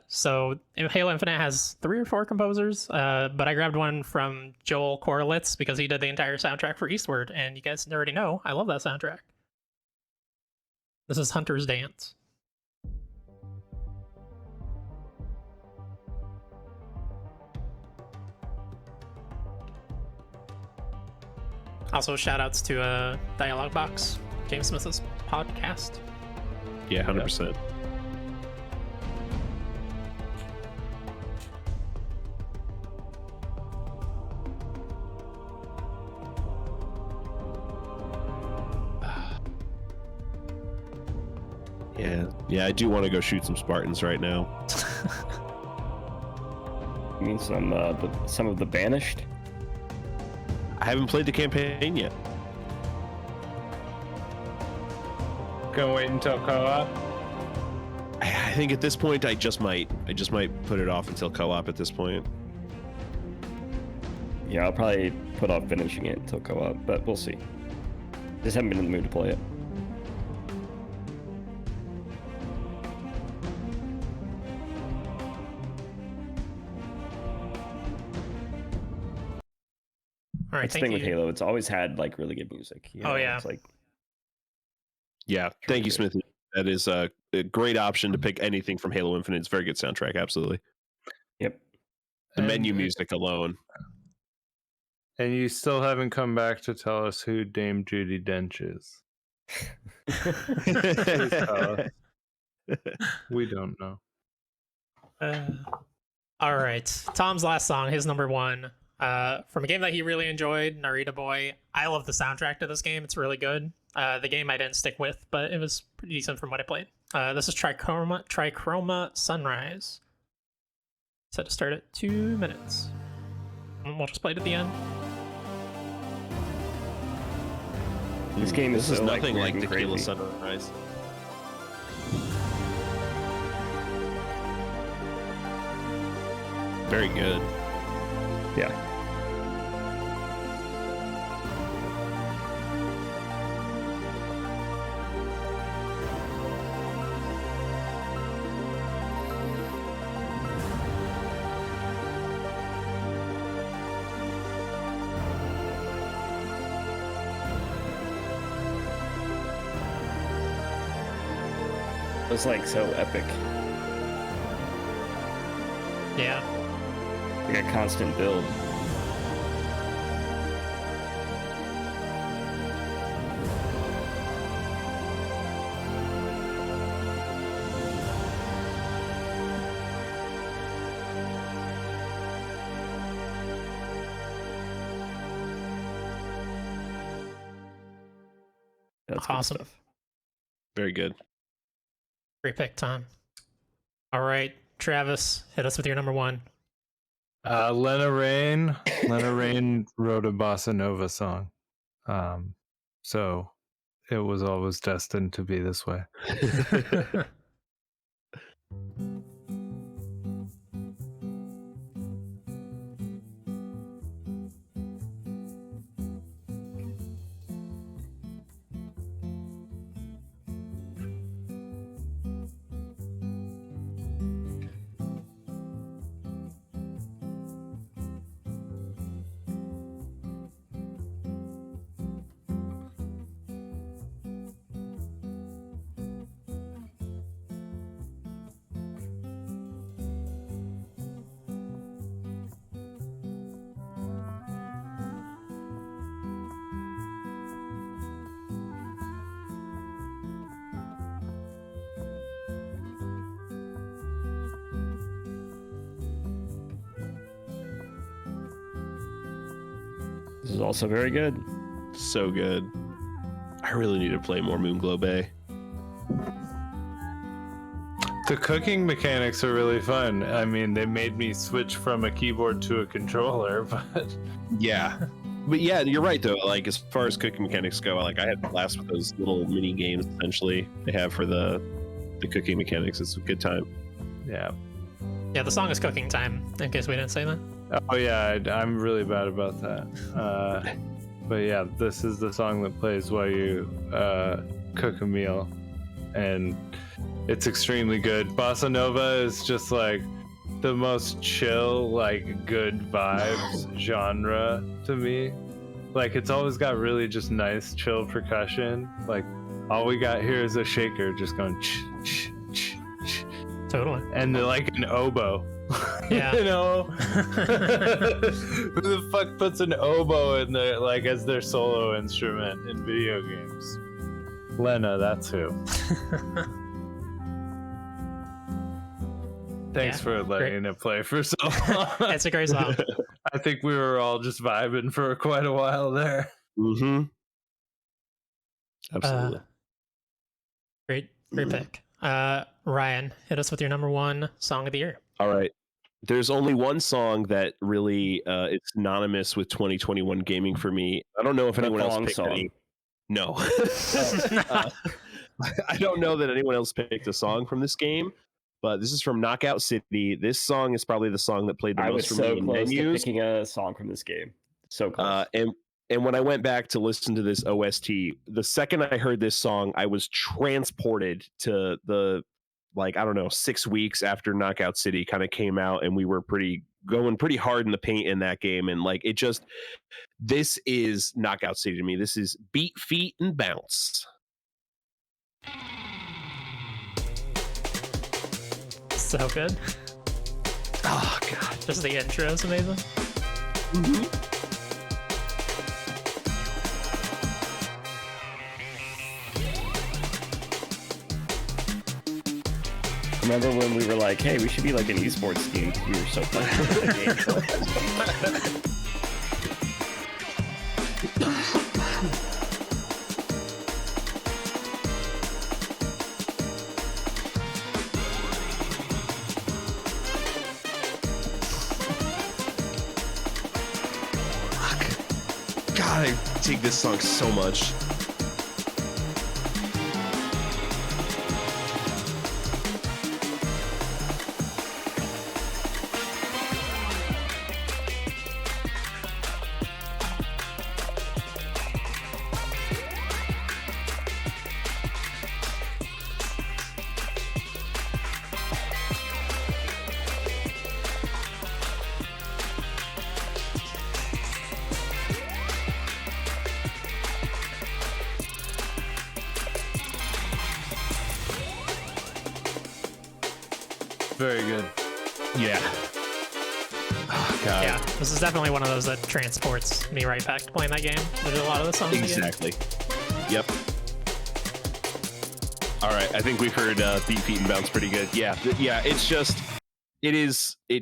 So Halo Infinite has 3 or 4 composers, but I grabbed one from Joel Korlitz because he did the entire soundtrack for Eastward, and you guys already know I love that soundtrack. This is Hunter's Dance. Also, shout outs to Dialogue Box, James Smith's podcast. Yeah, 100%. Yeah, I do want to go shoot some Spartans right now. You mean some of the Banished? I haven't played the campaign yet. Gonna wait until co-op. I think at this point I just might put it off until co-op at this point. Yeah, I'll probably put off finishing it until co-op, but we'll see. Just haven't been in the mood to play it. All right, That's the thank thing with you. Halo, it's always had like really good music. You Oh, know? yeah. It's like Yeah, thank you, Smithy. That is a great option to pick anything from Halo Infinite. It's a very good soundtrack, absolutely. yep. The And- menu music alone. And you still haven't come back to tell us who Dame Judi Dench is. Please tell us. We don't know. All right, Tom's last song, his number one, from a game that he really enjoyed, Narita Boy. I love the soundtrack to this game. It's really good. The game I didn't stick with, but it was pretty decent from what I played. This is Trichroma Sunrise. Set to start at 2 minutes. And we'll just play it at the end. This game is This is so, nothing weird like and Tequila crazy. Sunrise. Very good. Yeah. It was like so epic. Yeah. Like a constant build. That's good Awesome. stuff. Very good. Great pick, Tom. All right, Travis, hit us with your number one. Lena Raine. Lena Raine wrote a bossa nova song. So it was always destined to be this way. This is also very good. So good. I really need to play more Moonglow Bay. The cooking mechanics are really fun. I mean, they made me switch from a keyboard to a controller, but Yeah. But yeah, you're right though. Like as far as cooking mechanics go, like I had a blast with those little mini games essentially they have for the cooking mechanics. It's a good time. yeah. Yeah, the song is Cooking Time, in case we didn't say that. Oh yeah, I'm really bad about that. But yeah, this is the song that plays while you cook a meal, and it's extremely good. Bossa Nova is just like the most chill, like good vibes genre to me. Like it's always got really just nice, chill percussion. Like all we got here is a shaker just going Totally. and they're like an oboe. Yeah. You know? Who the fuck puts an oboe in there like as their solo instrument in video games? Lena, that's who. Thanks Yeah, for letting it play for so long. It's a great song. I think we were all just vibing for quite a while there. Mm-hmm. Absolutely. Great pick. Ryan, hit us with your number one song of the year. All right. There's only one song that really is synonymous with 2021 gaming for me. I don't know if The anyone else Pong picked song. any. No. I don't know that anyone else picked a song from this game, but this is from Knockout City. This song is probably the song that played the I most was for so me in close to menus. picking a song from this game. So close. And when I went back to listen to this OST, the second I heard this song, I was transported to the, like, I don't know, 6 weeks after Knockout City kind of came out, and we were going pretty hard in the paint in that game. And like, this is Knockout City to me. This is beat, feet, and bounce. So good. Oh god. Just the intro is amazing. Remember when we were like, "Hey, we should be like an esports team"? We were so playing the game. God, I dig this song so much. Very good. Yeah. Oh god. Yeah, this is definitely one of those that transports me right back to playing that game. There's a lot of the songs. Exactly. Yep. All right. I think we've heard Beat Feet and Bounce pretty good. Yeah. Yeah. It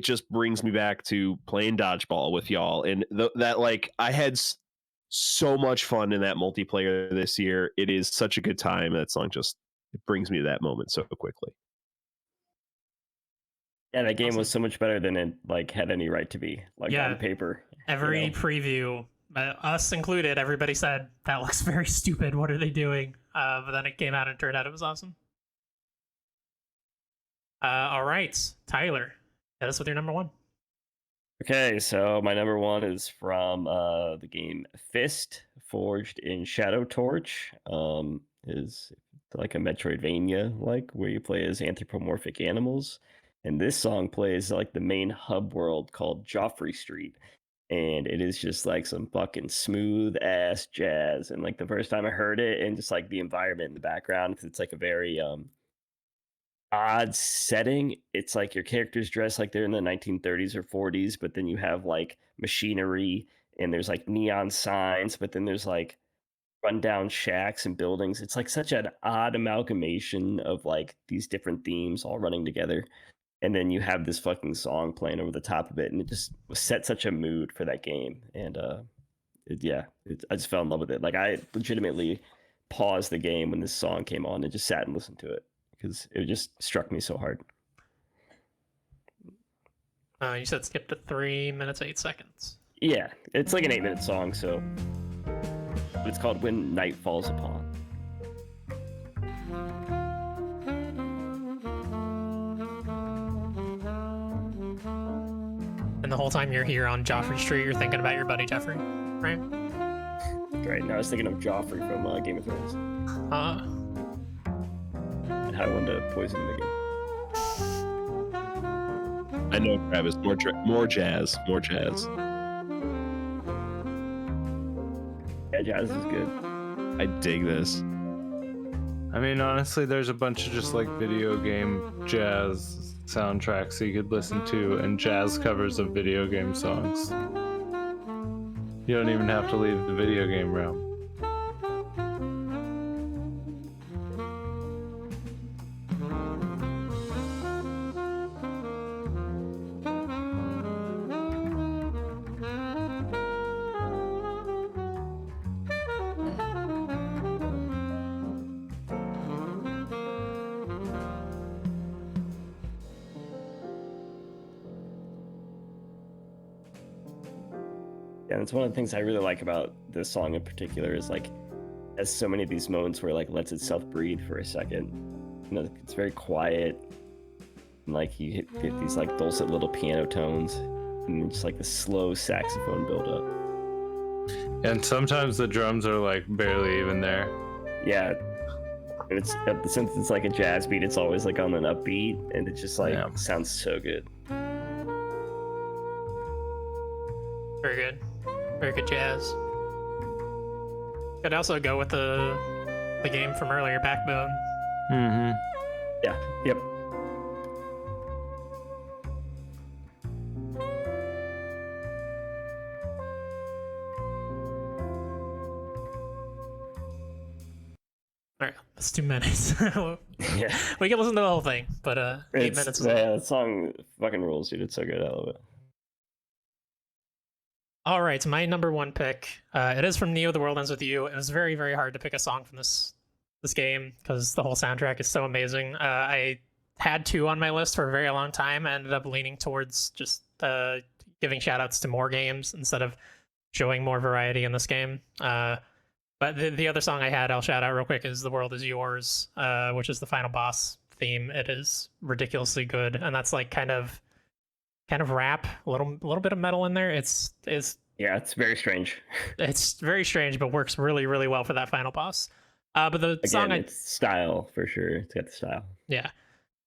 just brings me back to playing dodgeball with y'all. And that, like, I had so much fun in that multiplayer this year. It is such a good time. That song just, it brings me to that moment so quickly. Yeah, that game was so much better than it like had any right to be. Like Yeah. on paper. Every you know? preview, us included, everybody said that looks very stupid. What are they doing? But then it came out and turned out it was awesome. All right, Tyler, hit us with your number one. Okay, so my number one is from the game Fist, forged in Shadow Torch. Is like a Metroidvania, like where you play as anthropomorphic animals. And this song plays like the main hub world called Joffrey Street. And it is just like some fucking smooth ass jazz. And like the first time I heard it, and just like the environment in the background, it's like a very odd setting. It's like your characters dress like they're in the 1930s or 40s, but then you have like machinery and there's like neon signs, but then there's like rundown shacks and buildings. It's like such an odd amalgamation of like these different themes all running together. And then you have this fucking song playing over the top of it, and it just set such a mood for that game. And I just fell in love with it. Like I legitimately paused the game when this song came on and just sat and listened to it because it just struck me so hard. You said skip to 3 minutes 8 seconds. Yeah, it's like an 8-minute song, so it's called When Night Falls Upon. And the whole time you're here on Joffrey Street, you're thinking about your buddy Jeffrey, right? Right now, I was thinking of Joffrey from Game of Thrones and how I wanted to poison him again. I know, Travis. More jazz. More jazz. Yeah, jazz is good. I dig this. I mean, honestly, there's a bunch of just like video game jazz soundtracks that you could listen to, and jazz covers of video game songs. You don't even have to leave the video game realm. Yeah, that's one of the things I really like about this song in particular is like, it has so many of these moments where it like lets itself breathe for a second. You know, it's very quiet, and like you get these like dulcet little piano tones, and just like the slow saxophone build up. And sometimes the drums are like barely even there. Yeah, and it's since it's like a jazz beat, it's always like on an upbeat, and it just like sounds so good. Very good. Very good jazz. Could also go with the game from earlier, Backbone. Mm-hmm. Yeah. Yep. All right, that's 2 minutes. Yeah. We can listen to the whole thing, but 8 minutes is Yeah, that song fucking rules, dude. It's so good. I love it. all right. So my number one pick. It is from Neo: The World Ends with You. It was very, very hard to pick a song from this game because the whole soundtrack is so amazing. I had 2 on my list for a very long time. I ended up leaning towards just giving shout outs to more games instead of showing more variety in this game. But the other song I had, I'll shout out real quick, is "The World Is Yours," which is the final boss theme. It is ridiculously good, and that's like kind of rap, a little bit of metal in there. It's Yeah, it's very strange. it's very strange, but works really, really well for that final boss. But the Again, song it's style for sure. It's got the style. yeah.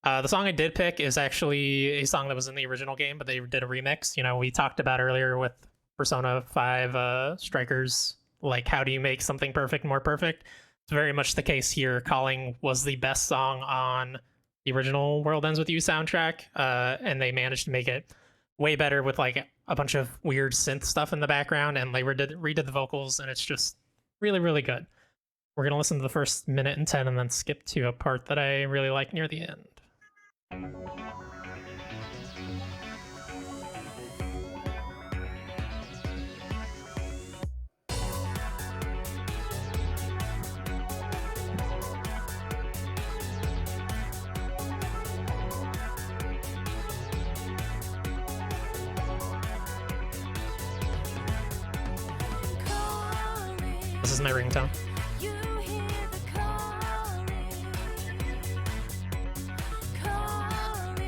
The song I did pick is actually a song that was in the original game, but they did a remix. You know, we talked about earlier with Persona 5 Strikers, like how do you make something perfect more perfect? It's very much the case here. Calling was the best song on the original World Ends With You soundtrack, and they managed to make it way better with like a bunch of weird synth stuff in the background, and they redid the vocals, and it's just really, really good. We're going to listen to the first minute and 10 and then skip to a part that I really like near the end. This is my ringtone. You hear the calling, calling.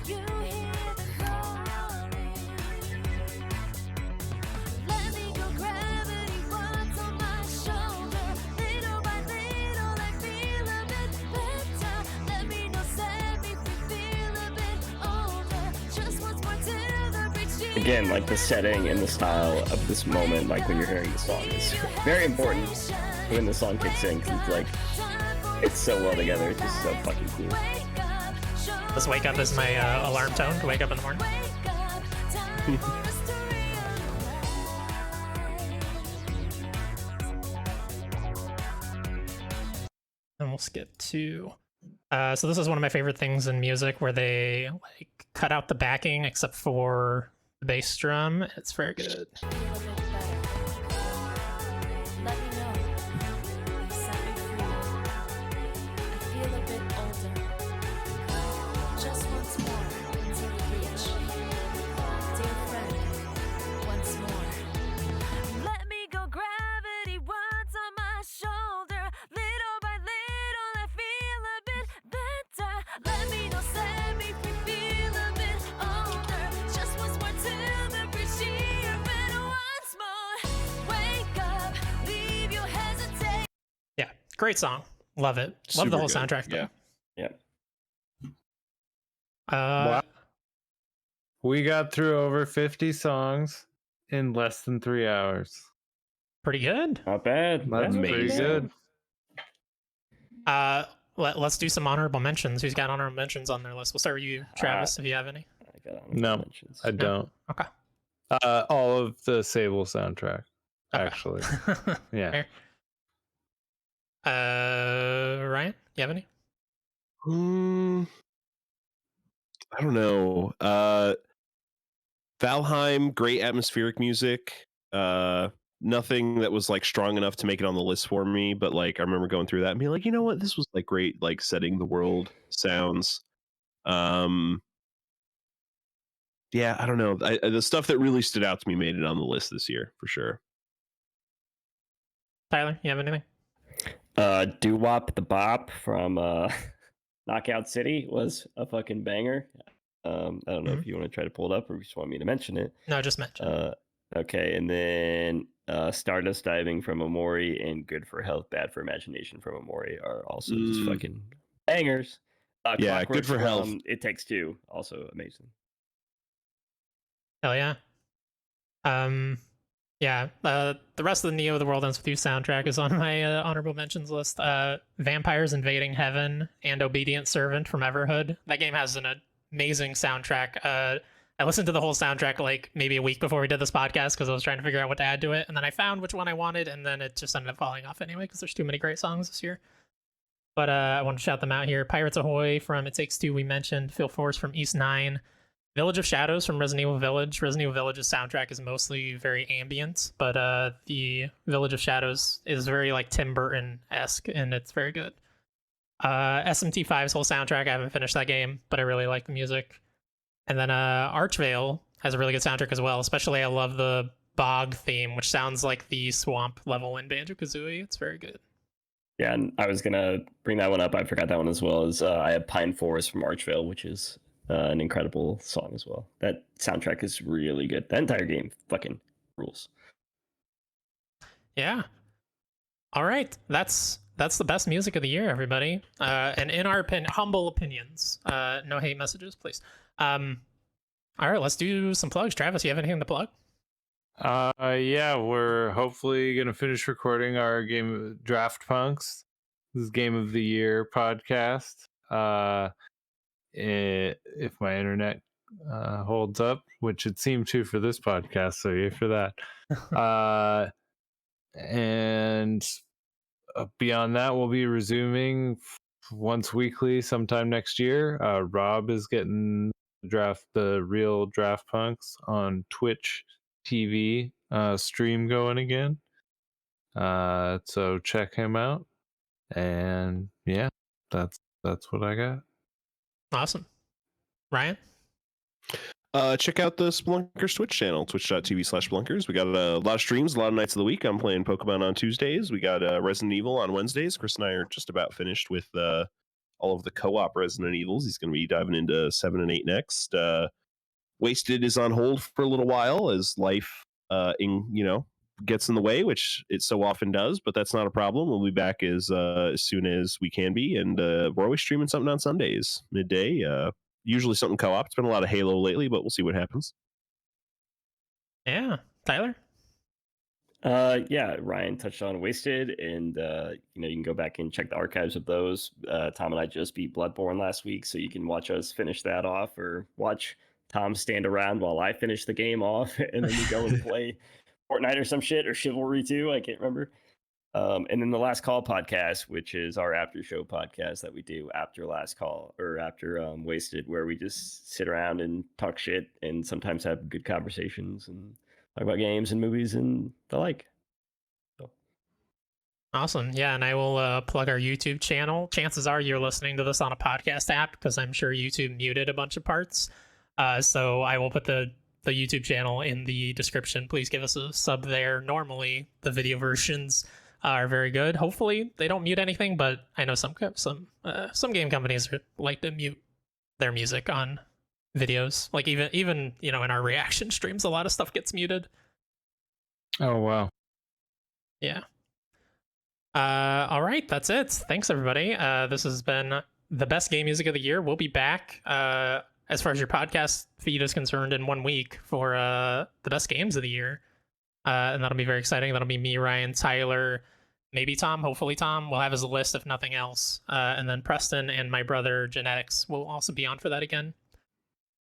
You hear the calling. Let me go, gravity, what's on my shoulder? Little by little, I feel a bit better. Let me know, set me free, feel a bit older. Just once more till the bridge. Again, like the setting and the style of this moment, like when you're hearing the song, is very important when the song kicks in, because it's like, it's so well together. It's just so fucking cool. This wake up is my alarm tone to wake up in the morning. And we'll skip to so this is one of my favorite things in music, where they like cut out the backing except for the bass drum. It's very good. Feel a bit better. Let me know. You set me free. I feel a bit older. Just once more until we reach. Dear friend, once more. Let me go, gravity, what's on my shoulder? Little by little, I feel a bit better. Let me know, set me free, feel a bit older. Just once more till the bridge here, and once more. Wake up, leave your hesitation. Yeah, great song. Love it. Love the Super whole good. soundtrack. Though. Yeah. Yeah. Uh, We got through over 50 songs in less than 3 hours. pretty good. Not bad. That's Yeah, pretty amazing. good. Let's do some honorable mentions. Who's got honorable mentions on their list? We'll start with you, Travis, if you have any. I got honorable No, mentions. I don't. Okay. All of the Sable soundtrack, Okay. actually. Yeah. Fair. Ryan, you have any? I don't know. Valheim, great atmospheric music. Nothing that was like strong enough to make it on the list for me, but like I remember going through that and being like, you know what, this was like great, like setting the world sounds. Yeah, I don't know. The stuff that really stood out to me made it on the list this year for sure. Tyler, you have anything? Doo Wop the Bop from Knockout City was a fucking banger. I don't know if you want to try to pull it up or just want me to mention it. No, just mention. Okay, and then Stardust Diving from Amori and Good for Health, Bad for Imagination from Amori are also just fucking bangers. Yeah, Good Clockwork for Health. from It Takes Two, also amazing. Hell yeah. Yeah. The rest of the Neo: The World Ends With You soundtrack is on my honorable mentions list. Vampires Invading Heaven and Obedient Servant from Everhood. That game has an amazing soundtrack. I listened to the whole soundtrack like maybe a week before we did this podcast because I was trying to figure out what to add to it, and then I found which one I wanted, and then it just ended up falling off anyway because there's too many great songs this year. But I want to shout them out here: Pirates Ahoy from It Takes Two, we mentioned. Phil Force from East 9. Village of Shadows from Resident Evil Village. Resident Evil Village's soundtrack is mostly very ambient, but the Village of Shadows is very like Tim Burton-esque, and it's very good. SMT5's whole soundtrack, I haven't finished that game, but I really like the music. And then Archvale has a really good soundtrack as well, especially I love the bog theme, which sounds like the swamp level in Banjo-Kazooie. It's very good. Yeah, and I was gonna bring that one up. I forgot that one as well. As I have Pine Forest from Archvale, which is an incredible song as well. That soundtrack is really good. That entire game fucking rules. Yeah. All right, that's the best music of the year, everybody. And in our humble opinions, no hate messages, please. All right, let's do some plugs. Travis, you have anything to plug? Yeah, we're hopefully gonna finish recording our game Draft Punks. This is Game of the Year podcast. If my internet holds up, which it seemed to for this podcast, so yay for that. And beyond that, we'll be resuming once weekly sometime next year. Rob is getting the real Draft Punks on Twitch TV stream going again. So check him out. And yeah, that's what I got. Awesome. Ryan? Check out the Spelunkers Twitch channel, twitch.tv/Spelunkers. We got a lot of streams, a lot of nights of the week. I'm playing Pokemon on Tuesdays. We got Resident Evil on Wednesdays. Chris and I are just about finished with all of the co-op Resident Evils. He's going to be diving into 7 and 8 next. Wasted is on hold for a little while as life gets in the way, which it so often does, but that's not a problem. We'll be back as soon as we can be, and we're always streaming something on Sundays midday. Usually something co-op. It's been a lot of Halo lately, but we'll see what happens. Yeah. Tyler? Yeah, Ryan touched on Wasted, and you can go back and check the archives of those. Tom and I just beat Bloodborne last week, so you can watch us finish that off, or watch Tom stand around while I finish the game off, and then we go and play Fortnite or some shit, or Chivalry 2, I can't remember. And then the Last Call podcast, which is our after show podcast that we do after Last Call or after Wasted, where we just sit around and talk shit and sometimes have good conversations and talk about games and movies and the like. So. Awesome. Yeah, and I will plug our YouTube channel. Chances are you're listening to this on a podcast app because I'm sure YouTube muted a bunch of parts. So I will put the YouTube channel in the description. Please give us a sub there. Normally, the video versions are very good. Hopefully, they don't mute anything, but I know some game companies like to mute their music on videos. Like even in our reaction streams, a lot of stuff gets muted. Oh wow. Yeah. All right, that's it. Thanks everybody. This has been the best game music of the year. We'll be back as far as your podcast feed is concerned in 1 week for the best games of the year. And that'll be very exciting. That'll be me, Ryan, Tyler, maybe Tom. Hopefully Tom will have his list if nothing else. And then Preston and my brother Genetics will also be on for that again.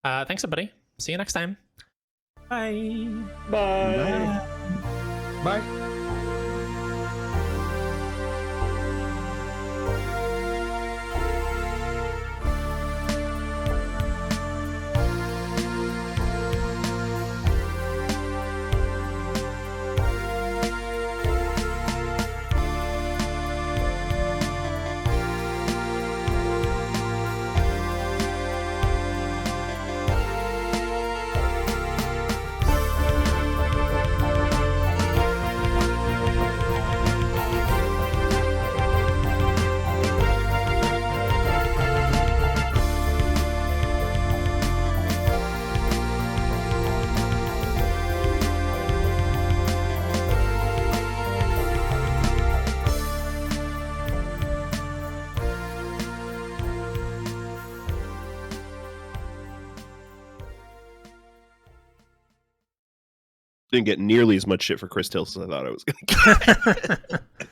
Thanks everybody. See you next time. Bye. Bye. Bye. Didn't get nearly as much shit for Chris Tills as I thought I was going to get.